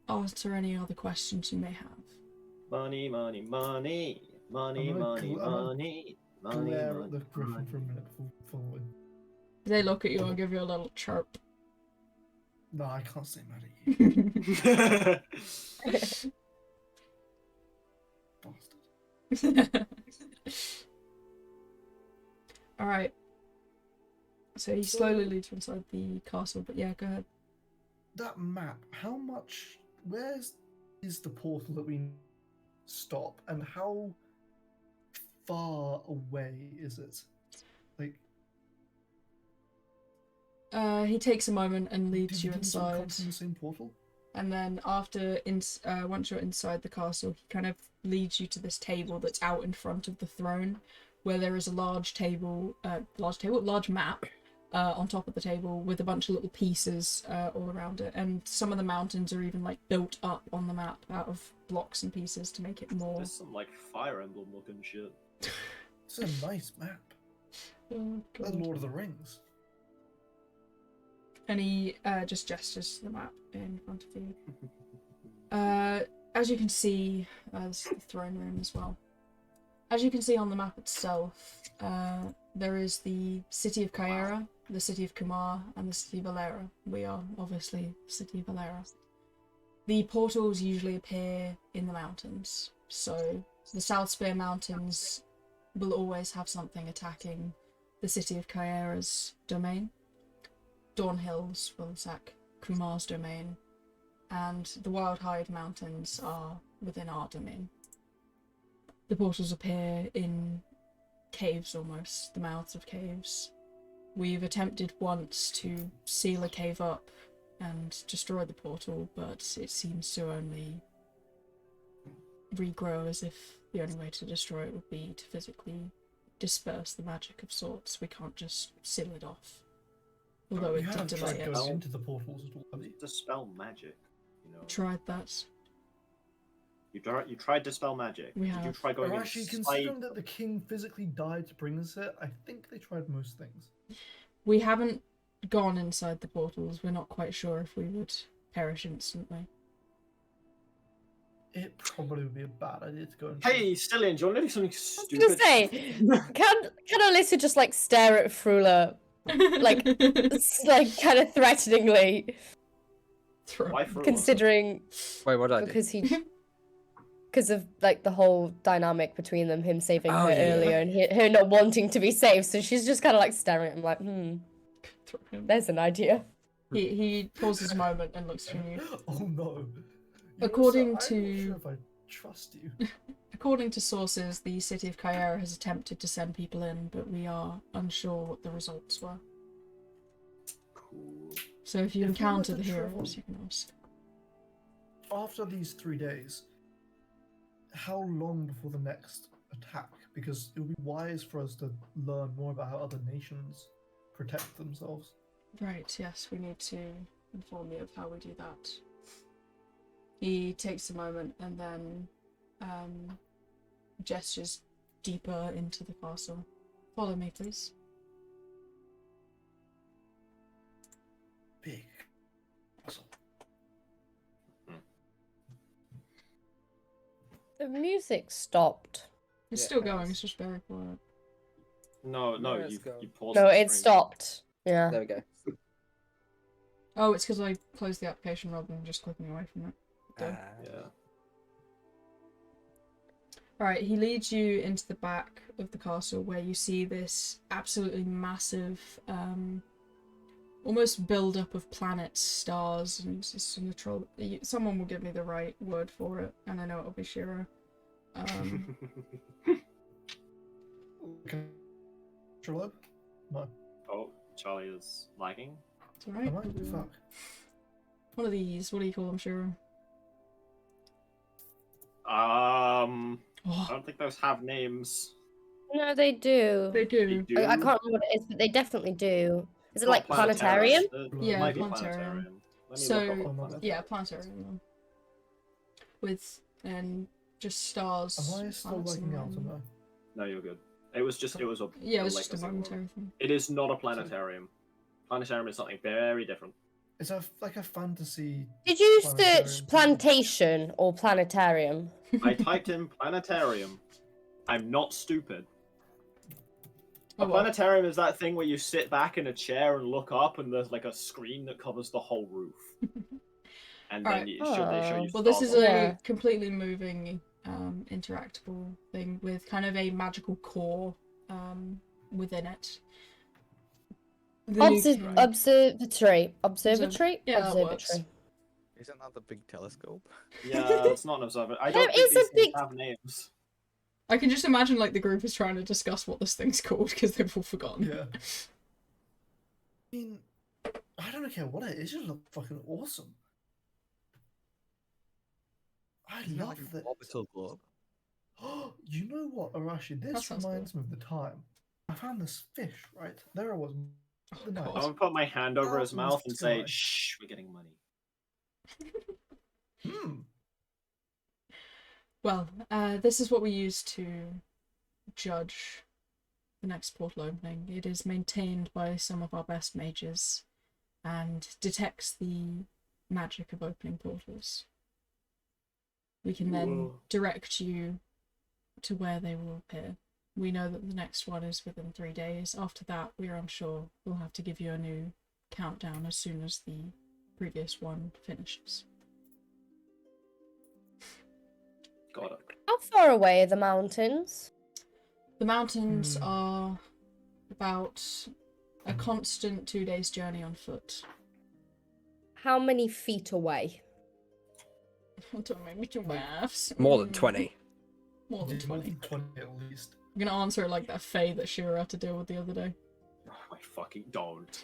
answer any other questions you may have. Money, money, money, money, I'm gonna money, gl- I'm gonna money, money, Glare at the money, griffin money. for a minute before following. They look at you and give you a little chirp. No, I can't stay mad at you. Bastard. Alright. So he slowly leads you inside the castle, but yeah, go ahead. That map, how much. Is the portal that we stop, and how far away is it? Like. He takes a moment and leads do you we sort of come inside. from the same portal? And then once you're inside the castle, he kind of leads you to this table that's out in front of the throne, where there is a large map on top of the table with a bunch of little pieces all around it. And some of the mountains are even like built up on the map out of blocks and pieces to make it more. There's some like Fire Emblem looking shit. It's a nice map. Oh, Like God. Lord of the Rings. And he just gestures to the map in front of you. As you can see, this is the throne room as well. As you can see on the map itself, there is the city of Kyera, the city of Kumar, and the city of Alera. We are obviously the city of Alera. The portals usually appear in the mountains. So the South Spear Mountains will always have something attacking the city of Kaera's domain. Dawn Hills will attack Kumar's domain. And the Wild Hide Mountains are within our domain. The portals appear in caves almost, the mouths of caves. We've attempted once to seal a cave up and destroy the portal, but it seems to only regrow, as if the only way to destroy it would be to physically disperse the magic of sorts. We can't just seal it off. Although You it did haven't delay tried it. going into the portals at all, have you? Dispel magic. You know. Tried that. You tried dispel magic. We Did you have. try going Or actually, inside? considering that the king physically died to bring us it, I think they tried most things. We haven't gone inside the portals. We're not quite sure if we would perish instantly. It probably would be a bad idea to go into. Hey, Stillian, do you want to do something I stupid? was gonna say, can Alyssa just like stare at Frula, like kind of threateningly, Why Frula? considering Wait, what did I do? because of like the whole dynamic between them, him saving Oh, her yeah. earlier and her not wanting to be saved, so she's just kind of like staring at him like, there's an idea. He pauses a moment and looks from you. Oh no. According I'm not to- sure if I trust you. According to sources, the city of Kaera has attempted to send people in, but we are unsure what the results were. Cool. So if you If we were encounter to the heroes, travel- you can ask. After these 3 days, how long before the next attack? Because it would be wise for us to learn more about how other nations protect themselves. Right, yes, we need to inform you of how we do that. He takes a moment and then gestures deeper into the castle. Follow me, please. Big. Awesome. The music stopped. It's Yeah, still it going, has. it's just very quiet. No, Yeah, you let's go. paused. No, the it stream. stopped. Yeah. There we go. Oh, it's because I closed the application rather than just clicking away from it. Done. Yeah. Alright, he leads you into the back of the castle where you see this absolutely massive, almost build-up of planets, stars, and it's in the troll. Someone will give me the right word for it, and I know it'll be Shiro. Trello? No. Oh, Charlie is lagging. It's alright. Am I? Fuck. One of these, what do you call them, Shiro? I Oh, don't think those have names. No, they do. they do. Do? I can't remember what it is, but they definitely do. Is it Not like planetarium? It Yeah, might be planetarium. Let me So, look up what yeah, planetarium is. Planetarium. With, just stars. Am I still planets lagging and out or random. no? No, you're good. It was a Yeah, it was like just a single one. momentary thing. It is not a planetarium. Planetarium is something very different. It's like a fantasy. Did you Planetarium. search plantation or planetarium? I typed in planetarium. I'm not stupid. Oh, A well. planetarium is that thing where you sit back in a chair and look up, and there's like a screen that covers the whole roof. And then Alright. they show you. Well, this stars is on it. a Yeah. completely moving, interactable thing with kind of a magical core within it. The new- Observatory. Yeah, that works. Observatory. Isn't that the big telescope? Yeah, it's not an observer. I don't There think is a these things big- have names. I can just imagine like the group is trying to discuss what this thing's called because they've all forgotten. Yeah. I mean, I don't care what it is. It just looks fucking awesome. I Isn't it love like an this. orbital globe? You know what, Arashi? That This sounds reminds me of the time I found this fish. Right there, I was. The night. I'm gonna put my hand over his Oh, mouth and say, God. "Shh, we're getting money." Hmm. Well, this is what we use to judge the next portal opening. It is maintained by some of our best mages and detects the magic of opening portals. We can then Whoa. direct you to where they will appear. We know that the next one is within 3 days. After that, we are unsure. We'll have to give you a new countdown as soon as the previous one finishes. far away are the mountains? The mountains are about a constant 2 days journey on foot. How many feet away? Don't make me do maths. More than 20. More than 20. 20 at least. I'm gonna answer it like that Faye that Shira had to deal with the other day. Oh, I fucking don't.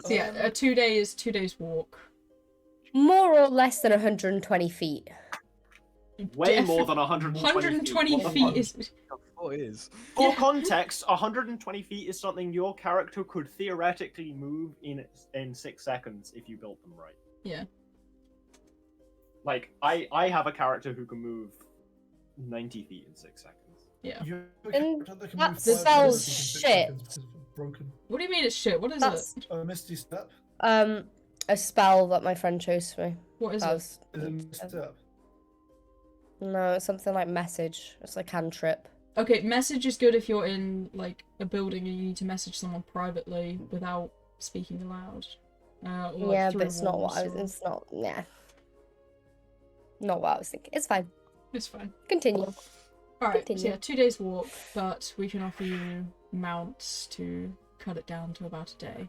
So yeah, 2 days, 2 days walk. More or less than 120 feet. Way more than 120 120 feet is... Oh, it is. For context, 120 feet is something your character could theoretically move in 6 seconds if you built them right. Yeah. Like, I have a character who can move 90 feet in 6 seconds. Yeah. You have a And character that can that move 5 spell's meters in 6 shit. seconds because it's broken. What do you mean it's shit? What is That's it? Misty Step. a spell that my friend chose for me. What is That it? was- Is it Misty Step? No, it's something like message. It's like cantrip. Okay, message is good if you're in, like, a building and you need to message someone privately without speaking aloud. Or, like, Yeah, through but it's not what I walls was. or- It's not. Nah. Not what I was thinking. It's fine. It's fine. Continue. Alright, so Continue. yeah, 2 days walk, but we can offer you mounts to cut it down to about a day.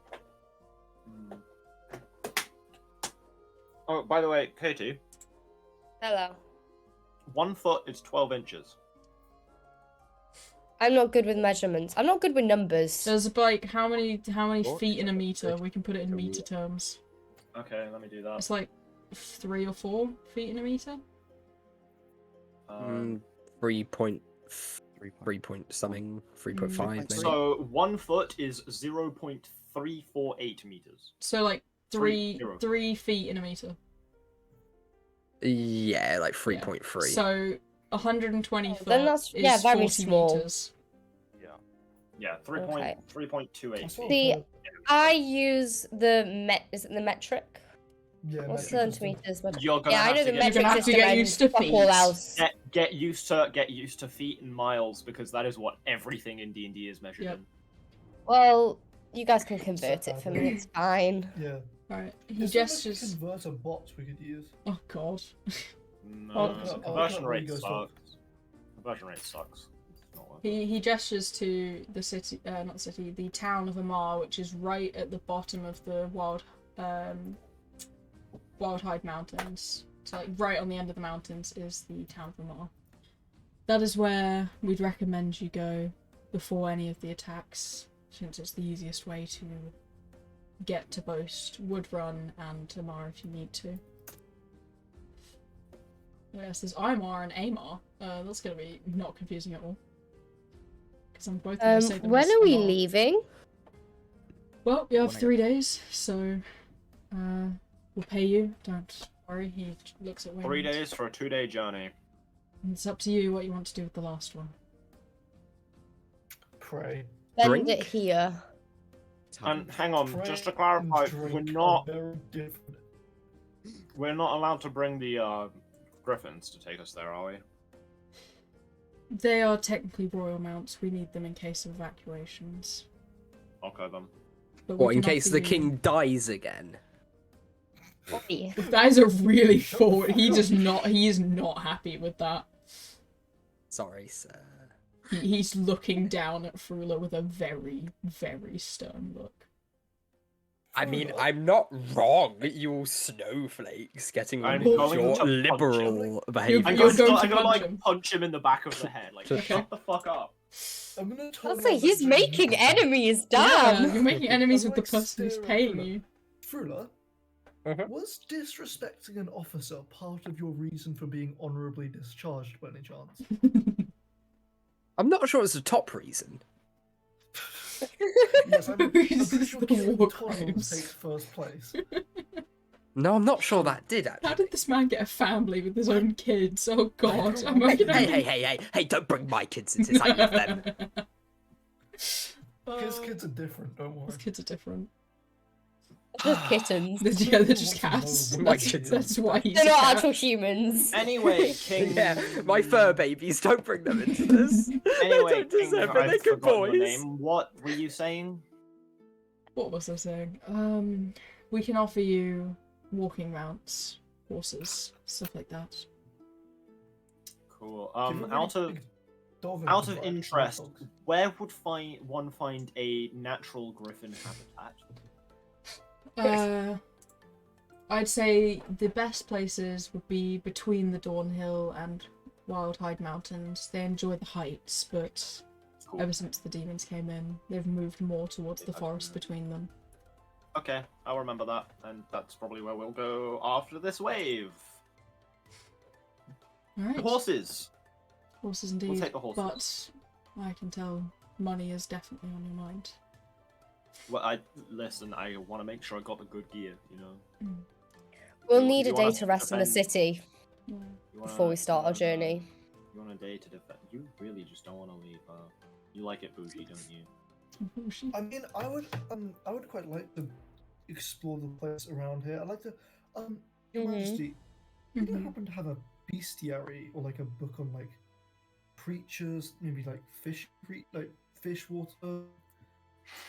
Oh, by the way, Katie, Hello. 1 foot is 12 inches. I'm not good with measurements. I'm not good with numbers. There's like how many What? feet in a meter? We can put it in meter terms. Okay, let me do that. It's like 3 or 4 feet in a meter. 3 point... 3 point something, 3.5 maybe. So 1 foot is 0.348 meters. So like Three, 3 feet in a meter. Yeah, like 3.3. So 120 foot Then that's- is yeah, very 40 small. meters. Yeah, Okay. 3.28 That's feet. not See, bad. I use the is it the metric? Yeah, What's metric is centimeters? But You're gonna yeah, I have know to the get- metric You're gonna have to system get and used to fuck feet. all else. Get used to feet and miles because that is what everything in D&D is measured Yep. in. Well, you guys can convert it for me. It's fine. Yeah. Alright, he Is there a gestures. converter bot we could use? Oh god. No, Oh, conversion oh, rate go sucks. Conversion rate sucks. It's not worth it. He gestures to the city, not the city, the town of Amar, which is right at the bottom of the Wildhide Mountains. So, like, right on the end of the mountains is the town of Amar. That is where we'd recommend you go before any of the attacks, since it's the easiest way to get to both Woodrun and Amar if you need to. Yes, there's Imar and Amar. That's gonna be not confusing at all. Because I'm both gonna say them When as are we Amar. leaving? Well, you have 1 3 days, so we'll pay you. Don't worry. He looks at Wayne. 3 days for a 2-day journey. It's up to you what you want to do with the last one. Pray. Spend Drink? it here. And hang on, Pray just to and clarify, drink we're are not very different. allowed to bring the griffins to take us there, are we? They are technically royal mounts. We need them in case of evacuations. Okay then. But we What, in can case offer the you- king dies again? Yeah. That is a really forward. He is not happy with that. Sorry, sir. He's looking down at Frula with a very, very stern look. I mean, I'm not wrong, you snowflakes getting I'm on going your to punch liberal I'm behavior. You're going to, going to I'm gonna punch like him. punch him in the back of the head. Like, Okay. shut the fuck up. I'm gonna I turn was like, around he's and making drink. enemies, Yeah, damn! you're making enemies I'm with the like person who's staring paying at you. Frula, Mhm. was disrespecting an officer part of your reason for being honourably discharged by any chance? I'm not sure it's the top reason. Yes, I'm pretty This is sure the killing war Toddles crimes. takes first place. No, I'm not sure that did How actually. did this man get a family with his own kids? Oh god, don't I'm know. making Hey, don't bring my kids into this, I love them. His kids are different, don't worry. His kids are different. Just kittens. They're just cats. My That's why he's They're a not cat. actual humans. Anyway, King. Yeah, my fur babies, don't bring them into this. Anyway, they don't King, deserve it, I've they're good forgotten your boys. name. What were you saying? What was I saying? We can offer you walking mounts, horses, stuff like that. Cool. Give a really Out of big dog out and of like interest, dogs. where would one find a natural griffin habitat? I'd say the best places would be between the Dawnhill and Wildhide Mountains. They enjoy the heights, but Cool. ever since the demons came in, they've moved more towards the forest between them. Okay, I'll remember that, and that's probably where we'll go after this wave. Alright. The horses. Horses indeed. We'll take the horses. But I can tell money is definitely on your mind. Well, I want to make sure I got the good gear. You know. We'll You- need you a want day us to to rest in the defend- city Yeah. You wanna- before we start our you wanna- journey. You want a day to defend? You really just don't want to leave. You like it bougie, don't you? I mean, I would quite like to explore the place around here. I'd like to, Your Mhm. Majesty, you don't Mhm. happen to have a bestiary or like a book on like creatures, maybe like fish water.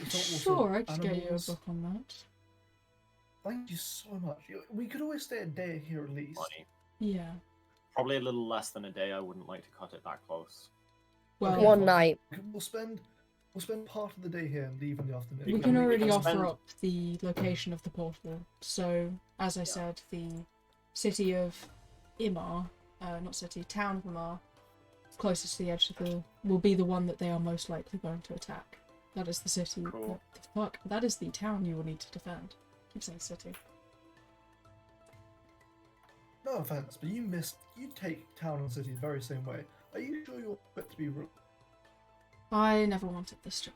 Sure, I could get you a book on that. Thank you so much. We could always stay a day here at least. Money. Yeah. Probably a little less than a day. I wouldn't like to cut it that close. Well, Okay. One night. We'll spend part of the day here and leave in the afternoon. we we can can already spend- offer up the location of the portal. So, as I said, the city of town of Imar, closest to the edge of will be the one that they are most likely going to attack. That is the city. Cool. What the fuck? That is the town you will need to defend. Keep saying city. No offense, but you take town and city the very same way. Are you sure you're fit to be ruled? I never wanted this job.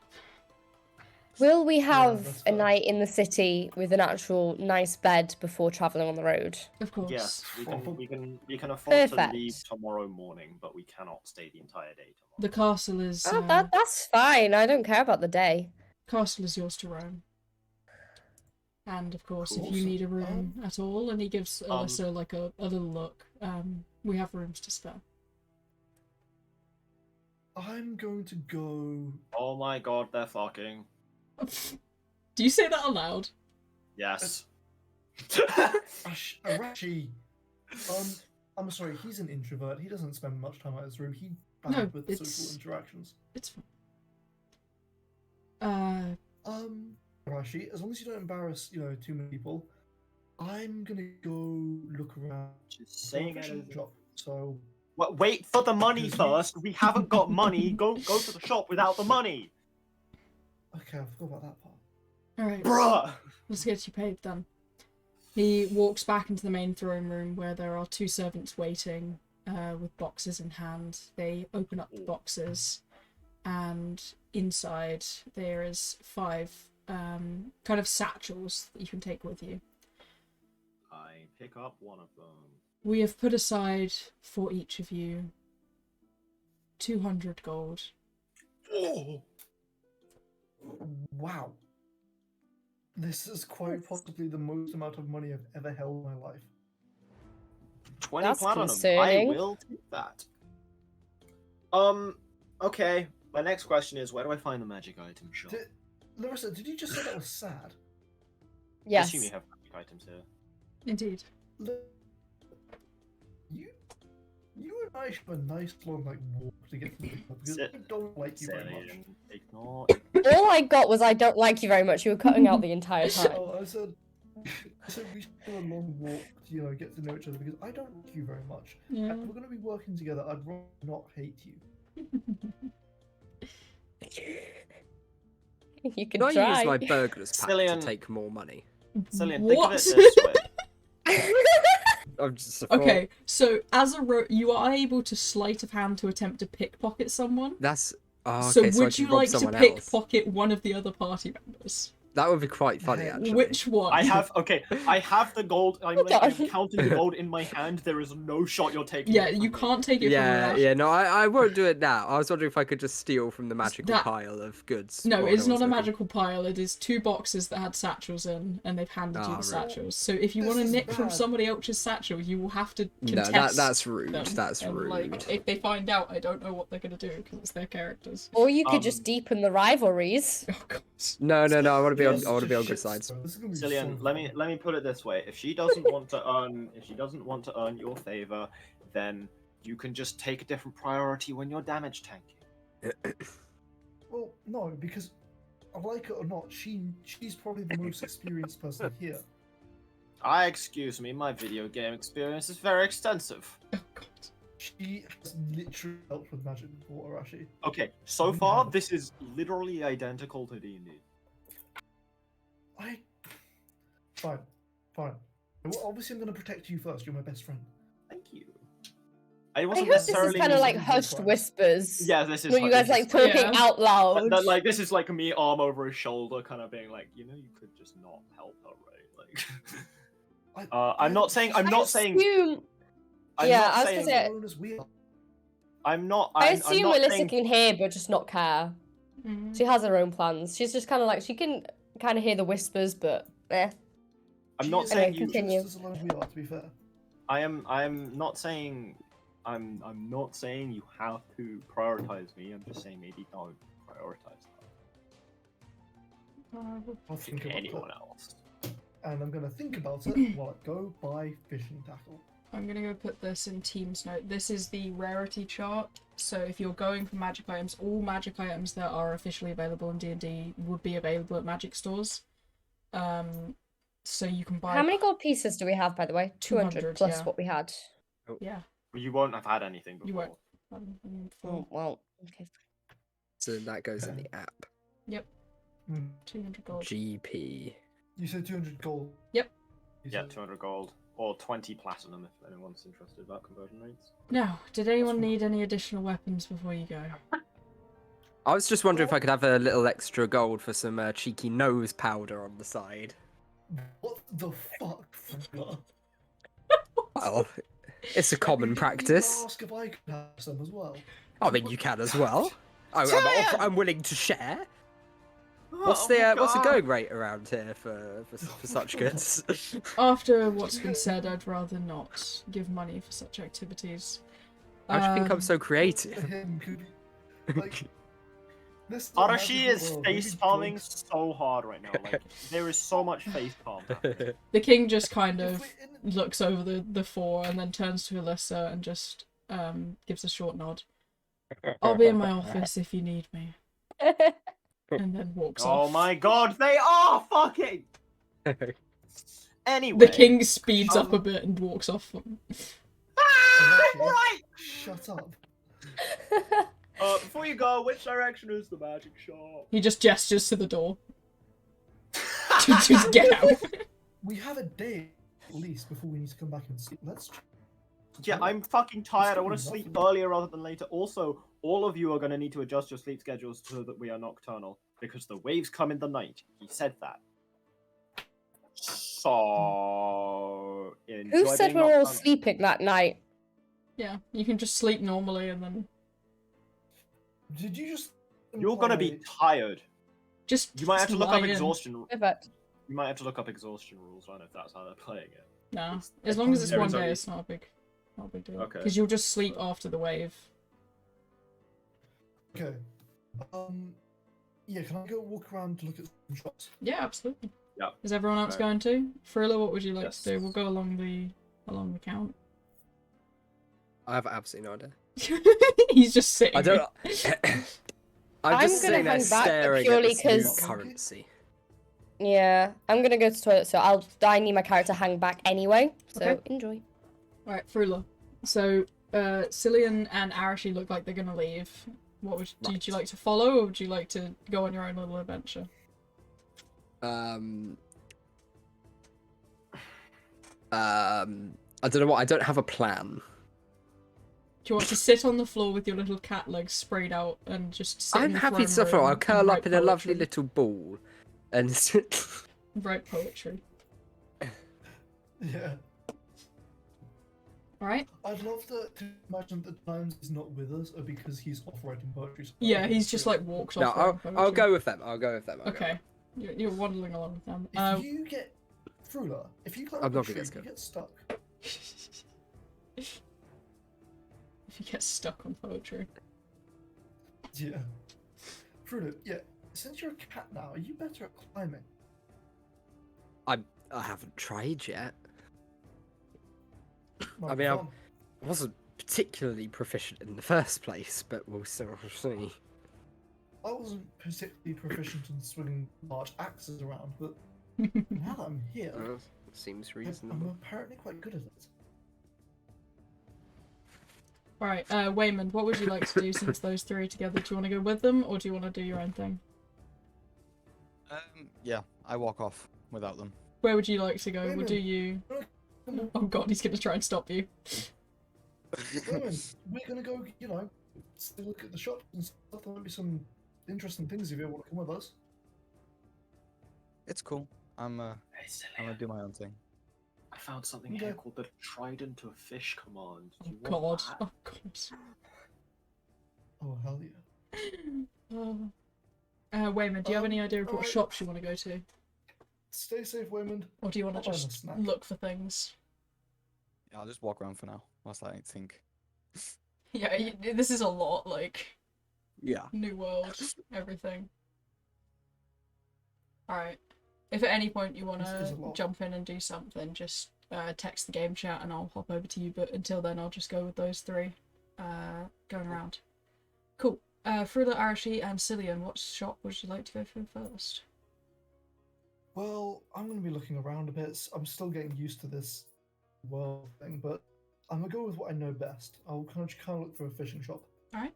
Will we that's have a fine. night in the city with an actual nice bed before travelling on the road? Of course. Yes, we can afford Perfect. to leave tomorrow morning, but we cannot stay the entire day tomorrow. The castle is Oh, that's fine. I don't care about the day. castle is yours to roam. And of course, if you Awesome. need a room at all, and he gives Alyssa like a little look, we have rooms to spare. I'm going to go. Oh my god, they're fucking. Do you say that aloud? Yes. Arashi. I'm sorry. He's an introvert. He doesn't spend much time at his room. He bad No, with it's- social interactions. It's fine. Arashi, as long as you don't embarrass, too many people, I'm gonna go look around. Just saying for a it fishing as- shop. So Wait for the money first. We haven't got money. Go to the shop without the money. okay, I forgot about that part. Alright, Bruh. let's get you paid then. He walks back into the main throne room where there are two servants waiting with boxes in hand. They open up the boxes, and inside there is 5 kind of satchels that you can take with you. I pick up one of them. We have put aside for each of you 200 gold. Oh. Wow. This is quite possibly the most amount of money I've ever held in my life. 20 That's platinum. concerning. I will take that. Okay. My next question is, where do I find the magic item shop? Larissa, did you just say that was sad? I Yes. assume you have magic items here. Indeed. Look, you and I should have a nice long walk to get to the shop because I don't like you very much. Silly. Ignore. All I got was I don't like you very much. You were cutting out the entire time. Oh, I said we should do a long walk to get to know each other because I don't like you very much. Yeah. And we're going to be working together. I'd rather not hate you. You can Can I try. use my burglar's pack Cillian. to take more money? Cillian, think of What? it this way. I'm just Okay, so as a you are able to sleight of hand to attempt to pickpocket someone. That's So okay. So I would can you rob like to someone else. pickpocket one of the other party members? That would be quite funny, Hey, actually. Which one? I have the gold. I'm Hold on. counting the gold in my hand. There is no shot you're taking. Yeah, it from you me. can't take it from Yeah, her. yeah. No, I won't do it now. I was wondering if I could just steal from the magical That- pile of goods. No, while it's no not one's a looking. magical pile. It is 2 boxes that had satchels in, and they've handed you Ah, the right. satchels. So if you This want to is nick from bad. somebody else's satchel, you will have to No, contest that's rude. them. That's And, rude. like, if they find out, I don't know what they're gonna do because it's their characters. Or you could just Um, deepen the rivalries. Oh god. No. I want to be on. This I want to is be on just good sides. shit, this is gonna be Cillian, so let me put it this way: if she doesn't want to earn your favor, then You can just take a different priority when you're damage tanking. Well, no, because like it or not, she's probably the most experienced person here. Excuse me, my video game experience is very extensive. Oh god. She has literally helped with magic before, Arashi. Okay, so far this is literally identical to D&D. Fine. Well, obviously, I'm going to protect you first. You're my best friend. Thank you. I hope this is kind of like hushed whispers. Yeah, this is. Where you guys like talking out loud. Like this is like me, arm over his shoulder, kind of being like, you could just not help her, right? Like, I'm not saying. I assume we're listening here, but just not care. Mm-hmm. She has her own plans. She's just kind of like she can kind of hear the whispers, but I'm not saying you. Continue. Just as alone as we are, to be fair. I'm not saying. I'm not saying you have to prioritize me. I'm just saying maybe don't prioritize her. I'll think about Anyone else. And I'm going to think about it while I go buy fishing tackle. I'm gonna go put this in Teams note. This is the rarity chart. So if you're going for magic items, all magic items that are officially available in D&D would be available at magic stores. So you can buy. How many gold pieces do we have, by the way? 200 plus yeah. what we had. Yeah. You won't have had anything before. You won't. Oh, well, okay. So that goes in the app. Yep. 200 gold. GP. You said 200 gold. Yep. Yeah, 200 gold. Or 20 platinum if anyone's interested about conversion rates. Now, did anyone need any additional weapons before you go? I was just wondering if I could have a little extra gold for some cheeky nose powder on the side. What the fuck? Well, it's a common practice. Ask if I could have some as well. I mean, you can as well. I'm willing to share. What's the going rate around here for such goods? After what's been said, I'd rather not give money for such activities. How do you think I'm so creative? Arashi is face palming so hard right now. Like there is so much face palm. The king just kind of looks over the four and then turns to Alyssa and just gives a short nod. I'll be in my office if you need me. And then walks off. Oh my god, they are fucking! Anyway. The king speeds up a bit and walks off. Right! Shut up. Before you go, which direction is the magic shop? He just gestures to the door. Just get out. We have a day at least before we need to come back and sleep. Yeah, I'm fucking tired. I want to sleep earlier rather than later. Also, all of you are going to need to adjust your sleep schedules so that we are nocturnal. Because the waves come in the night. He said that. So... Who said we're all sleeping that night? Yeah, you can just sleep normally and then... Did you just... You're going to be tired. Just You might have to look up exhaustion. You might have to look up exhaustion rules. I don't know if that's how they're playing it. No, as long as it's one day, only... it's not a big deal. Okay. Because you'll just sleep after the wave. Okay. Yeah, can I go walk around to look at some shops? Yeah, absolutely. Yeah. Is everyone else going to? Frilla, what would you like Yes. to do? We'll go along the count. I have absolutely no idea. He's just sitting. I don't. I'm just gonna sitting there hang back staring at purely this new 'cause- currency. Yeah, I'm gonna go to the toilet, so I need my character to hang back anyway. So Okay. enjoy. Right, Frula. So, Cillian and Arashi look like they're gonna leave. What would you like to follow, or would you like to go on your own little adventure? I don't know what. I don't have a plan. Do you want to sit on the floor with your little cat legs sprayed out and just sit in I'm the happy throne to suffer. room I'll and curl write up in a lovely poetry? little ball, and Write poetry. Yeah. Alright? I'd love to imagine that Times is not with us, or because he's off writing poetry. Yeah, he's just like walks no, off. writing I'll poetry. go with them. I'll go with them. Okay. You're waddling along with them. If you get Frula, if you climb I'm up not a gonna tree, get you get stuck. If you get stuck on poetry. Yeah. Frula, yeah. Since you're a cat now, are you better at climbing? I haven't tried yet. Might I be mean, fun. I wasn't particularly proficient in the first place, but we'll still see. I wasn't particularly proficient in swinging large axes around, but now that I'm here, Seems I'm reasonable. apparently quite good at it. Alright, Wayman, what would you like to do since those three are together? Do you want to go with them, or do you want to do your own thing? Yeah, I walk off without them. Where would you like to go? Wayman, We'll do you... come on, Oh god, he's gonna try and stop you. Wayman, we're gonna go, you know, still look at the shops and stuff. There might be some interesting things if you want to come with us. It's cool. I'm gonna do my own thing. I found something Okay. here called the Trident of Fish command. Do you God. want that? Oh god. Oh, hell yeah. Wayman, do you have any idea of what alright. shops you want to go to? Stay safe, Wayman. Or do you want I'll to buy him a just snack. look for things? Yeah, I'll just walk around for now, whilst I think. Yeah, this is a lot, like, Yeah. new world, everything. Alright. If at any point you want This is to a lot. jump in and do something, just text the game chat and I'll hop over to you, but until then I'll just go with those three going around. Cool. Frula, Arashi, and Cillian, what shop would you like to go for first? Well, I'm going to be looking around a bit. I'm still getting used to this world thing, but I'm going to go with what I know best. I'll kind of look for a fishing shop. Alright.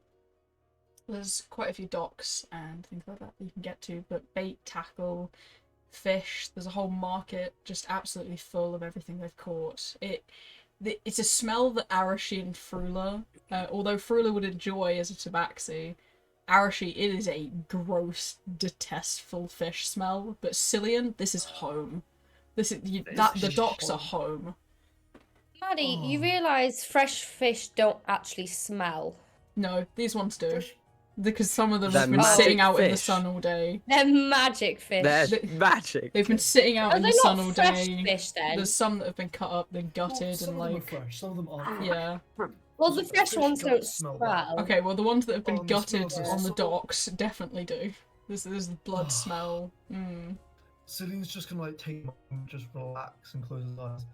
There's quite a few docks and things like that you can get to, but bait, tackle, fish, there's a whole market just absolutely full of everything they've caught. It's a smell that Arashi and Frula, although Frula would enjoy as a tabaxi, Arashi, it is a gross, detestful fish smell, but Cillian, this is home. The docks are home. Maddie, you Oh. realise fresh fish don't actually smell. No, these ones do. Fish? Because some of them They're have been magic sitting out in the fish. sun all day. They're magic fish. They're They- magic. They've been sitting out Are in they the sun not all fresh day. fish then? There's some that have been cut up, then Well, gutted, some and of them like, are fresh, some of them aren't. yeah. Well, the Fish fresh ones don't don't smell smell. bad. Okay, well the ones that have been The gutted smells are on the so- docks definitely do. There's the blood smell. Mm. Cillian's just going to like take a moment, just relax and close his eyes.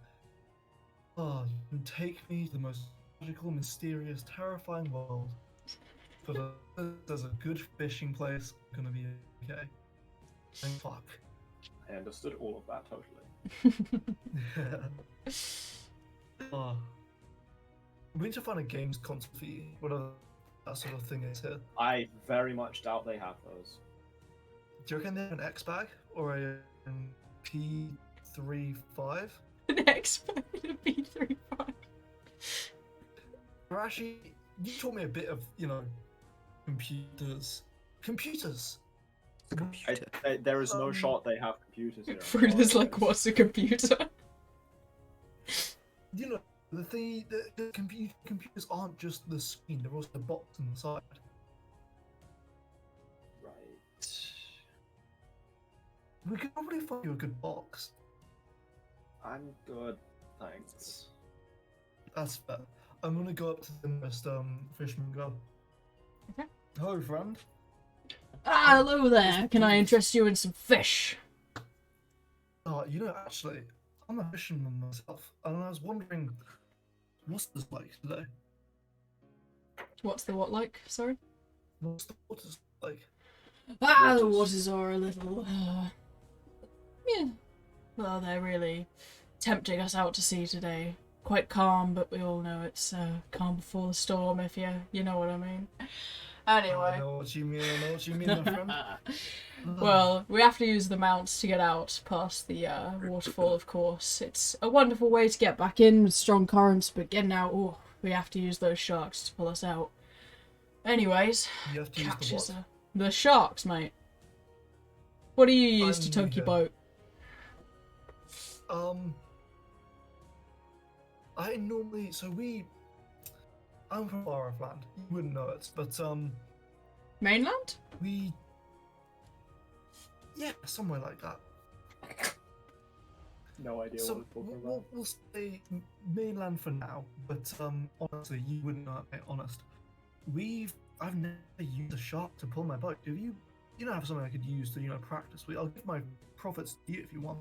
Oh, you can take me to the most magical, mysterious, terrifying world. But there's a good fishing place. I'm gonna be okay. Thank fuck. I understood all of that totally. Oh. We need to find a games console for you, whatever that sort of thing is here. I very much doubt they have those. Do you reckon they have an X bag or a P35? An expert in a B35. Or actually, you taught me a bit of, you know, computers. Computers! There is no shot they have computers here. Fruita's like, what's a computer? You know, the computers aren't just the screen, they're also the box on the side. Right. We could probably find you a good box. I'm good, thanks. That's fair. I'm gonna go up to the nearest fisherman girl. Okay. Hello, friend. Ah, hello there. Can I interest you in some fish? You know, actually, I'm a fisherman myself, and I was wondering, what's this like today? What's the what like? Sorry? What's the waters like? Ah, the Waters. waters are a little... yeah. Well, they're really tempting us out to sea today. Quite calm, but we all know it's calm before the storm, if you know what I mean. I Anyway. know what you mean, I know what you mean, my friend. Well, we have to use the mounts to get out past the waterfall, of course. It's a wonderful way to get back in with strong currents, but getting out, oh, we have to use those sharks to pull us out. Anyways, You have to use the catches what? the sharks, mate. What do you use to I'm tug your new here. boat? I normally, I'm from far off land. You wouldn't know it, but Mainland? yeah, somewhere like that. No idea So what we're talking about. we'll say mainland for now, but honestly, you wouldn't know it, mate, honest. I've never used a shark to pull my boat. If you don't have something I could use to, practice with, I'll give my profits to you if you want.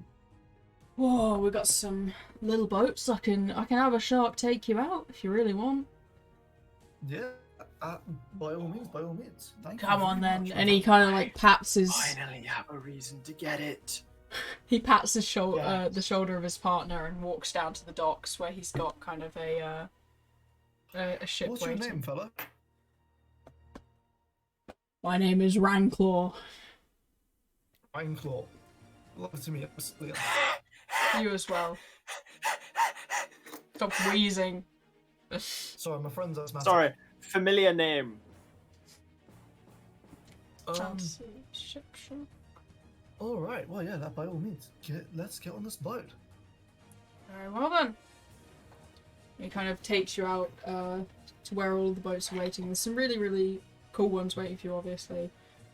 Whoa, we got some little boats. I can have a shark take you out if you really want. Yeah, by all means, by all means. Thank you Come on very then. much. And he kind of like pats his. Finally have a reason to get it. He pats his Yeah. the shoulder of his partner and walks down to the docks where he's got kind of a ship What's waiting. your name, fella? My name is Ranclaw. Ainclaw. Love to meet you. You as well. Stop wheezing. Sorry, my friend's asthmatic. Sorry, familiar name. Ship. All right. Well, yeah. That by all means. Let's get on this boat. Very well then. He kind of takes you out to where all the boats are waiting. There's some really, really cool ones waiting for you, obviously.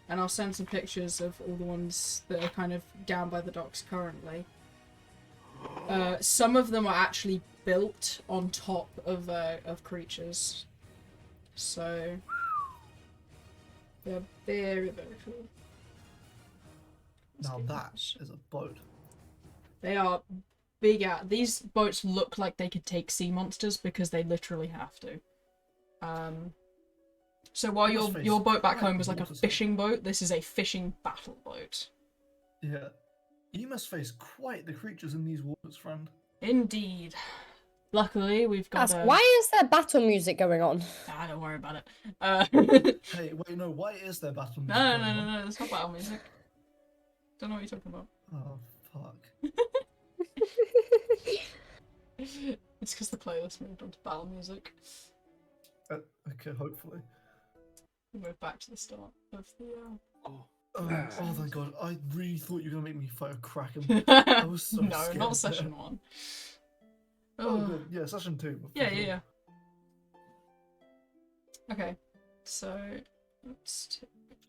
And I'll send some pictures of all the ones that are kind of down by the docks currently. Some of them are actually built on top of creatures. So they're very, very cool. Now that is a boat. They are big out. These boats look like they could take sea monsters because they literally have to. So while your boat back home was like a fishing boat, this is a fishing battle boat. Yeah. You must face quite the creatures in these waters, friend. Indeed. Luckily, we've got. Why is there battle music going on? Ah, don't worry about it. Hey, wait, no. Why is there battle music? No. It's not battle music. Don't know what you're talking about. Oh, fuck. It's because the playlist moved on to battle music. Okay, hopefully. We moved back to the start of the. Oh, thank God. I really thought you were going to make me fight a kraken. I was so No, scared. not session 1. Oh, good. Yeah, session 2. Yeah. Okay, so let's.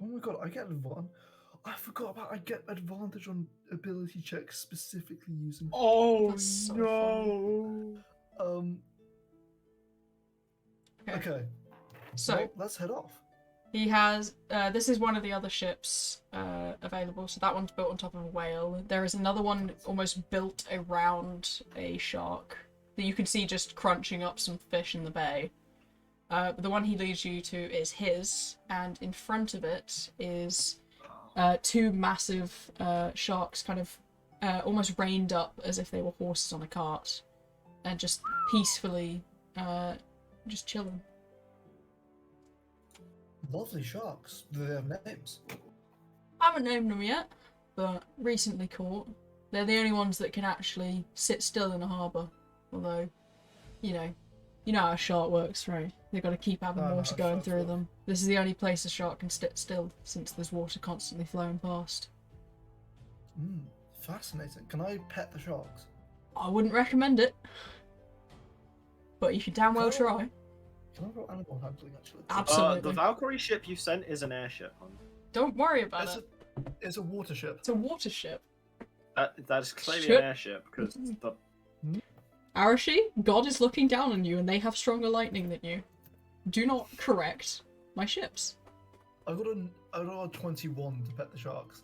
Oh my God, I get advantage. I forgot about I get advantage on ability checks specifically using. Oh That's so no! Okay. So Well, let's head off. he has. This is one of the other ships available. So that one's built on top of a whale. There is another one almost built around a shark that you can see just crunching up some fish in the bay. But the one he leads you to is his, and in front of it is two massive sharks, kind of almost reined up as if they were horses on a cart, and just peacefully just chilling. Lovely sharks. Do they have names? I haven't named them yet, but recently caught. They're the only ones that can actually sit still in a harbour. Although, you know how a shark works, right? They've got to keep having water going sharks through work. them. This is the only place a shark can sit still, since there's water constantly flowing past. Fascinating. Can I pet the sharks? I wouldn't recommend it, but you should damn well try. Can I roll animal handling, actually? Absolutely. The Valkyrie ship you sent is an airship. Don't worry about it. It's a water ship. It's a water ship. That is clearly Ship. an airship because the Arashi, God is looking down on you and they have stronger lightning than you. Do not correct my ships. I got a 21 to pet the sharks.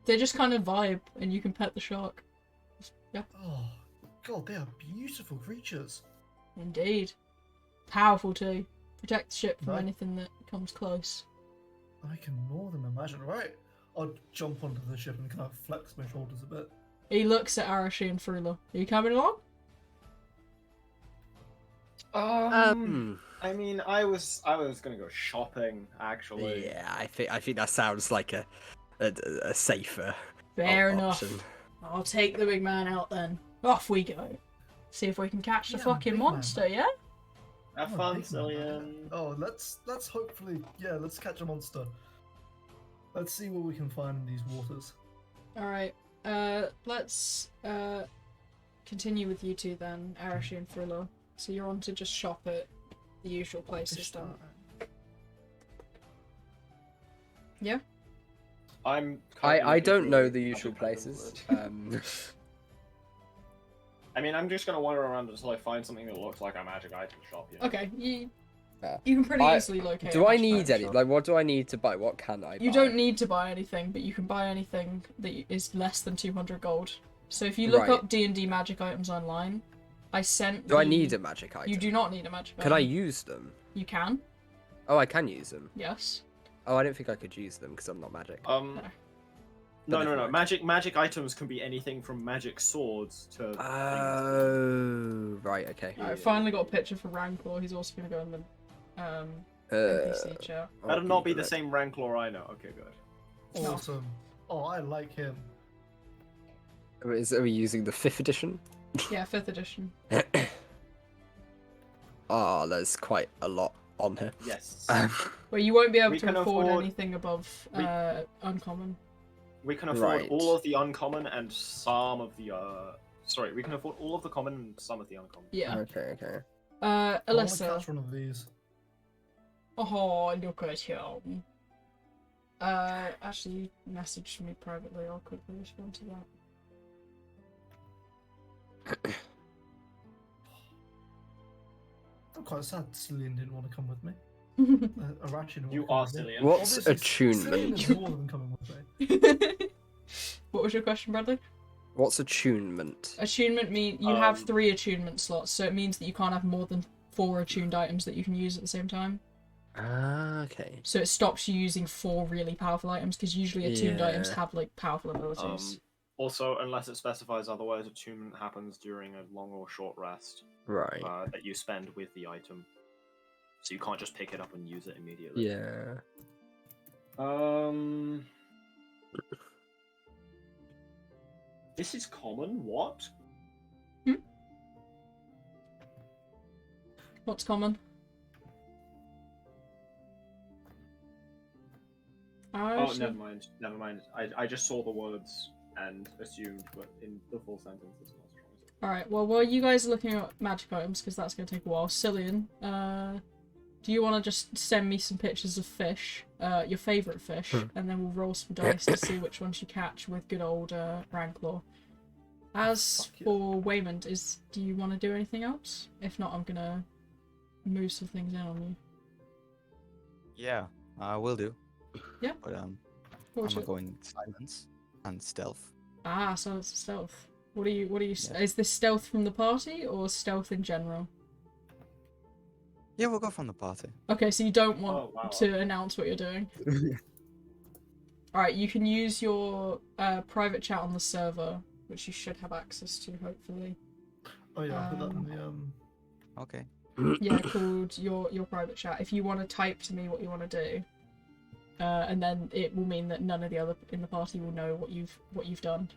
They just kind of vibe and you can pet the shark. Yeah. Oh, God, they are beautiful creatures. Indeed. Powerful too. Protect the ship from Right. anything that comes close. I can more than imagine. Right, I'll jump onto the ship and kind of flex my shoulders a bit. He looks at Arashi and Frula. Are you coming along? I mean, I was gonna go shopping actually. Yeah, I think that sounds like a safer Fair option. enough. I'll take the big man out then. Off we go. See if we can catch the Yeah, fucking big man. monster, yeah? Have Oh, fun, big man. Cillian. Oh, let's hopefully, let's catch a monster. Let's see what we can find in these waters. Alright. Let's continue with you two then, Arashi and Frula. So you're on to just shop at the usual places then. Yeah? I don't know the usual places. I mean, I'm just gonna wander around until I find something that looks like a magic item shop. You know? Okay, you Yeah. can pretty easily locate Do a I magic need item any? shop. Like, what do I need to buy? What can I buy? You don't need to buy anything, but you can buy anything that is less than 200 gold. So if you look Right. up D&D magic items online, I sent Do I need a magic item? You do not need a magic Can I item. use them? You can. Oh, I can use them. Yes. Oh, I didn't think I could use them because I'm not magic. No. Magic items can be anything from magic swords to. Oh, right. Okay. I finally got a picture for Rancor. He's also going to go in the NPC chat. That'll not be the same Rancor I know. Okay, good. Awesome. Oh, I like him. Are we using the 5th edition? Yeah, 5th edition. Oh, there's quite a lot on here. Yes. Well, you won't be able We to can afford afford- anything above uncommon. We can afford Right. all of the uncommon and some of the Sorry, we can afford all of the common and some of the uncommon. Yeah. Okay. I want to Alyssa. catch one of these. Oh, look at him. Actually, message me privately. I'll quickly respond to that. I'm quite sad Cillian didn't want to come with me. Arachi didn't You want to are come with me. Cillian. What's Obviously, attunement? Cillian is more than coming with me. What was your question, Bradley? What's attunement? Attunement mean you have Um, 3 attunement slots, so it means that you can't have more than 4 attuned items that you can use at the same time. Ah, okay. So it stops you using 4 really powerful items, because usually attuned items Yeah. have like powerful abilities. Also, unless it specifies otherwise, attunement happens during a long or short rest Right. that you spend with the item. So you can't just pick it up and use it immediately. Yeah. This is common. What? What's common? Oh, never mind. Never mind. I just saw the words and assumed, but in the full sentence, it's not strong. Alright, well, while you guys are looking at magic items, because that's going to take a while, Cillian, do you want to just send me some pictures of fish, your favourite fish, and then we'll roll some dice to see which ones you catch with good old Ranclaw. As Fuck yeah. for Waymond, do you want to do anything else? If not, I'm going to move some things in on you. Yeah, I will do. Yeah. But What was I'm your- going silence and stealth. Ah, so it's stealth. What are you, Yeah. is this stealth from the party, or stealth in general? Yeah, we'll go from the party. Okay, so you don't want Oh, wow. to announce what you're doing. Alright, you can use your private chat on the server, which you should have access to, hopefully. Oh yeah, I put that in the Okay. Yeah, called your private chat. If you want to type to me what you want to do, and then it will mean that none of the other in the party will know what you've done.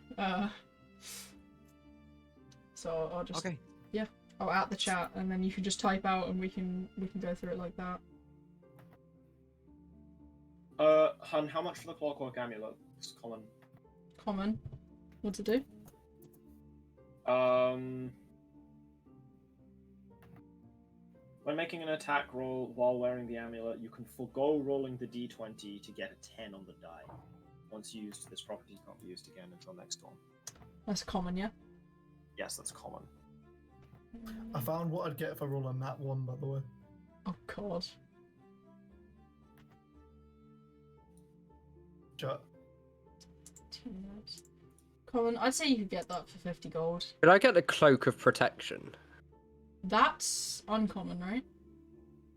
So I'll just Okay. I'll add the chat, and then you can just type out, and we can go through it like that. Hun, how much for the clockwork amulet? It's common. Common. What's it do? When making an attack roll while wearing the amulet, you can forego rolling the d20 to get a 10 on the die. Once used, this property can't be used again until next turn. That's common, yeah. Yes, that's common. I found what I'd get if I roll a nat 1, by the way. Oh god. Chat. Common. I'd say you could get that for 50 gold. Could I get the cloak of protection? That's uncommon, right?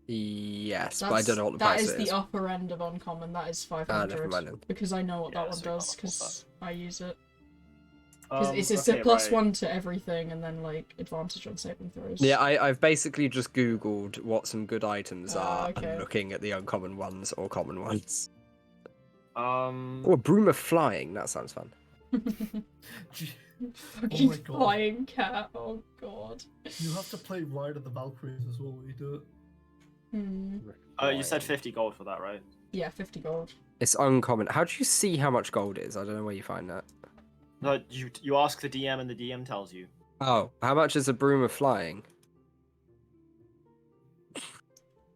Yes, but I don't know what the price That is the upper end of uncommon. That is 500. never mind then. Because I know what Yeah, that one so you can't does, afford because I use it. Because it's okay, a plus right. 1 to everything, and then like advantage on saving throws. Yeah, I've basically just googled what some good items are okay. and looking at the uncommon ones or common ones. Um, Oh, a broom of flying. That sounds fun. Fucking my God. flying cat. Oh god. You have to play Ride of the Valkyries as well when you do it. you said 50 gold for that, right? Yeah, 50 gold. It's uncommon. How do you see how much gold is? I don't know where you find that. No, you ask the DM and the DM tells you. Oh, how much is a broom of flying?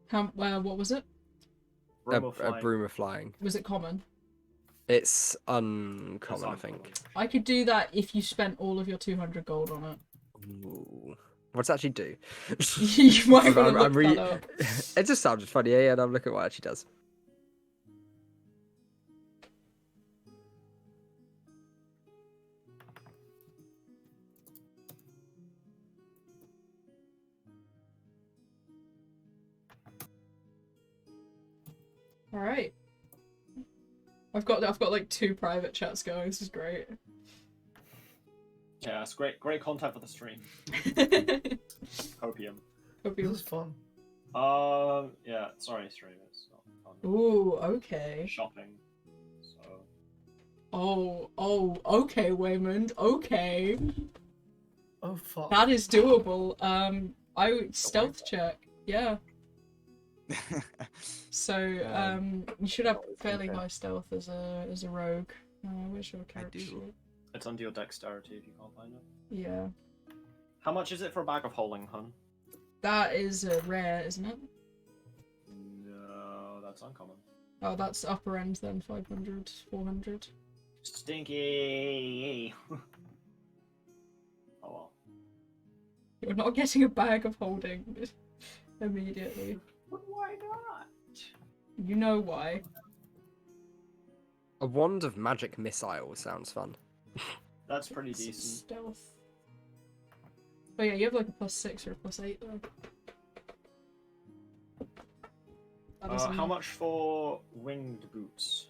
How? What was it? Room of A flying. broom of flying. Was it common? It's uncommon, I That's think. uncommon. I could do that if you spent all of your 200 gold on it. Ooh. What's it actually do? You might want to look re- that up. It just sounded funny, yeah, and I'm looking at what it actually does. Alright. I've got like 2 private chats going, this is great. Yeah, it's great content for the stream. Copium. This is fun. Yeah, sorry, stream. It's not fun. Ooh, okay. Shopping. So. Oh, okay, Waymond, okay. Oh fuck. That is doable. Stealth check, yeah. So, you should have fairly high stealth as a rogue. Where's your character do. sheet? It's under your dexterity if you can't find it. Yeah. How much is it for a bag of holding, hun? That is rare, isn't it? No, that's uncommon. Oh, that's upper end then, 500, 400. Stinky! Oh well. You're not getting a bag of holding immediately. But why not? You know why. A wand of magic missile sounds fun. That's pretty Some decent. stealth. Oh yeah, you have like a +6 or a +8 though. That is How enough. much for winged boots?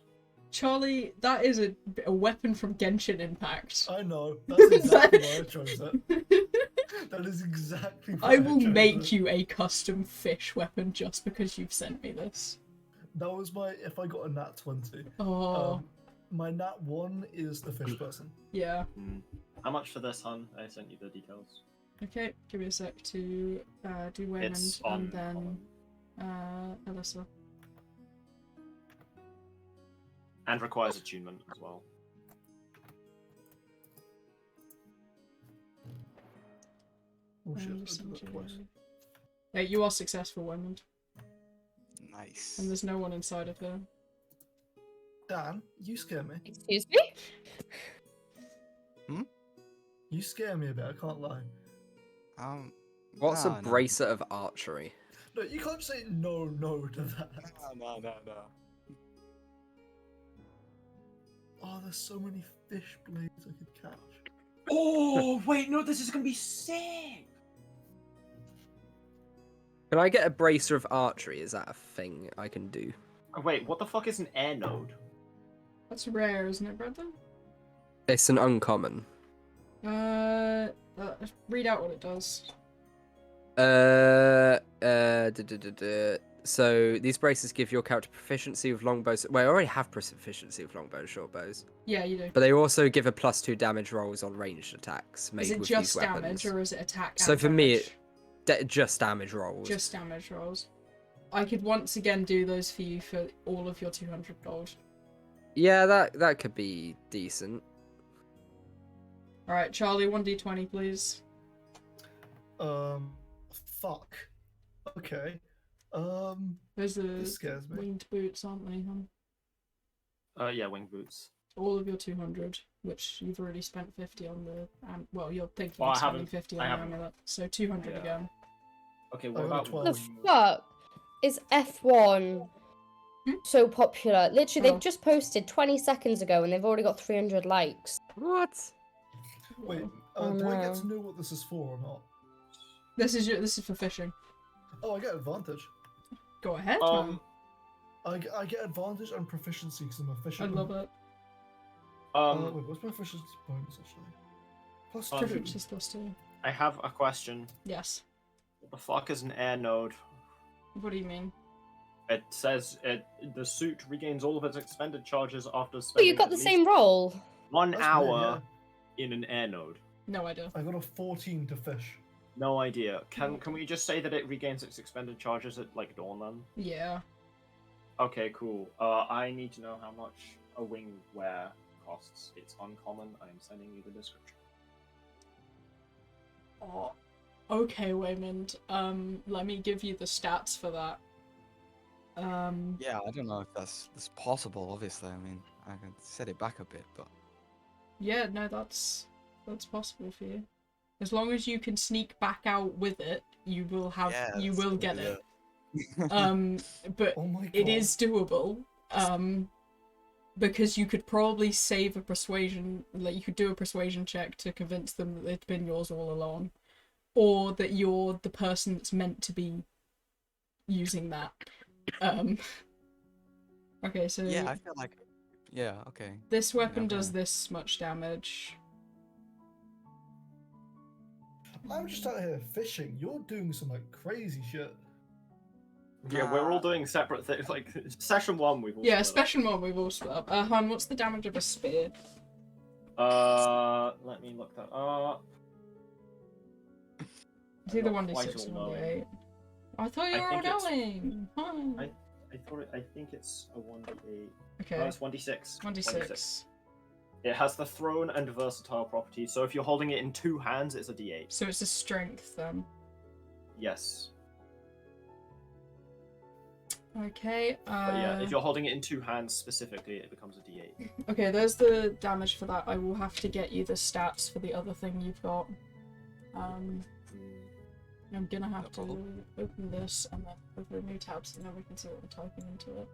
Charlie, that is a weapon from Genshin Impact. I know. That's exactly why I chose it. That is exactly why I will chose make it. you a custom fish weapon just because you've sent me this. That was my if I got a nat 20. Oh, My nat 1 is the fish person. yeah. How much for this, hun? I sent you the details. Okay, give me a sec to do Waymond It's and uncommon. then Alyssa. And requires attunement as well. Oh shit, I Just did that twice. Yeah, you are successful, Waymond. Nice. And there's no one inside of her. Dan, you scare me. Excuse me? You scare me a bit, I can't lie. What's a no. bracer of archery? No, you can't say no to that. No. Oh, there's so many fish blades I could catch. Oh, wait, no, this is gonna be sick! Can I get a bracer of archery? Is that a thing I can do? Oh, wait, what the fuck is an air node? That's rare, isn't it, Brendan? It's an uncommon. Read out what it does. So these braces give your character proficiency with longbows. Well, I already have proficiency with longbows and shortbows, Yeah, you do. but they also give a +2 damage rolls on ranged attacks made Is it with just these weapons. damage or is it attack? So and for me, damage? just damage rolls. Just damage rolls. I could once again do those for you for all of your 200 gold. Yeah, that could be decent. Alright, Charlie, 1d20, please. Fuck. Okay. Those This are scares me. winged boots, aren't they, hon? Yeah, wing boots. All of your 200, which you've already spent 50 on the... well, you're thinking Well, of I spending haven't- 50 I on the haven't. amulet. So 200 Yeah. again. Okay, I what got a about 12. The fuck is F1 so popular? Literally, Oh. they've just posted 20 seconds ago and they've already got 300 likes. What? Wait, Oh, do I get no. to know what this is for or not? This is for fishing. Oh, I get advantage. Go ahead, man. I get advantage and proficiency because I'm a I fisherman. love it. Wait, what's my proficiency bonus actually? Plus Um, 2. Proficiency +2. I have a question. Yes. What the fuck is an air node? What do you mean? It says the suit regains all of its expended charges after Oh, spending you got at the least same roll. 1 That's hour weird, in an air node. No idea. I got a 14 to fish. No idea. Can we just say that it regains its expended charges at like dawn then? Yeah. Okay, cool. I need to know how much a wing wear costs. It's uncommon. I am sending you the description. Oh. Okay, Waymond. Let me give you the stats for that. Yeah, I don't know if that's possible. Obviously, I mean, I can set it back a bit, but Yeah, no, that's possible for you. As long as you can sneak back out with it, you will have yeah, you that's will gonna get be it. the- But Oh my god. it is doable. Because you could probably save a persuasion, like you could do a persuasion check to convince them that it's been yours all along, or that you're the person that's meant to be using that. Okay, so Yeah, I feel like. Yeah, okay. this weapon Okay. does this much damage. I'm just out here fishing. You're doing some like crazy shit. Yeah, we're all doing separate things. Like session 1, we've all Yeah, split up. special one we've all split up. Han, what's the damage of a spear? Let me look that up. It's either not quite 1d6 all or knowing. 1d8. I thought you I were all think it's- knowing. Han. I think it's a 1d8. Okay, No, it's 1d6. 1d6. It has the thrown and versatile property, so if you're holding it in 2 hands, it's a d8. So it's a strength then. Yes. Okay, But yeah, if you're holding it in 2 hands specifically, it becomes a d8. Okay, there's the damage for that. I will have to get you the stats for the other thing you've got. I'm gonna have to open this and then open a new tab so then we can see what we're typing into it.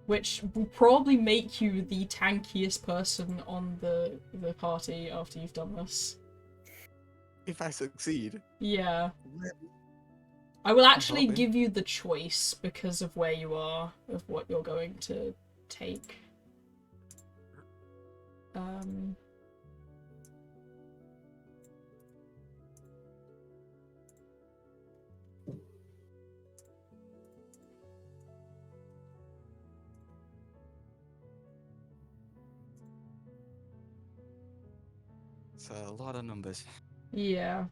Which will probably make you the tankiest person on the party after you've done this. If I succeed. Yeah. I will actually hoping. give you the choice because of where you are, of what you're going to take. It's a lot of numbers. Yeah.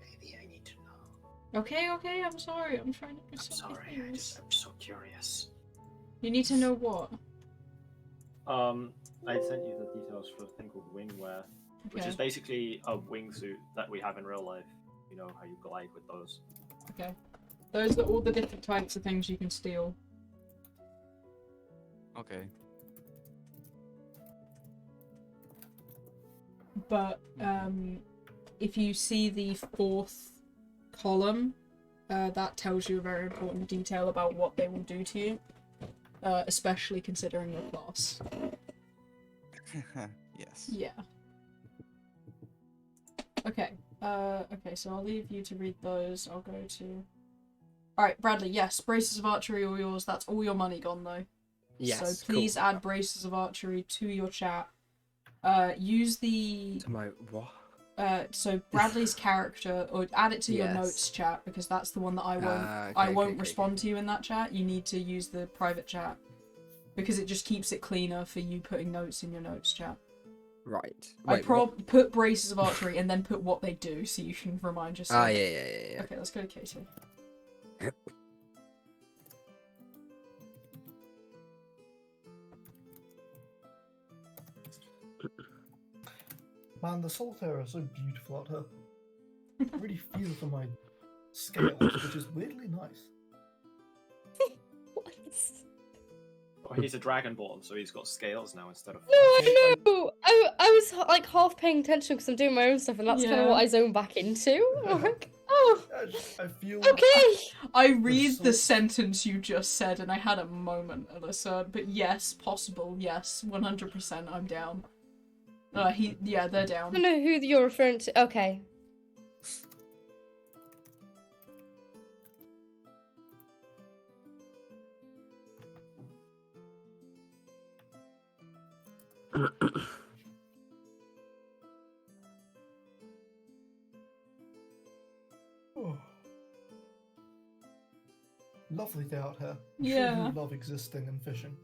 Maybe I need to know. Okay, I'm sorry. I'm trying to do I'm something. sorry, I'm so curious. You need to know what? I sent you the details for a thing called wingwear, which Okay. is basically a wingsuit that we have in real life. You know how you glide with those. Okay. Those are all the different types of things you can steal. Okay. But if you see the 4th column, that tells you a very important detail about what they will do to you, especially considering your class. Yes. Yeah. Okay. Okay, so I'll leave you to read those. I'll go to... Alright, Bradley, yes, braces of archery are yours. That's all your money gone, though. Yes. So please cool. add braces of archery to your chat. Use the... To my what? So Bradley's character, or add it to your Yes. notes chat, because that's the one that I won't Okay, won't respond to you in that chat. You need to use the private chat, because it just keeps it cleaner for you putting notes in your notes chat. Right. I Wait, what? put braces of archery and then put what they do, so you can remind yourself. Ah, yeah. Okay, let's go to Katie. Man, the solitaire are so beautiful out here. I really feel for my scales, which is weirdly nice. What? Oh, he's a dragonborn, so he's got scales now instead of. No, I know. I was like half paying attention because I'm doing my own stuff, and that's kind Yeah. of what I zone back into. I'm like, oh, I feel okay. I read the so- sentence you just said, and I had a moment, Alyssa. But yes, possible. Yes, 100%. I'm down. Yeah, they're I down. don't know who you're referring to. Okay. Oh. Lovely day out here. I'm Yeah. sure you love existing and fishing.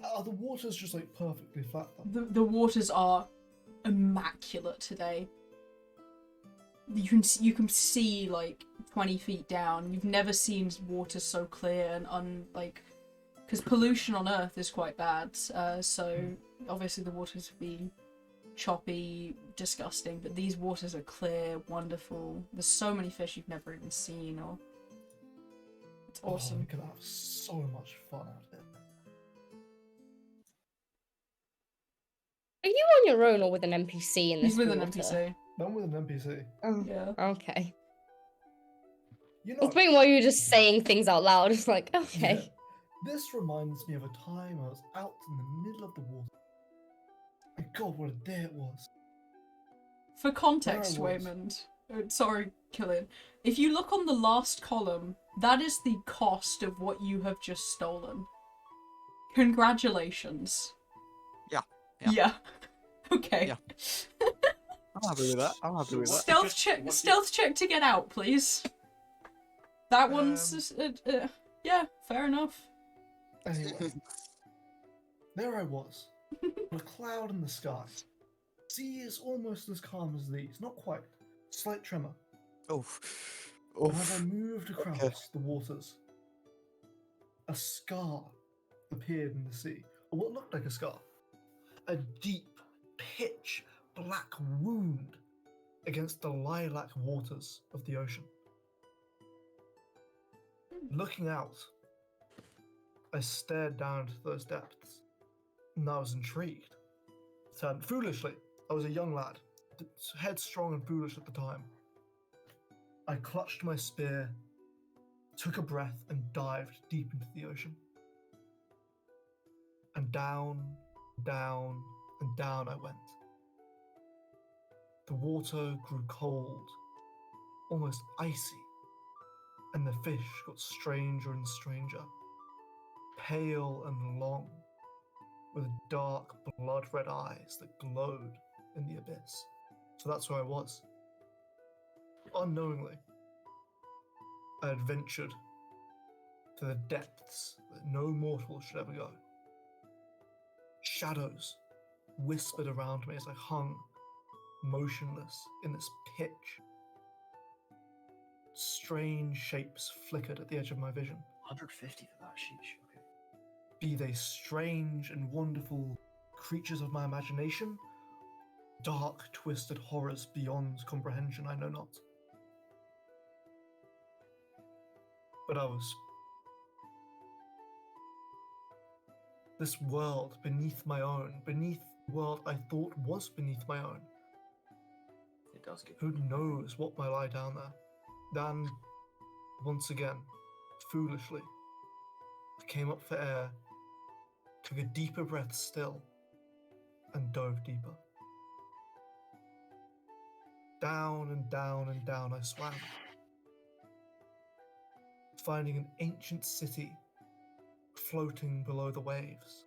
Are the waters just like perfectly flat then? The waters are immaculate today. You can see like 20 feet down. You've never seen water so clear and because pollution on Earth is quite bad. So obviously the waters would be choppy, disgusting. But these waters are clear, wonderful. There's so many fish you've never even seen. It's Oh, awesome. we can have so much fun out here. Are you on your own or with an NPC in this He's with an water? NPC. I'm with an NPC. Oh, Yeah. okay. You I know, was waiting while you were just saying things out loud. It's like, okay. yeah, this reminds me of a time I was out in the middle of the water. My God, what a day it was. For context, There I was. Waymond, Sorry, Killian. If you look on the last column, that is the cost of what you have just stolen. Congratulations. Yeah. Okay. Yeah. I'm happy with that. I'm happy with that. Stealth check to get out, please. That one's yeah, fair enough. Anyway, there I was, on a cloud in the sky. Sea is almost as calm as these, not quite. Slight tremor. Oof. And as I Oof. moved across the waters, a scar appeared in the sea, or what looked like a scar. A deep, pitch black wound against the lilac waters of the ocean. Looking out, I stared down into those depths, and I was intrigued. Turned foolishly. I was a young lad, headstrong and foolish at the time. I clutched my spear, took a breath, and dived deep into the ocean. And down, down, and down I went. The water grew cold, almost icy, and the fish got stranger and stranger, pale and long, with dark blood-red eyes that glowed in the abyss. So that's where I was. Unknowingly, I had ventured to the depths that no mortal should ever go. Shadows whispered around me as I hung motionless in this pitch. Strange shapes flickered at the edge of my vision. 150 for that, sheesh. Okay. Be they strange and wonderful creatures of my imagination, dark, twisted horrors beyond comprehension, I know not. But I was... This world beneath my own, beneath the world I thought was beneath my own. It does get... Who knows what might lie down there? Then, once again, foolishly, I came up for air, took a deeper breath still, and dove deeper. Down and down and down I swam, finding an ancient city floating below the waves.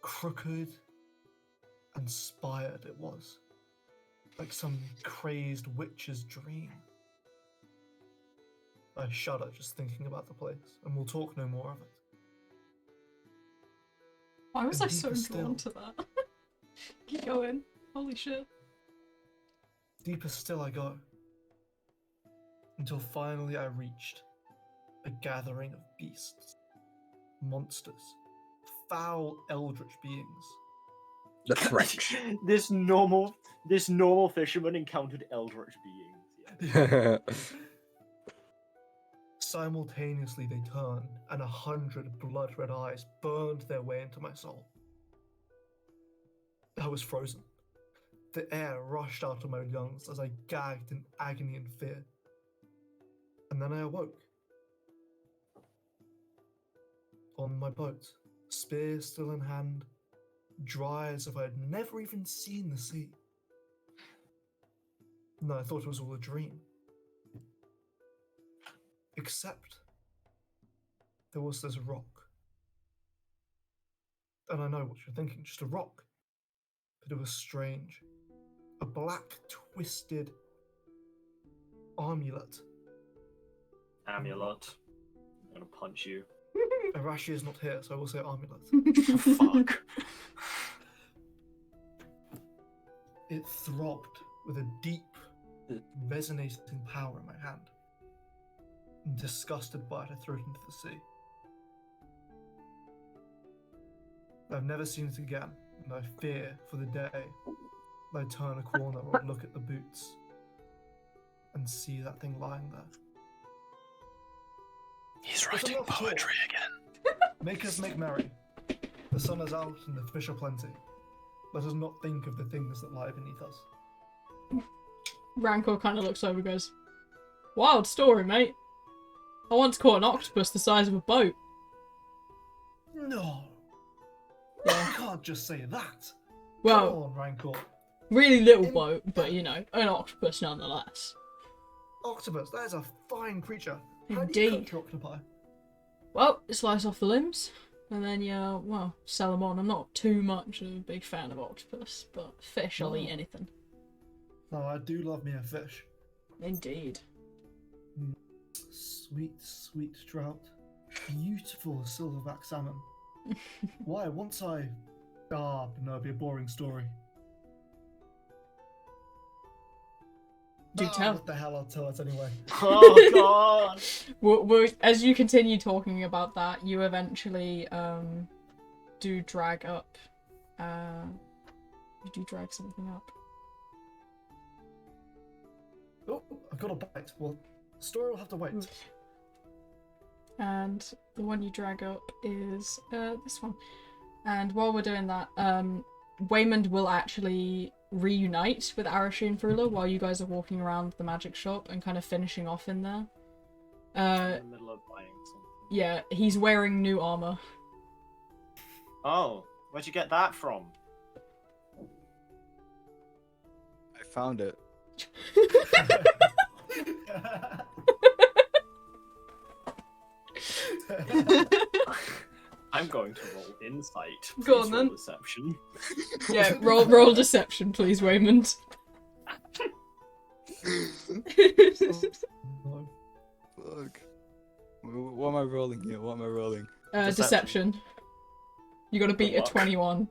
Crooked and spired it was, like some crazed witch's dream. I shudder just thinking about the place, and we'll talk no more of it. Why was And I so deeper drawn still. to that? Keep going. Holy shit. Deeper still I go, until finally I reached a gathering of beasts, monsters, foul eldritch beings. The French. this normal fisherman encountered eldritch beings. Yeah. Simultaneously they turned, and 100 blood-red eyes burned their way into my soul. I was frozen. The air rushed out of my lungs as I gagged in agony and fear. And then I awoke. On my boat, spear still in hand, dry as if I had never even seen the sea. No, I thought it was all a dream. Except there was this rock. And I know what you're thinking, just a rock. But it was strange. A black, twisted amulet. Amulet. I'm gonna punch you. Arashi is not here, so I will say amulet. Fuck. It throbbed with a deep, resonating power in my hand. And disgusted by it, I threw it into the sea. I've never seen it again, and I fear for the day I turn a corner or look at the boots and see that thing lying there. He's But writing enough talk. poetry again. Make us make merry. The sun is out and the fish are plenty. Let us not think of the things that lie beneath us. Rancor kind of looks over and goes, "Wild story, mate. I once caught an octopus the size of a boat." No. You can't just say that. Well, Come on, Rancor. Really little boat, but you know, an octopus nonetheless. Octopus, that is a fine creature. How do you Indeed. cook your octopi? Well, you slice off the limbs, and then you, well, sell them on. I'm not too much of a big fan of octopus, but fish, I'll eat anything. No, I do love me a fish. Indeed. Sweet, sweet trout. Beautiful silverback salmon. Why, once I... Ah, no, it'd be a boring story. Do tell. What the hell, I'll tell it anyway. Oh god! As you continue talking about that, you eventually do drag up. You do drag something up. Oh, I've got a bite. Well, the story will have to wait. And the one you drag up is this one. And while we're doing that, Waymond will actually reunite with Arashi and Frula while you guys are walking around the magic shop and kind of finishing off in there. In the middle of buying something. Yeah, he's wearing new armor. Oh, where'd you get that from? I found it. I'm going to roll insight. Go Please on, roll then. Deception. Yeah, roll deception, please, Waymond. No. Fuck. What am I rolling here? What am I rolling? Deception. You gotta beat a Fuck. 21.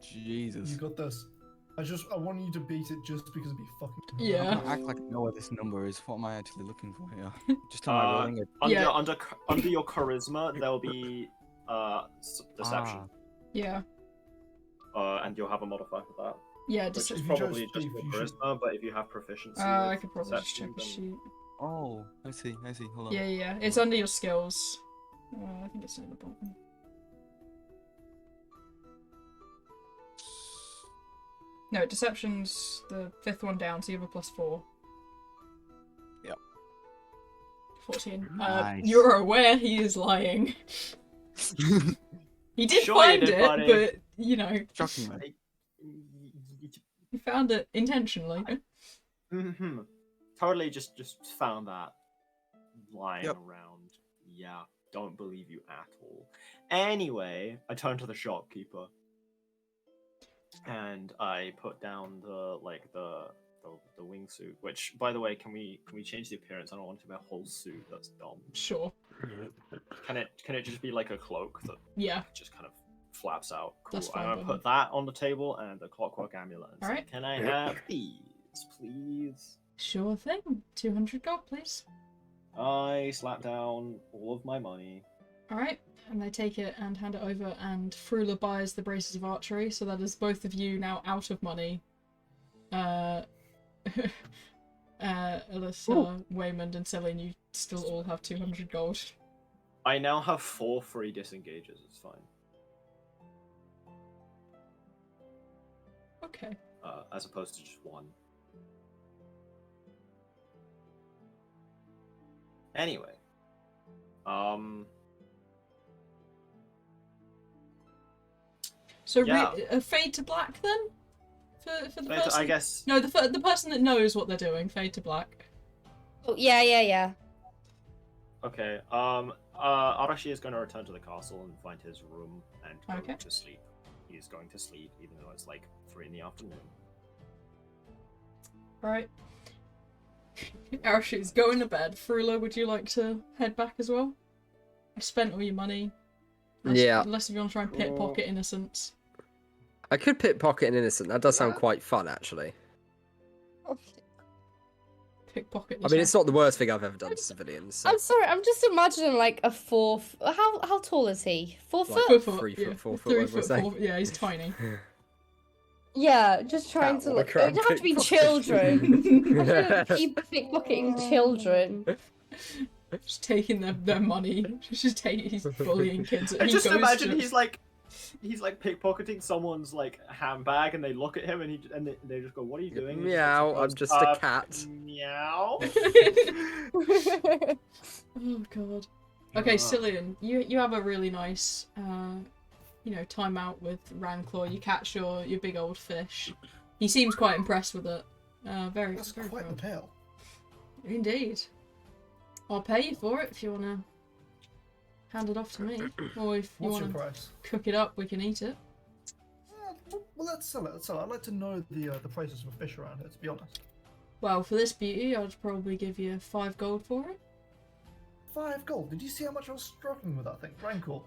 Jesus. You got this. I want you to beat it just because it'd be fucking... Yeah. I act like I know what this number is. What am I actually looking for here? Just am I rolling it? Yeah. Under your charisma, there'll be deception. Yeah. And you'll have a modifier for that. Yeah, Which is deception. If you probably chose just thief, your you should- charisma, but if you have proficiency I with could probably just check deception, the then... sheet. Oh, I see. Hold on. Yeah. It's under your skills. I think it's near the bottom. No, deception's the 5th one down, so you have a +4. Yep. 14. Nice. You're aware he is lying. He did Sure find you did, it, buddy. but, you know, Shocking, man. he found it intentionally. Mm-hmm. Totally just found that lying Yep. around. Yeah, don't believe you at all. Anyway, I turn to the shopkeeper. And I put down the wingsuit, which, by the way, can we change the appearance? I don't want it to be a whole suit. That's dumb. Sure. Can it just be like a cloak that Yeah. just kind of flaps out? Cool. That's fine, I'm gonna buddy. put that on the table and the clockwork amulet. And say, Alright. Can I have these, please? Sure thing. 200 gold, please. I slap down all of my money. Alright, and they take it and hand it over, and Frula buys the braces of archery, so that is both of you now out of money. Alyssa, Waymond, and Celine, you still all have 200 gold. I now have 4 free disengages. It's fine. Okay. As opposed to just 1. Anyway. So Yeah. a fade to black then? For the person? I guess. No, the person that knows what they're doing, fade to black. Oh, yeah. Okay. Arashi is going to return to the castle and find his room and go Okay. to sleep. He's going to sleep, even though it's like 3 in the afternoon. Right. Arashi's going to bed. Frula, would you like to head back as well? I spent all your money. Yeah. Unless if you want to try and pickpocket innocence. I could pickpocket an innocent. That does sound quite fun, actually. Pickpocket. I mean, it's not the worst thing I've ever done to civilians. So. I'm sorry, I'm just imagining like a 4. How tall is he? 4 Like- foot? 4 foot. 3 foot, yeah. 4 foot, 3 whatever we foot, say. 4. Yeah, he's tiny. Yeah, just trying Cat to or look. crab It don't have to be pickpocket. children. Keep pickpocketing children. Just taking their money. He's bullying kids. I He just goes imagine to- he's like pickpocketing someone's like handbag, and they look at him, and they just go, "What are you doing?" And he Meow, just I'm goes, just a cat. Meow. Oh god. Okay, Cillian, you have a really nice time out with Ranclaw, you catch your big old fish. He seems quite impressed with it. That's very quite the proud. tale. Indeed. I'll pay you for it if you want to hand it off to me. Or if you What's your want to price? cook it up, we can eat it. Well, let's sell it. I'd like to know the prices for fish around here, to be honest. Well, for this beauty, I'd probably give you 5 gold for it. 5 gold. Did you see how much I was struggling with that thing? Rancor,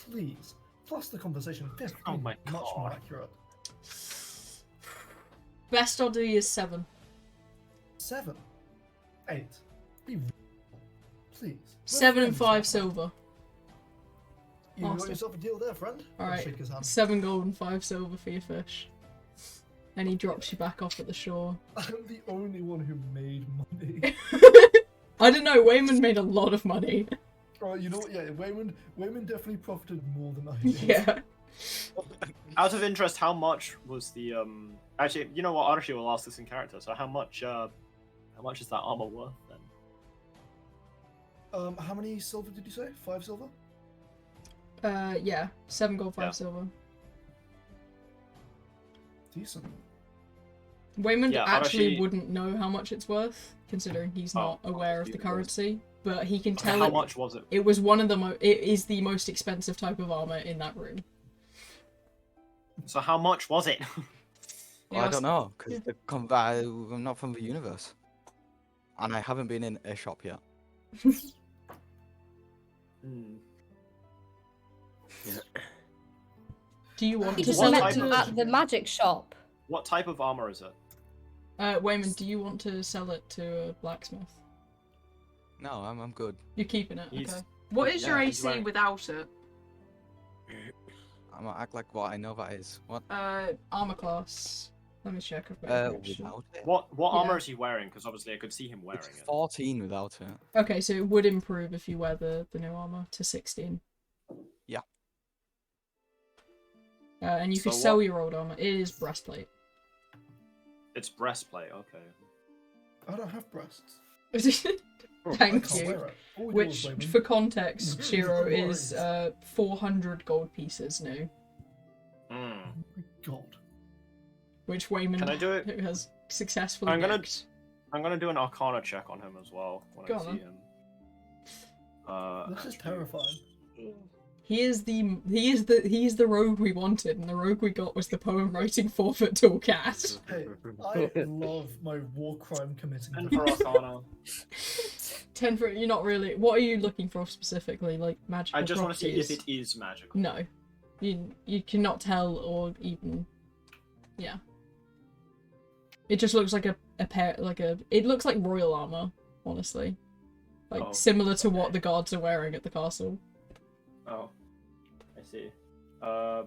please. Plus the conversation. 15, Oh my much more God. accurate. Best I'll do you is 7. 7. 8. Be real. Please. We're 7 and friends 5 now. silver. You got Awesome. yourself a deal there, friend. I'll Alright, shake his hand. 7 gold and 5 silver for your fish. And he drops you back off at the shore. I'm the only one who made money. I don't know, Wayman made a lot of money. Oh, you know what? Yeah, Wayman definitely profited more than I did. Yeah. Out of interest, how much was the Actually, you know what? Archie will ask this in character. So how much is that armor worth then? How many silver did you say? 5 silver? Yeah. 7 gold, 5 Yeah. silver. Decent. Wayman Yeah, actually Arashi- wouldn't know how much it's worth, considering he's not aware of the Arashi would. currency. But he can tell How much was it? it was one of the it is the most expensive type of armor in that room. So how much was it? Well, I don't know, Yeah. because I'm not from the universe. And I haven't been in a shop yet. Hmm. Do you want You to just sell What it met type him of- at the magic shop. What type of armor is it? Wayman, do you want to sell it to a blacksmith? No, I'm good. You're keeping it, He's- okay. What is your yeah, he's AC wearing- without it? I'm gonna act like what I know that is. What? Armor class. Let me check. I've got it here, actually. Without it? What Yeah. armor is he wearing? Because obviously I could see him wearing It's it. 14 without it. Okay, so it would improve if you wear the new armor to 16. Yeah. And you could So sell what- your old armor. It is breastplate. It's breastplate. Okay. I don't have breasts. I Thank can't you. wear it. All yours, Which, Wayman. for context, Shiro No is worries. 400 gold pieces new. Hmm. Oh my god. Which Wayman Can I do it? has successfully I'm gonna- nicked. I'm gonna do an Arcana check on him as well when Go I on, see then. him. This is actually- terrifying. He is the rogue we wanted, and the rogue we got was the poem writing 4-foot tall cat. Hey, I love my war crime committing. And for Arcana, 10 for you're not really. What are you looking for specifically? Like magical I just want to see if properties? it is magical. No, you cannot tell or even. Yeah. It just looks like a pair it looks like royal armor, honestly. Like Oh, similar to what okay. the guards are wearing at the castle. Oh, I see.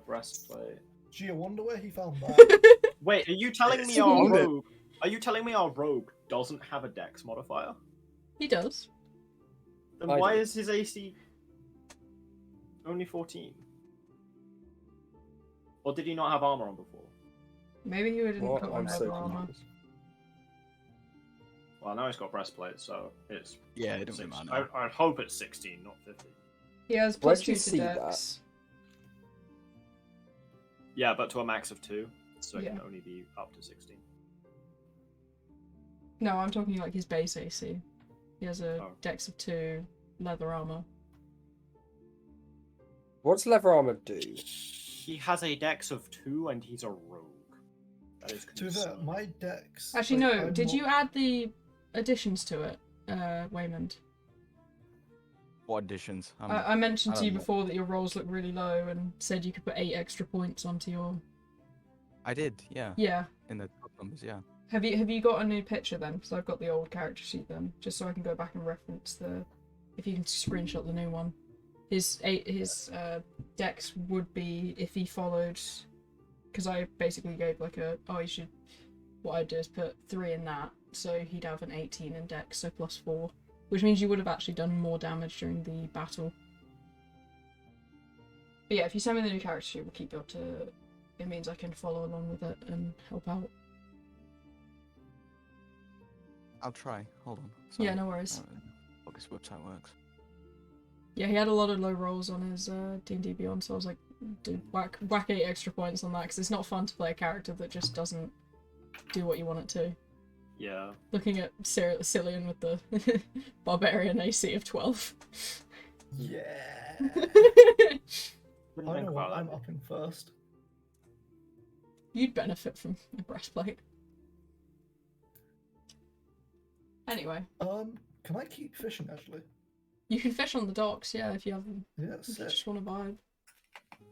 Breastplate. Gee, I wonder where he found that. Wait, are you telling me our rogue? Are you telling me our rogue doesn't have a dex modifier? He does. Then I why do. is his AC only 14? Or did he not have armor on before? Maybe he didn't What? put on I'm so leather armor. confused. Well, now he's got breastplate, so it's. Yeah, it don't six- really matter. I hope it's 16, not 15. He has Where'd plus you 2 to see that? dex. Yeah, but to a max of 2, so it can Yeah. only be up to 16. No, I'm talking like his base AC. He has a Oh. dex of 2, leather armor. What's leather armor do? He has a dex of 2 and he's a rogue. That is To be fair, concerning. my dex. Actually, like, no. I'm Did not- you add the additions to it, Waymond? What additions? I mentioned I to you don't know. before that your rolls look really low and said you could put 8 extra points onto your. I did, yeah. Yeah. In the top numbers, yeah. Have you got a new picture then? Because I've got the old character sheet then, just so I can go back and reference the. If you can screenshot the new one, his dex would be if he followed. Because I basically gave like a you should. What I'd do is put 3 in that, so he'd have an 18 in dex, so plus 4, which means you would have actually done more damage during the battle. But yeah, if you send me the new character sheet, we'll keep you up to. It means I can follow along with it and help out. I'll try. Hold on. Yeah, Sorry. no worries. How this website works. Yeah, he had a lot of low rolls on his D&D Beyond, so I was like, do whack 8 extra points on that, because it's not fun to play a character that just doesn't do what you want it to. Yeah. Looking at Cillian with the barbarian AC of 12. Yeah. Didn't I think know what, about I'm that. upping first. You'd benefit from a breastplate. Anyway. Can I keep fishing actually? You can fish on the docks, yeah, if you have Yeah, if you sick. just want to vibe.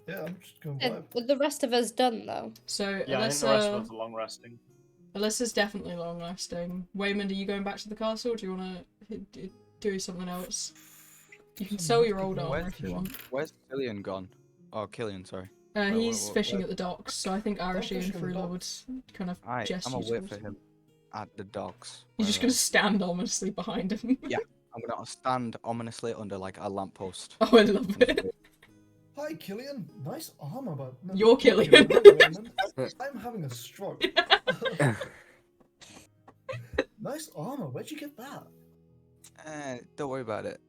Yeah, I'm just going vibe. Were the rest of us done though? So Yeah, I think the rest of us are long resting. Alyssa's definitely long lasting. Waymond, are you going back to the castle, or do you want to do something else? You can sell your old armor if you want. Where's Killian gone? Oh, Killian, sorry. He's fishing at the docks, so I think Arashi and fishing at the Freela would docks. kind of Alright, jest I'm gonna you wait towards for him at the docks. You're just where, gonna stand ominously behind him. Yeah. I'm gonna stand ominously under like a lamppost. Oh, I love it. Hi, Killian. Nice armor, but no, You're Killian. Hi, Raymond. I'm having a stroke. Nice armor. Where'd you get that? Don't worry about it.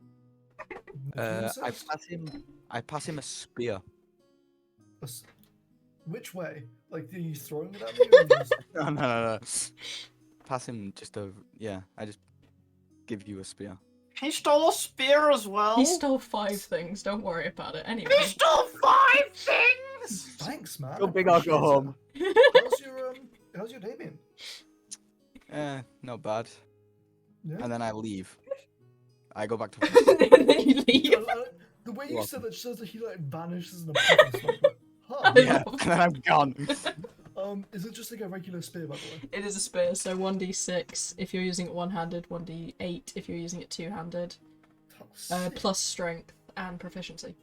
I pass him a spear. Which way? Like, are you throwing it at me? Or you just... No. Pass him just a I just give you a spear. He stole a spear as well. He stole 5 things. Don't worry about it. Anyway. He stole 5 things. Thanks, man. Go big or go home. How's your day been? Not bad. Yeah. And then I leave. I go back to. And then you leave. The way you Welcome. said that shows that he like vanishes in a puff of smoke. Like, huh. Yeah, and then I'm gone. Is it just like a regular spear, by the way? It is a spear, so 1d6 if you're using it one-handed, 1d8 if you're using it two-handed, Sick. plus strength and proficiency.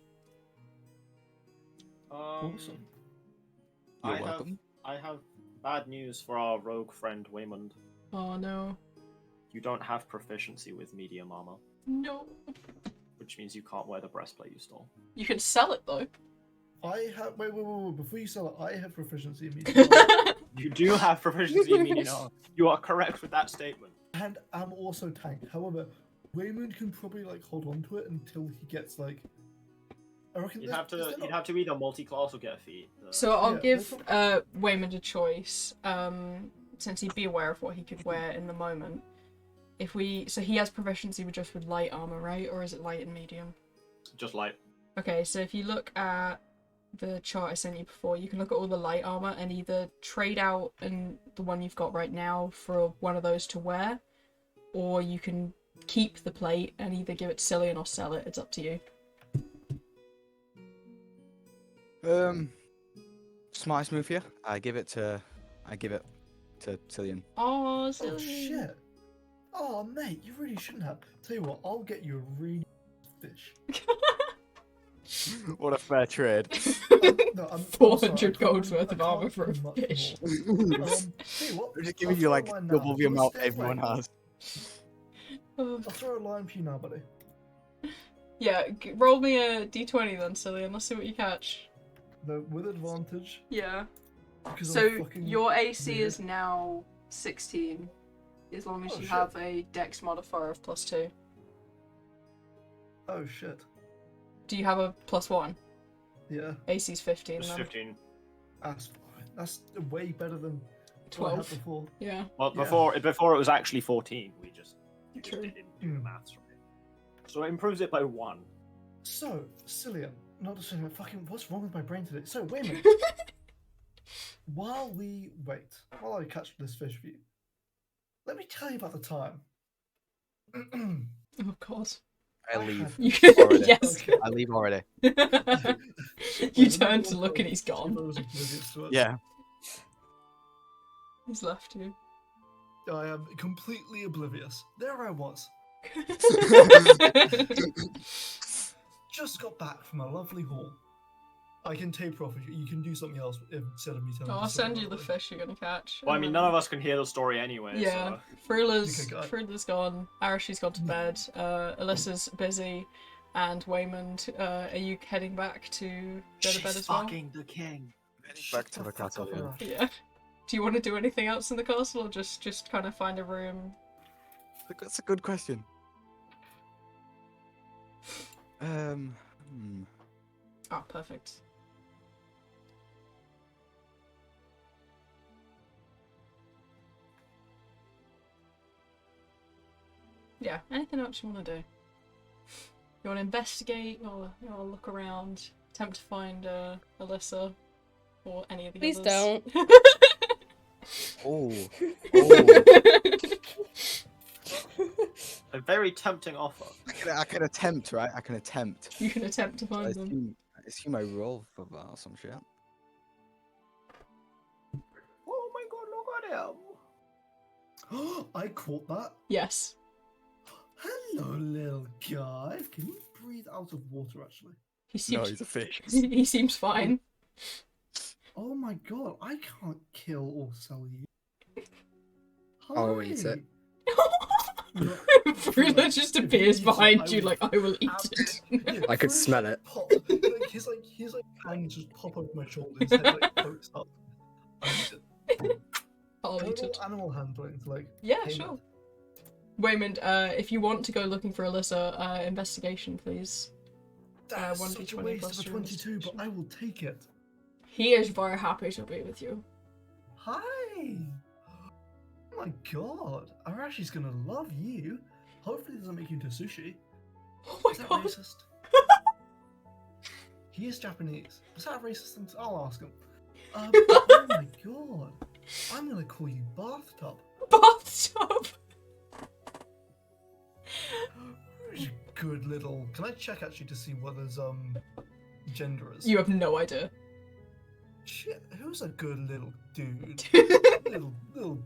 Awesome. You're welcome. I have bad news for our rogue friend Waymond. Oh no. You don't have proficiency with medium armor, No. which means you can't wear the breastplate you stole. You can sell it though. I have wait. Before you sell it, I have proficiency in medium armor, You do have proficiency in medium armor. You are correct with that statement. and I'm also tanked. However, Waymond can probably like hold on to it until he gets like. I reckon You'd have to either multi-class or get a feat. So I'll Yeah, give no Waymond a choice, since he'd be aware of what he could wear in the moment. So he has proficiency just with light armor, right? Or is it light and medium? Just like Okay, so if you look at the chart I sent you before, you can look at all the light armor and either trade out and the one you've got right now for one of those to wear, or you can keep the plate and either give it to Cillian or sell it. It's up to you. Smartest move here. I give it to Cillian. Oh, Oh Cillian. shit! Oh mate, you really shouldn't have. Tell you what, I'll get you a really fish. What a fair trade. No, I'm 400 sorry, I gold's can't- worth of I armor can't for a do much fish. more. Tell you what, I'm just I'll giving you throw like a line now. double Do the you wanna amount stay everyone away? has. Oh. I'll throw a line for you now, buddy. Yeah, roll me a d20 then, Cillian. Let's see what you catch. No, with advantage. Yeah. Because So I'm fucking your AC weird. is now 16, as long as Oh, you shit. have a Dex modifier of +2. Oh shit. Do you have a +1? Yeah, AC's 15 just then. 15. that's fine. That's way better than 12. what I had before. Yeah. Well, Yeah. before it was actually 14. You just True. didn't do the Hmm. maths right. So it improves it by 1. So, Cillian, not to say fucking what's wrong with my brain today? So, wait a minute. While I catch this fish for you, let me tell you about the time. Oh god. I leave. You Already. yes. Okay. I leave already. You turn to look and he's gone. Yeah. He's left you. I am completely oblivious. There I was. Just got back from a lovely haul. I can taper off. You can do something else instead of me telling Oh, you I'll story, send you by the way. fish you're gonna catch. Well, I mean, none of us can hear the story anyway. Yeah, So. Frilla's gone, Arashi's gone to bed, Alyssa's busy, and Waymond, are you heading back to go to bed as well? fucking the king. Back to the castle. Yeah. Yeah. Do you want to do anything else in the castle, or just kind of find a room? That's a good question. Oh, perfect. Yeah, anything else you want to do? You want to investigate, or you want to look around, attempt to find Alyssa, or any of the Please others? don't. Oh. A very tempting offer. I can attempt, right? I can attempt. You can attempt to I find them. assume I roll for that or some shit. Oh my god, look at him! I caught that. Yes. Hello, little guy. Can you breathe out of water, actually? He seems. No, he's a fish. He seems fine. Oh my god, I can't kill or sell you. I'll eat it. No, Frula just appears Eat it, behind I you will like, I will eat it. Yeah, I could Fruit smell it. Pop, his hands just pop over my shoulder. His head pokes up. I eat it. I'll Can I eat roll it. animal handling to Yeah, payment? sure. Waymond, if you want to go looking for Alyssa, investigation, please. That's 1d20 such a waste plus of a your 22, but investigation. I will take it. He is very happy to be with you. Hi! Oh my god, Arashi's gonna love you. Hopefully it doesn't make you into sushi. Oh my Is that god. racist? He is Japanese. Is that a racist thing? I'll ask him. Oh my god. I'm gonna call you Bathtub. Bathtub! Who's a good little... Can I check actually to see what his gender is? You have no idea. Shit, who's a good little dude? little put.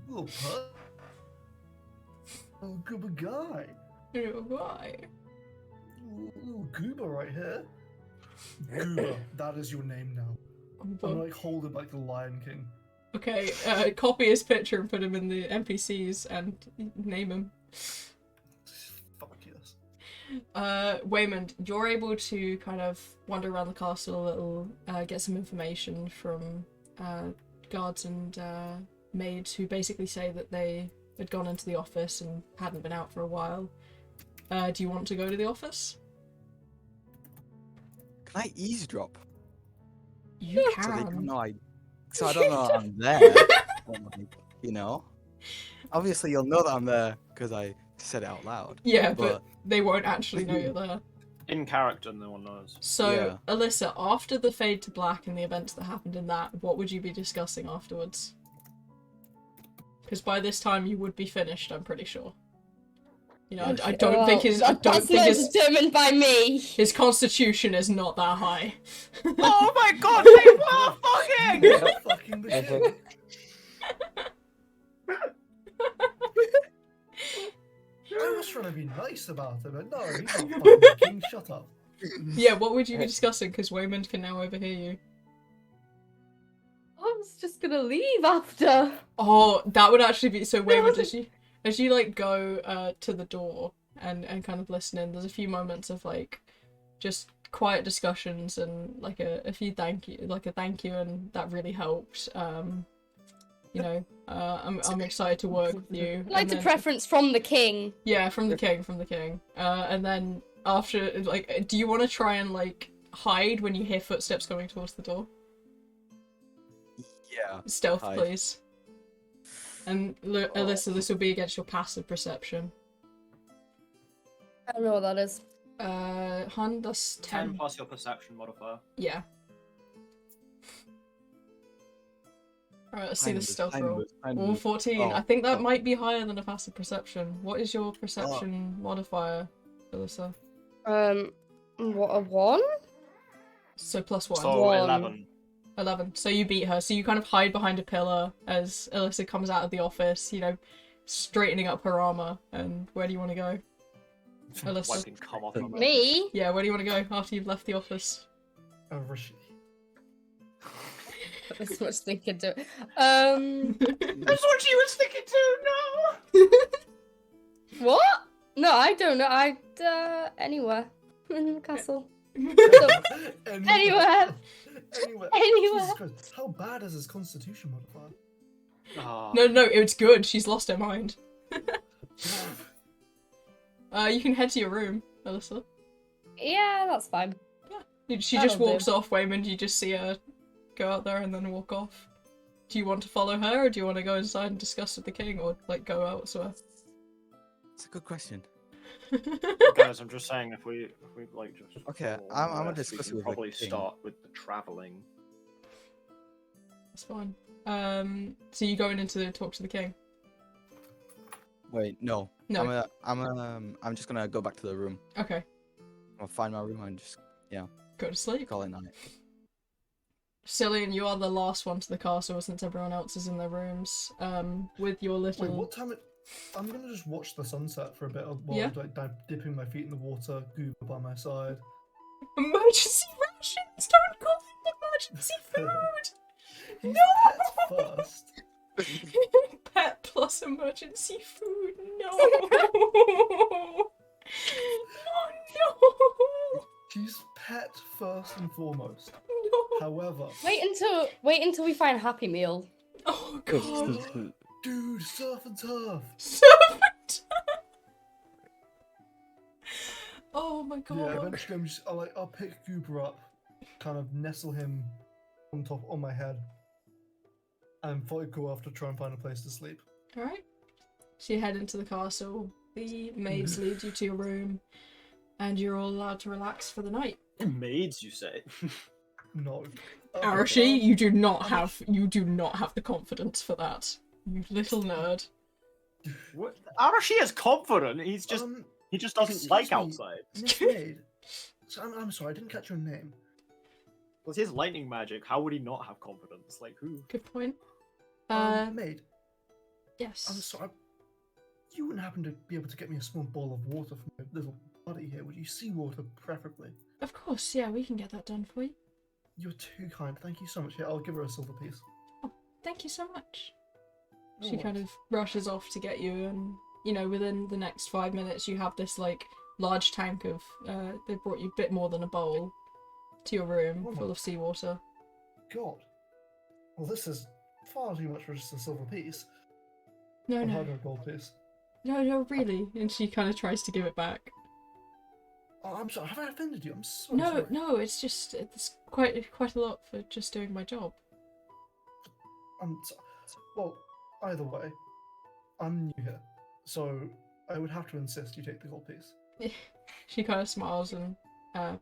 Little goober guy. Why? Little goober right here. Goober, that is your name now. I'm like hold it like the Lion King. Okay, copy his picture and put him in the NPCs and name him. Fuck yes. Waymond, you're able to kind of wander around the castle a little, get some information from guards and maids who basically say that they had gone into the office and hadn't been out for a while. Do you want to go to the office? Can I eavesdrop? You So they don't can. know so I don't know I'm there. But, like, you know? Obviously you'll know that I'm there because I said it out loud. Yeah, but they won't actually know you're there. In character, no one knows. So, Yeah. Alyssa, after the fade to black and the events that happened in that, what would you be discussing afterwards? Because by this time you would be finished, I'm pretty sure. You know, I don't think his determined by me. his constitution is not that high. Oh my god, they were fucking! Fucking the shit. I was trying to be nice about it, but no, he's not fucking the king. Shut up. Yeah, what would you be discussing? Because Waymond can now overhear you. I was just gonna leave after. Oh, that would actually be so. Waymond, as you like go to the door and kind of listen in, there's a few moments of like just quiet discussions and like a few thank you, and that really helped. You know, I'm excited to work with you. I'd like a preference from the king. Yeah, from the king. And then after, like, do you want to try and like hide when you hear footsteps coming towards the door? Yeah. Stealth, hide. please. And Alyssa, this will be against your passive perception. I don't know what that is. Han, that's 10 plus your perception modifier. Yeah. Alright, let's see the stealth roll. All 14. Oh, I think that oh. might be higher than a passive perception. What is your perception modifier, Alyssa? What, a 1? So plus 1. So One. 11. 11. So you beat her. So you kind of hide behind a pillar as Alyssa comes out of the office, you know, straightening up her armor. And where do you want to go? Alyssa. Wiping cum off of her. Me? Yeah, where do you want to go after you've left the office? Rishi. That's much thinking to. That's what she was thinking too, no! What? No, I don't know. Anywhere. In the castle. Anywhere. Anywhere. Jesus Christ, how bad is his constitution modifier? Oh. No, it's good. She's lost her mind. You can head to your room, Alyssa. Yeah, that's fine. She That'll just walks do. off, Waymond. You just see her go out there and then walk off. Do you want to follow her, or do you want to go inside and discuss with the king, or like go elsewhere? It's a good question. Guys, I'm just saying if we like just Okay, go I'm on gonna rest, we discuss it can with the probably king. start with the traveling. That's fine. So you going in to talk to the king? Wait, no. No. I'm just gonna go back to the room. Okay. I'll find my room and just Go to sleep. call it night. Cillian, you are the last one to the castle since everyone else is in their rooms. With your little. Wait, what time? I'm gonna just watch the sunset for a bit while Yeah. like dipping my feet in the water, Goober by my side. Emergency rations! Don't call them emergency food! He's No! pets first. Pet plus emergency food. No. Oh no. He's pet first and foremost. No. However, Wait until we find Happy Meal. Oh god. dude, surf and turf. Servant. Oh my god. Yeah, eventually I'll pick Goober up, kind of nestle him on my head, and go off to try and find a place to sleep. Alright. So you head into the castle, the maids lead you to your room, and you're all allowed to relax for the night. Maids, you say? No. Arashi, you do not have the confidence for that. You little nerd. What? Arashi is confident. He's just he just doesn't excuse like me, outside. Miss Maid. So I'm sorry, I didn't catch your name. With his lightning magic, how would he not have confidence? Like who? Good point. Maid, Yes. I'm sorry. You wouldn't happen to be able to get me a small bowl of water from my little buddy here, would you? Seawater, preferably. Of course, yeah, we can get that done for you. You're too kind. Thank you so much. Yeah, I'll give her a silver piece. Oh, thank you so much. No She kind worries. of rushes off to get you, and within the next 5 minutes, you have this like large tank of. They brought you a bit more than a bowl to your room, Oh my full of seawater. God. Well, this is far too much for just a silver piece. No, I'll no, have her a gold piece. no, really. And she kind of tries to give it back. Oh, I'm sorry. Have I offended you? I'm so No, sorry. no, it's quite a lot for just doing my job. Well, either way, I'm new here, so I would have to insist you take the gold piece. She kind of smiles and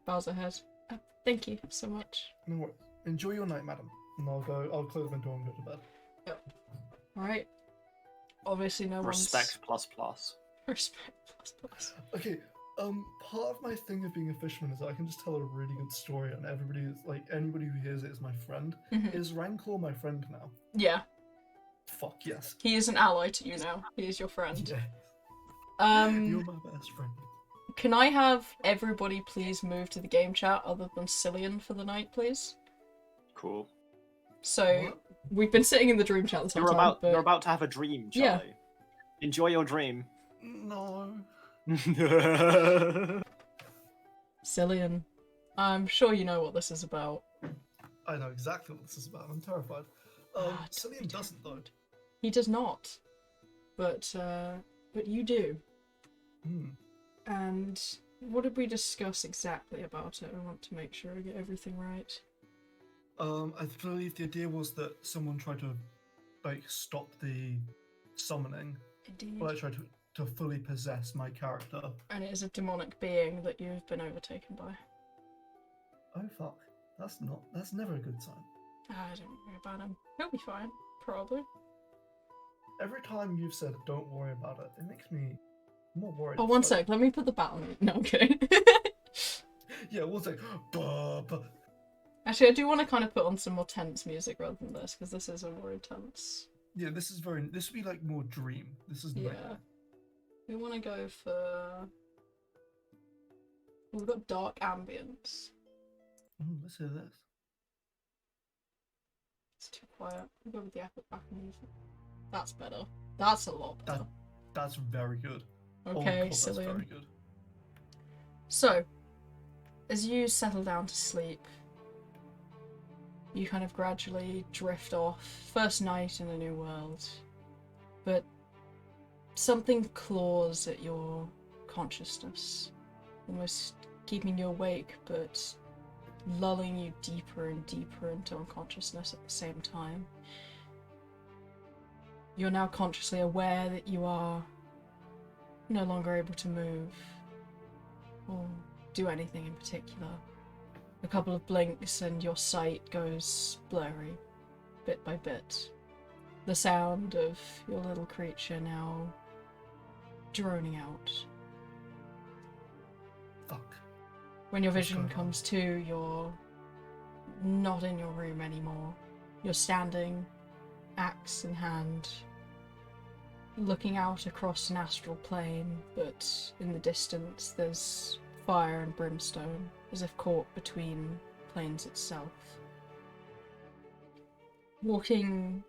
bows her head. Thank you so much. No worries. Enjoy your night, madam. And I'll close my door and go to bed. Alright. Obviously no Respect one's... plus. Respect plus. Okay, part of my thing of being a fisherman is that I can just tell a really good story and anybody who hears it is my friend. Mhm. Is Rancor my friend now? Yeah, Fuck yes. he is an ally to you now. He is your friend. Yeah. You're my best friend. Can I have everybody please move to the game chat other than Cillian for the night, please? Cool. So, What? we've been sitting in the dream chat this whole time, but... You're about to have a dream, Charlie. Yeah. Enjoy your dream. No. Cillian, I'm sure you know what this is about. I know exactly what this is about. I'm terrified. Ah, Cillian doesn't though. He does not. But you do. Hmm. And what did we discuss exactly about it? I want to make sure I get everything right. I believe the idea was that someone tried to, stop the summoning. Indeed. Well, tried to fully possess my character. And it is a demonic being that you've been overtaken by. Oh fuck. That's never a good sign. Don't worry about him. He'll be fine, probably. Every time you've said don't worry about it, it makes me more worried. Oh, one It's like- sec, let me put the battle mute. No, I'm kidding. Yeah, one sec. Buh. Actually, I do want to kind of put on some more tense music rather than this, because this is a more intense. Yeah, this would be like more dream. This is Yeah. nightmare. We want to go for... We've got dark ambience. Let's hear this. It's too quiet. We'll go with the epic back music. That's better. That's a lot better. That's very good. Oh, Okay, God, that's Cillian. very good. So, as you settle down to sleep, you kind of gradually drift off. First night in a new world. But something claws at your consciousness, almost keeping you awake, but lulling you deeper and deeper into unconsciousness at the same time. You're now consciously aware that you are no longer able to move or do anything in particular. A couple of blinks and your sight goes blurry, bit by bit. The sound of your little creature now droning out. Fuck. When your What's vision going on? comes to, you're not in your room anymore. You're standing, axe in hand, looking out across an astral plane, but in the distance there's fire and brimstone, as if caught between planes itself. Walking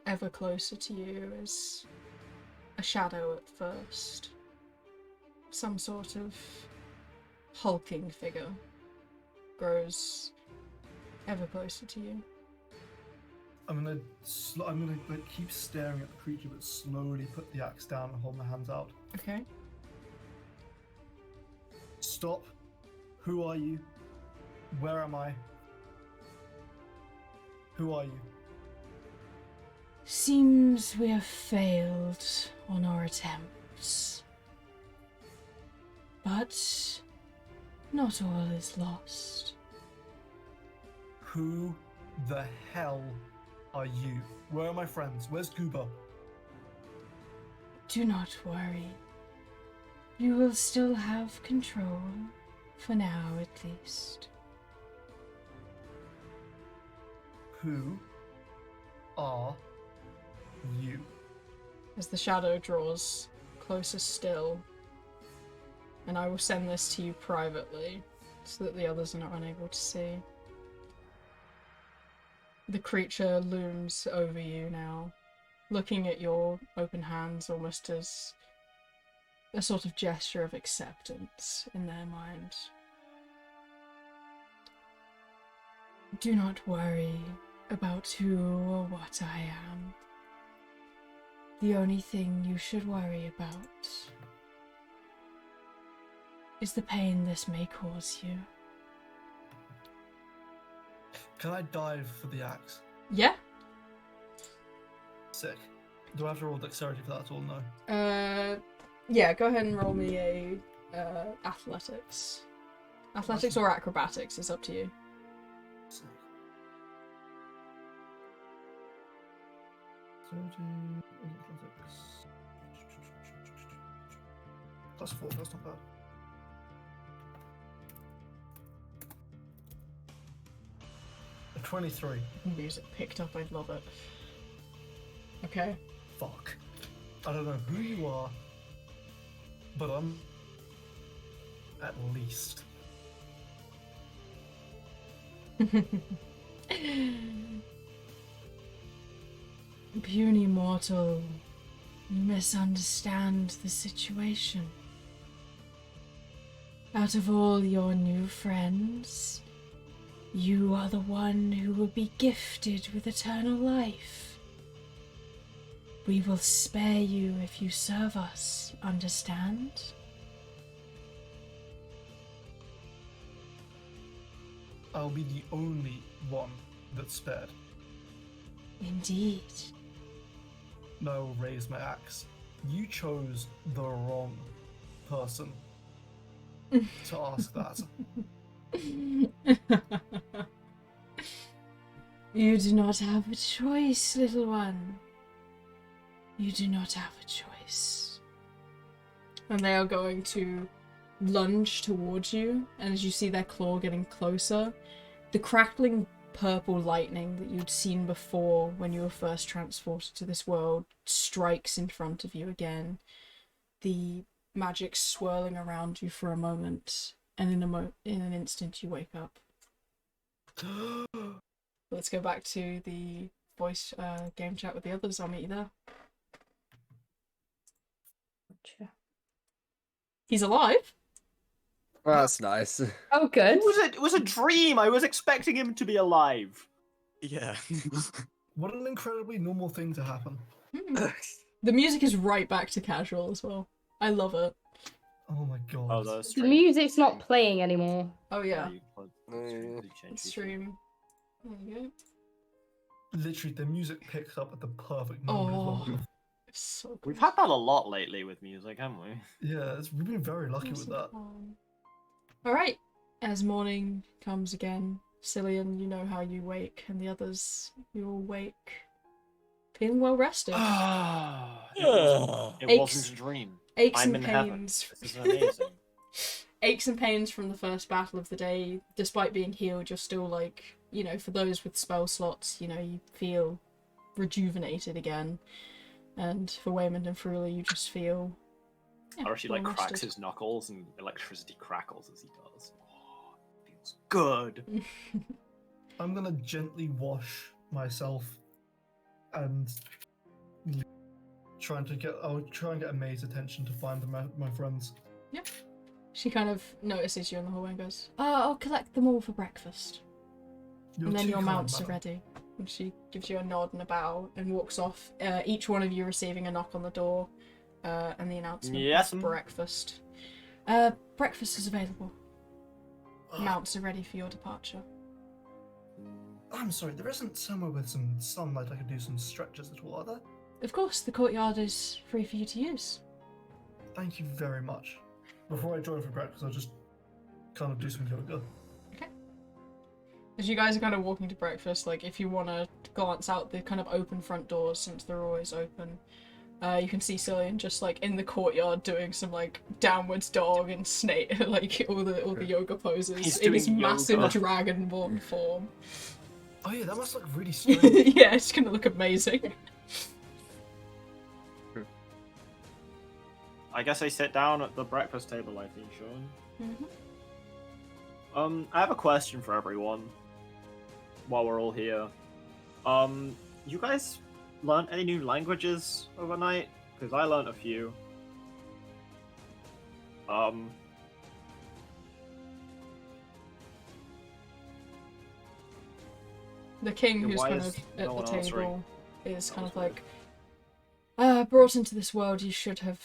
ever closer to you is a shadow at first. Some sort of hulking figure grows ever closer to you. I'm gonna like, keep staring at the creature, but slowly put the axe down and hold my hands out. Okay. Stop. Who are you? Where am I? Who are you? Seems we have failed on our attempts. But not all is lost. Who the hell are you? Where are my friends? Where's Gooba? Do not worry. You will still have control, for now at least. Who are you? As the shadow draws closer still, and I will send this to you privately, so that the others are not unable to see. The creature looms over you now, looking at your open hands almost as a sort of gesture of acceptance in their mind. Do not worry about who or what I am. The only thing you should worry about is the pain this may cause you. Can I dive for the axe? Yeah? Sick. Do I have to roll dexterity for that at all? No. Yeah, go ahead and roll me a athletics. Athletics or acrobatics, it's up to you. Sick. 13 athletics. +4, that's not bad. A 23. Music picked up, I'd love it. Okay. Fuck. I don't know who you are, but I'm at least. Puny mortal, you misunderstand the situation. Out of all your new friends, you are the one who will be gifted with eternal life. We will spare you if you serve us, understand? I'll be the only one that's spared. Indeed. And I will raise my axe. You chose the wrong person to ask that. You do not have a choice, little one. You do not have a choice. And they are going to lunge towards you, and as you see their claw getting closer, the crackling purple lightning that you'd seen before when you were first transported to this world strikes in front of you again. The magic swirling around you for a moment, and in an instant you wake up. Let's go back to the voice game chat with the others. I'll meet you there. Gotcha. He's alive? Well, that's nice. Oh, good. It was a dream. I was expecting him to be alive. Yeah. What an incredibly normal thing to happen. The music is right back to casual as well. I love it. Oh my god. Oh, that's The music's not playing anymore. Oh yeah. It's Stream. There you go. Literally, the music picks up at the perfect moment as well. So good. We've had that a lot lately with music, haven't we? Yeah, we've been very lucky with that. Alright, as morning comes again, Cillian, you know how you wake, and the others, you all wake feeling well rested. It wasn't a dream. Aches I'm and in heaven. pains. This is amazing. Aches and pains from the first battle of the day. Despite being healed, you're still like, you know, for those with spell slots, you know, you feel rejuvenated again. And for Waymond and Frula, you just feel... Yeah, Arashi like well cracks rested. his knuckles and electricity crackles as he does. Oh, it feels good. I'm gonna gently wash myself and I'll try and get May's attention to find my friends. Yep. She kind of notices you in the hallway and goes, I'll collect them all for breakfast. You're And then too your kind, mounts are madam. ready. And she gives you a nod and a bow and walks off, each one of you receiving a knock on the door and the announcement Yes, of breakfast. Breakfast is available. Mounts are ready for your departure. I'm sorry, there isn't somewhere with some sunlight I could do some stretches at all, are there? Of course, the courtyard is free for you to use. Thank you very much. Before I join for breakfast, I'll just kind of do some yoga. As you guys are kind of walking to breakfast, like if you want to glance out the kind of open front doors, since they're always open, you can see Cillian just like in the courtyard doing some like downwards dog and snake, like all the yoga poses He's in his doing massive yoga. dragonborn form. Oh yeah, that must look really strange. Yeah, it's gonna look amazing. I guess I sit down at the breakfast table I've been shown. Mhm. I have a question for everyone. While we're all here, you guys learned any new languages overnight? Because I learned a few. The king, Yeah, who's why kind is of no at one the answering? table, is That kind was of like, brought into this world, you should have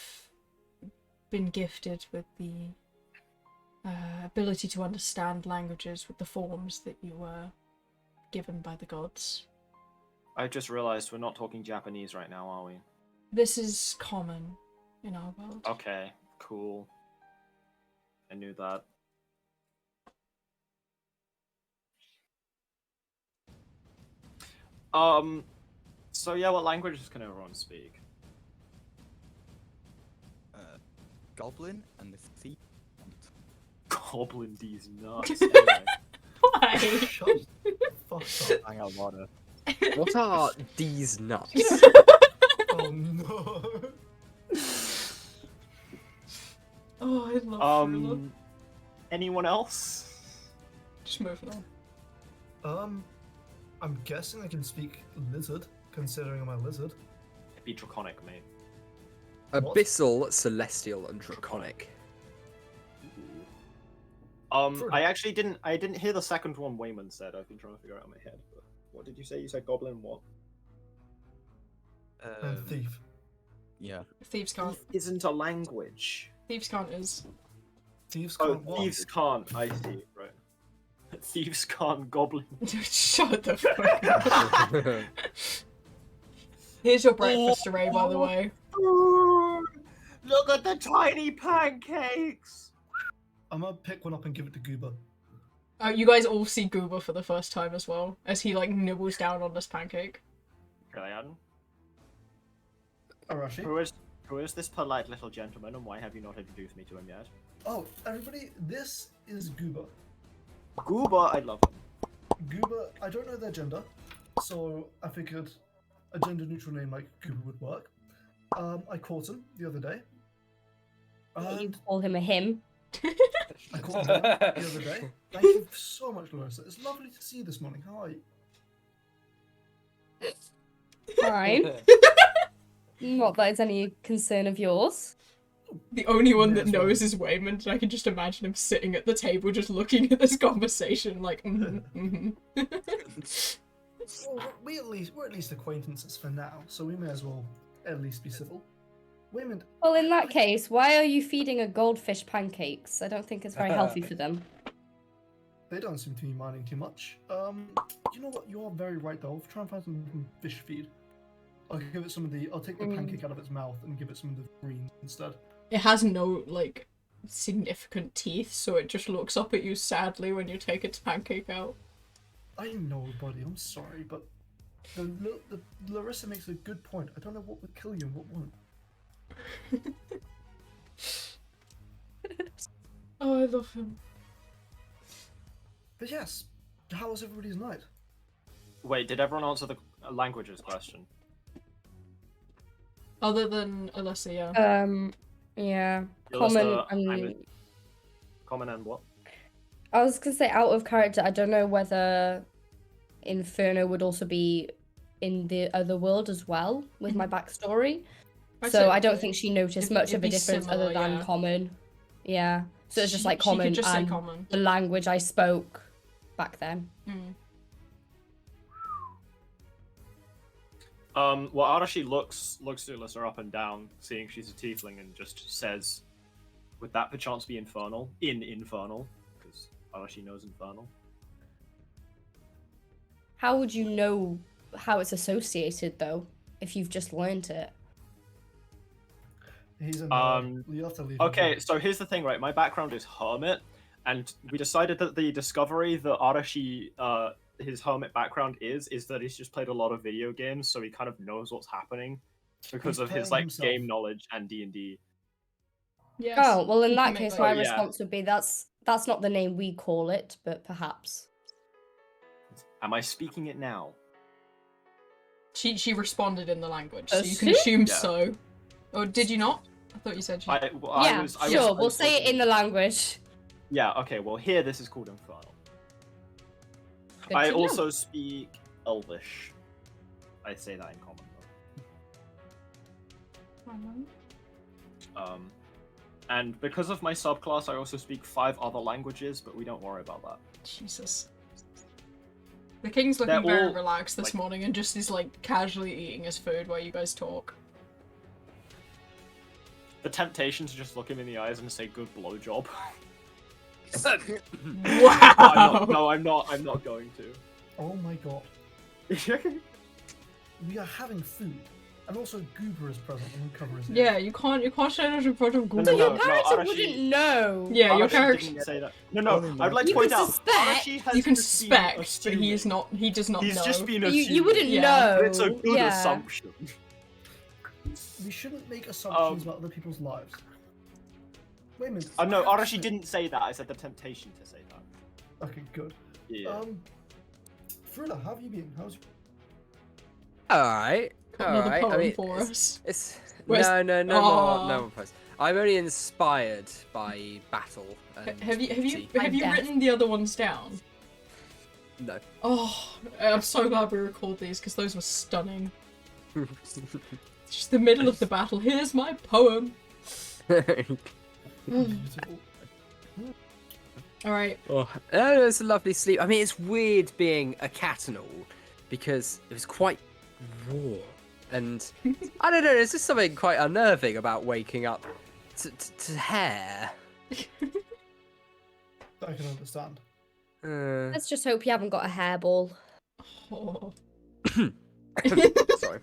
been gifted with the ability to understand languages with the forms that you were given by the gods. I just realized we're not talking Japanese right now, are we? This is common in our world. Okay, cool. I knew that. So yeah, what languages can everyone speak? Goblin and the thief. Goblin D's nuts. Anyway. Why? Shut the fuck up. Hang out water. What are these nuts? Oh no. Oh, I love Frula. Anyone else? Just moving on. I'm guessing I can speak lizard, considering I'm a lizard. It'd be draconic, mate. Abyssal, celestial, and draconic. I actually didn't. I didn't hear the second one Wayman said. I've been trying to figure it out in my head. But what did you say? You said goblin. What? And thief. Yeah. Thieves can't. Isn't a language. Thieves can't is. Thieves Oh, can't what? thieves can't. I see. Right. Thieves can't. Goblin. Shut the fuck up. Here's your breakfast array, by the way. Look at the tiny pancakes. I'm gonna pick one up and give it to Goober. You guys all see Goober for the first time as well, as he like nibbles down on this pancake. Really, Adam? Arashi. Who is this polite little gentleman, and why have you not introduced me to him yet? Oh, everybody, this is Goober. Goober, I love him. Goober, I don't know their gender, so I figured a gender-neutral name like Goober would work. I caught him the other day. You And call him a him. I caught him the other day. Thank you so much, Larissa. It's lovely to see you this morning. How are you? Fine. Not that it's any concern of yours. The only one Yeah, that that's right. knows is Waymond, and I can just imagine him sitting at the table just looking at this conversation like, Well, we're at least acquaintances for now, so we may as well at least be civil. Waymond, Well, in that case, why are you feeding a goldfish pancakes? I don't think it's very healthy for them. they don't seem to be minding too much. You know what? You are very right though. Try and find some fish feed. I'll give it some of the. I'll take the pancake out of its mouth and give it some of the green instead. It has no, like, significant teeth, so it just looks up at you sadly when you take its pancake out. I know, buddy. I'm sorry, but the Larissa makes a good point. I don't know what would kill you and what won't. Oh, I love him. But yes, how was everybody's night? Wait, did everyone answer the languages question? Other than Alyssa, yeah. Yeah. Alyssa, common and what? I was gonna say out of character. I don't know whether Inferno would also be in the other world as well with my backstory. So I don't think she noticed much of a difference other than common. Yeah. So it's just like common could just say and common. the language I spoke back then. Well, Arashi looks to Alyssa up and down, seeing she's a tiefling, and just says, "Would that perchance be infernal? In infernal, because Arashi knows infernal." How would you know how it's associated though, if you've just learned it? He's a you have to leave. Okay, so here's the thing, right? My background is hermit, and we decided that the discovery that Arashi, his hermit background is that he's just played a lot of video games, so he kind of knows what's happening because of his like game knowledge and D&D. Yes. Oh well, in that case, my yeah. response would be that's not the name we call it, but perhaps. Am I speaking it now? She responded in the language, so Oh, you can she? assume Yeah. so. Or did you not? I thought you said she. I Yeah, was sure. We'll say it in the language. Yeah. Okay. Well, here this is called infernal. Good I to know. also speak Elvish. I say that in common though. And because of my subclass, I also speak 5 other languages, but we don't worry about that. Jesus. The king's looking They're very all, relaxed this like- morning and just is like casually eating his food while you guys talk. The temptation to just look him in the eyes and say "good blowjob." Wow. I'm not going to. Oh my god. We are having food. And also Goober is present and we cover his ears. Yeah, you can't say that in front of Google. So your No, character Arashi- wouldn't know. Yeah, your Arashi character. didn't say that. No, I'd like to You point can out. suspect. Arashi has You can just been suspect, but assuming. he is not. He does not He's know. just been You assuming. wouldn't Yeah. know. But it's a good yeah. assumption. We shouldn't make assumptions about other people's lives. Wait a minute. No, Arashi didn't say that. I said the temptation to say that. Okay, good. Yeah. Frula, how have you been? How's Alright. Another Alright. poem I mean, for us. it's Where's- no Aw. more posts. I'm only inspired by battle. And Have you beauty. deaf. written the other ones down? No. Oh, I'm so glad we recorded these because those were stunning. Just the middle of the battle. Here's my poem. beautiful? All right. Oh, it's a lovely sleep. I mean, it's weird being a cat and all because it was quite raw, and I don't know. There's just something quite unnerving about waking up to hair. I can understand. Let's just hope you haven't got a hairball. Oh. Sorry.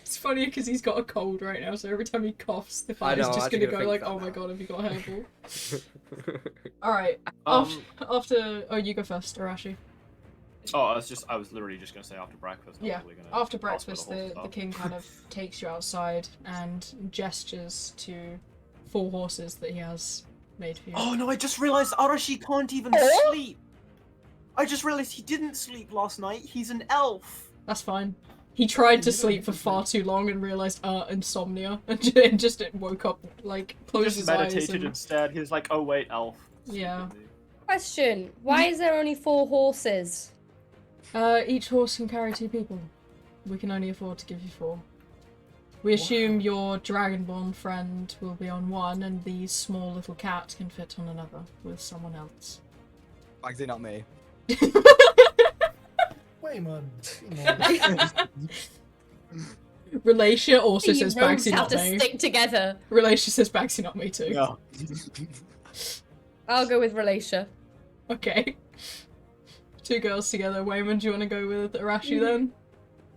It's funny because he's got a cold right now, so every time he coughs, the I fire's know, I just actually gonna go think like, that "Oh my now. god, have you got a hairball?" All right. Um, After, oh, you go first, Arashi. I was literally just gonna say after breakfast. I'm Yeah. probably gonna After ask for breakfast, whole the stuff. king kind of takes you outside and gestures to 4 horses that he has made for you. Oh no! I just realized Arashi can't even sleep. I just realized he didn't sleep last night. He's an elf. That's fine. He tried to You don't sleep need for to far too long and realized insomnia and just woke up like He closed just his meditated eyes. And... instead. He was like, "Oh wait, elf." Yeah. Question: why is there only 4 horses? Each horse can carry 2 people. We can only afford to give you 4. We assume your dragonborn friend will be on one, and the small little cat can fit on another with someone else. Bagsy, not me. Wait, man. Relatia also You says rogues Bagsy, have not to me. stick together. Relatia says Bagsy, not me too. No. I'll go with Relatia. Okay. Two girls together. Wayman, do you want to go with Arashi then?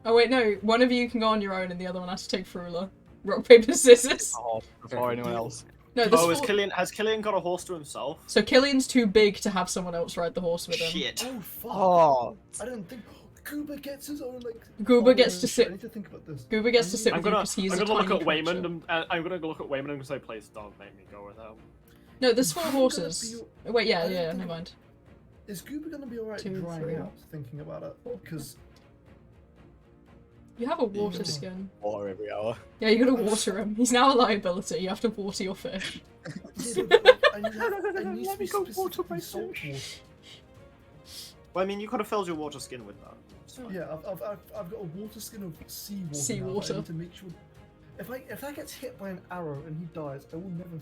Oh wait, no. One of you can go on your own, and the other one has to take Frula. Rock, paper, scissors. Oh, before anyone else. No, this has Killian got a horse to himself? So Killian's too big to have someone else ride the horse with him. Shit. Oh fuck! Oh, I didn't think. Goober gets his own like. Goober gets to shit, sit. I need to think about this. Goober gets to sit I'm with you gonna because he's I'm a gonna tiny look at creature. Wayman. I'm gonna go look at Wayman and say, "Please don't make me go with him." No, there's 4 Goober gonna horses. be- Wait, yeah, I don't yeah, think- never mind. Is Goober gonna be alright 2, drying 3. out? Thinking about it, because You have a water Yeah. skin. water every hour. Yeah, you gotta water him. He's now a liability. You have to water your fish. yeah, but, like, I need to be Let me go water specifically my salt fish. water. Well, I mean, you could have filled your water skin with that. It's fine. Yeah, I've got a water skin of seawater. Seawater. I need to make sure. If that gets hit by an arrow and he dies, I will never.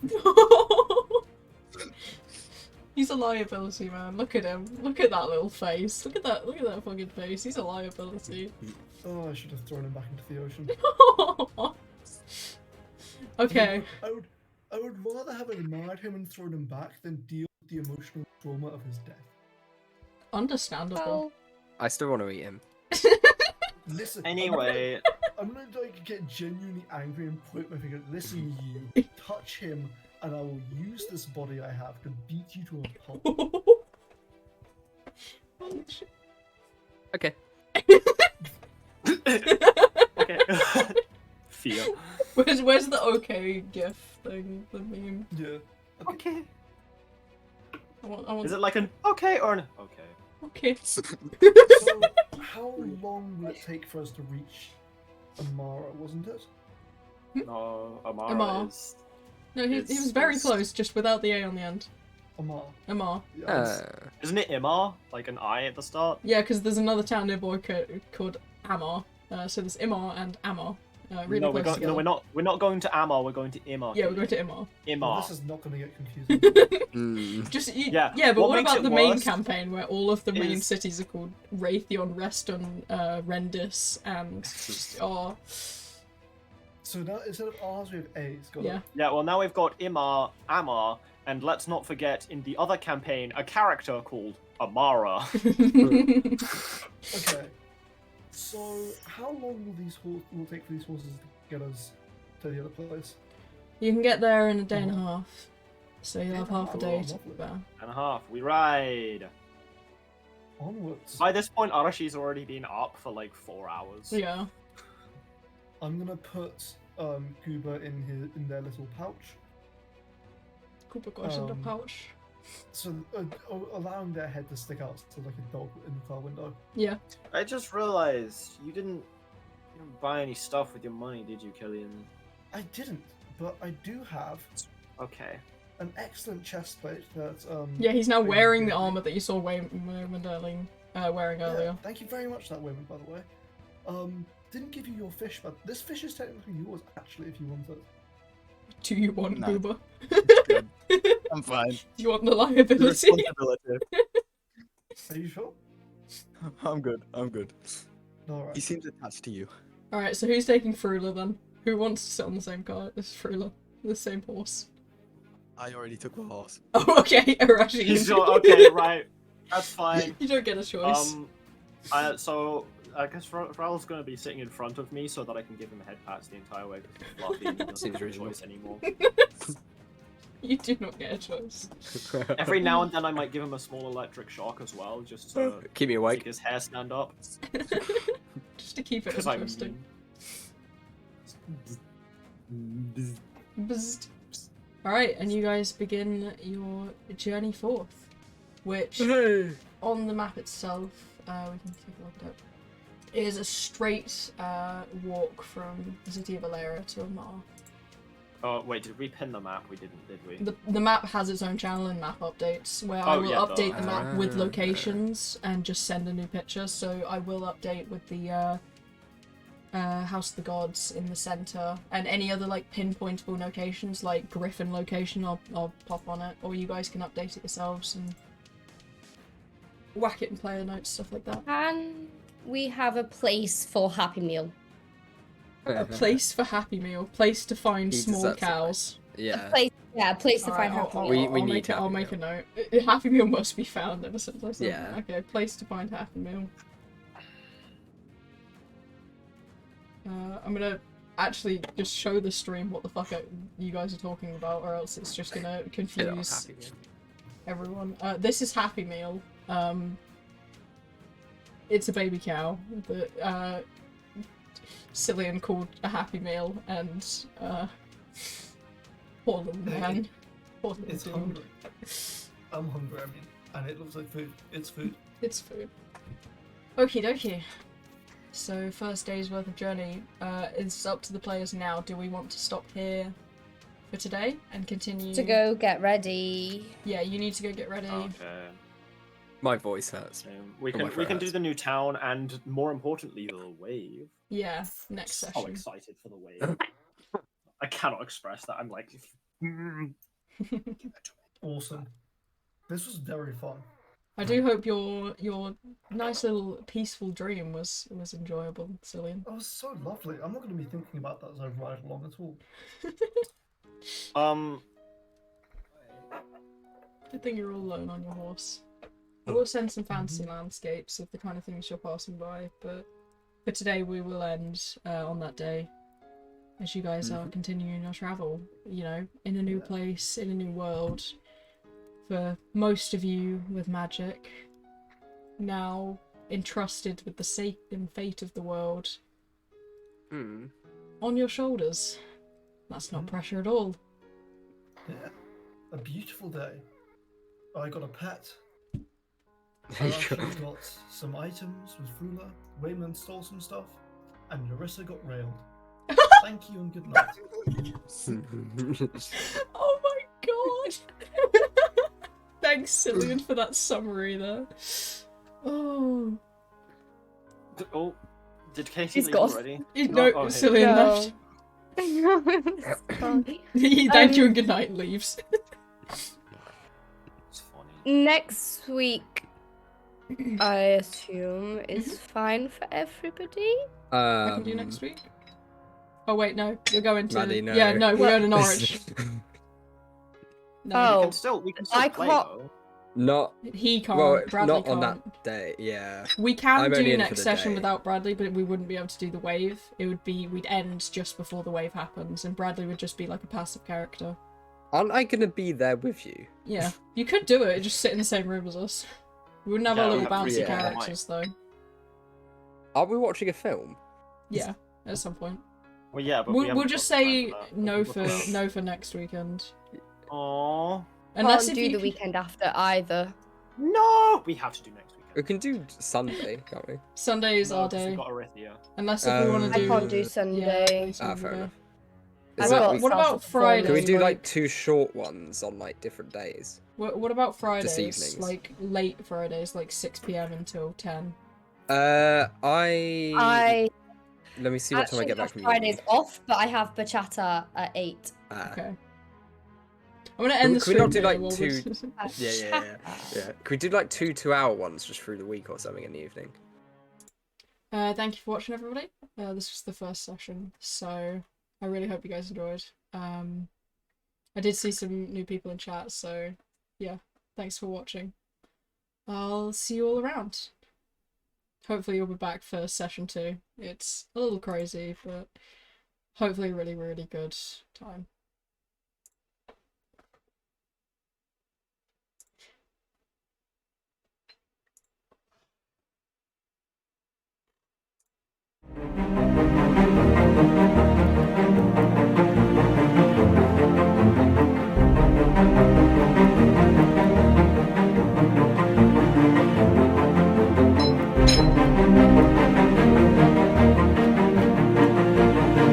He's a liability, man. Look at him. Look at that little face. Look at that fucking face. He's a liability. Oh, I should have thrown him back into the ocean. Okay. I would rather have admired him and thrown him back than deal with the emotional trauma of his death. Understandable. I still want to eat him. Listen. Anyway, I'm gonna like get genuinely angry and point my finger. Listen, you touch him, and I will use this body I have to beat you to a pulp. Holy shit. Okay. okay. Fear. Where's the okay gif thing? The meme. Yeah. Okay. I want Is it like an okay or an okay? okay. So, how long will it take for us to reach Amara? Wasn't it? No, Amara Amar. is. No, he was very close, just without the A on the end. Amar. Amar. Yeah, it's- Isn't it Imar? Like an I at the start? Yeah, because there's another town nearby called Amar. So there's Imar and Amar. Really no, close together. we're not going to Amar. We're going to Imar. Yeah, we're going to Imar. well, Imar. this is not gonna get confusing. Yeah, but what what makes about it the main worse campaign where all of the main is- cities are called Raytheon, Reston, Rendis, and So now instead of R's we have A's. Got yeah. it. Yeah, well now we've got Imar, Amar, and let's not forget in the other campaign a character called Amara. Okay. So how long will it take for these horses to get us to the other place? You can get there in a day and a half, so you'll have Yeah, half a day oh, to lovely. prepare. And a half. We ride. Onwards. By this point, Arashi's already been up for like 4 hours. Yeah. I'm gonna put Goober in their little pouch. Cooper goes in the Um, pouch. So allowing their head to stick out so like a dog in the car window. Yeah. I just realized you didn't buy any stuff with your money, did you, Killian? I didn't, but I do have Okay. an excellent chest plate that Yeah, he's now Wayman wearing gave the me. armor that you saw Wayman Darling wearing Yeah, earlier. thank you very much, that woman, by the way. Didn't give you your fish, but this fish is technically yours, actually, if you want it. Do you want No. Goober? Good. I'm fine. Do you want the The liability? responsibility. Are you sure? I'm good. I'm good. Alright. He seems attached to you. Alright, so who's taking Frula then? Who wants to sit on the same car as Frula? The same horse? I already took the horse. Oh, okay, Arashi. He's okay, right. That's fine. You don't get a choice. So I guess Raul's going to be sitting in front of me so that I can give him head pats the entire way because he's fluffy and he doesn't Seems have a reasonable. choice anymore. You do not get a choice. Every now and then I might give him a small electric shock as well, just to Keep me make awake. his hair stand up. Just to keep it Because I'm interesting. Bzzzt. Alright, and you guys begin your journey forth, which on the map itself, we can take a look at it, is a straight walk from the city of Valera to Amar. Oh wait, did we pin the map? We didn't, did we? The map has its own channel in map updates, where I Oh, will yeah, update the map with Ah. locations and just send a new picture. So I will update with the House of the Gods in the center, and any other like pinpointable locations, like Griffin location, I'll pop on it, or you guys can update it yourselves and whack it in player notes, stuff like that. Can we have a place for Happy Meal? A place for Happy Meal, place to find He small deserves it. cows. A Yeah. place Yeah, a place to Alright, find Happy Meal. We I'll need make it. I'll Happy make a Meal. note. Happy Meal must be found ever since I said Yeah. that. Okay, place to find Happy Meal. I'm gonna actually just show the stream what the fuck you guys are talking about, or else it's just gonna confuse Happy Meal. everyone. This is Happy Meal. It's a baby cow that Cillian called a Happy Meal, and poor little man. Poor little It's dude. hungry. I'm hungry, I mean, and it looks like food. It's food. It's food. Okie dokie. So, first day's worth of journey. It's up to the players now. Do we want to stop here for today and continue? To go get ready. Yeah, you need to go get ready. Okay. My voice hurts. We Oh, my can throat do hurts. the new town and more importantly the wave. Yeah, next So session. excited for the wave. I cannot express that. I'm like, Awesome. This was very fun. I do hope your nice little peaceful dream was enjoyable, Cillian. That was so lovely. I'm not going to be thinking about that as I ride along at all. Good thing you're all alone on your horse. I will send some fancy landscapes of the kind of things you're passing by, but for today we will end on that day as you guys are continuing your travel, you know, in a new place, in a new world. For most of you with magic, now entrusted with the sake and fate of the world on your shoulders. That's not pressure at all. Yeah. A beautiful day. I got a pet. I actually got some items with Fula. Wayman stole some stuff. And Larissa got railed. Thank you and good night. Oh my god! Thanks, Cillian, for that summary there. Oh. oh, did Katie He's leave gone. already? No, oh, hey. Cillian left. No. Thank you and good night leaves. It's funny. Next week, I assume, is fine for everybody. I can do next week. Oh wait, no, you're going to. Maddie, no. Yeah, no, we're going to Norwich. No, Oh. We can still I play can't- though. Not he can't. well, Bradley not can't. on that day. Yeah. We can I'm only do in for next the session day. without Bradley, but we wouldn't be able to do the wave. It would be we'd end just before the wave happens, and Bradley would just be like a passive character. Aren't I gonna be there with you? Yeah, you could do it. Just sit in the same room as us. We wouldn't have Yeah, our we little have bouncy yeah. characters though. Are we watching a film? Yeah, at some point. Well, yeah, but we We'll haven't just got time say for that. no for next weekend. Aww. Unless Can't if do you the weekend after either. No! We have to do next weekend. We can do Sunday, can't we? Sunday is No, our 'cause we've day. got Arithia. Unless if we want to I do. can't do Yeah, Sunday. Sunday. Fair enough. I've Is What that- about- what about Friday? Can we do like like 2 short ones on like different days? What about Fridays? evenings. Like late Fridays, like 6 p.m. until 10. I Let me see what time I actually get back have from Fridays uni. off, but I have bachata at 8. Okay. I'm gonna end the Can we stream not do, here like, while two- we- Yeah. Can we do like 2 2-hour ones just through the week or something in the evening? Thank you for watching, everybody. This was the first session, so I really hope you guys enjoyed. I did see some new people in chat, so yeah, thanks for watching. I'll see you all around. Hopefully you'll be back for session 2. It's a little crazy, but hopefully a really, really good time.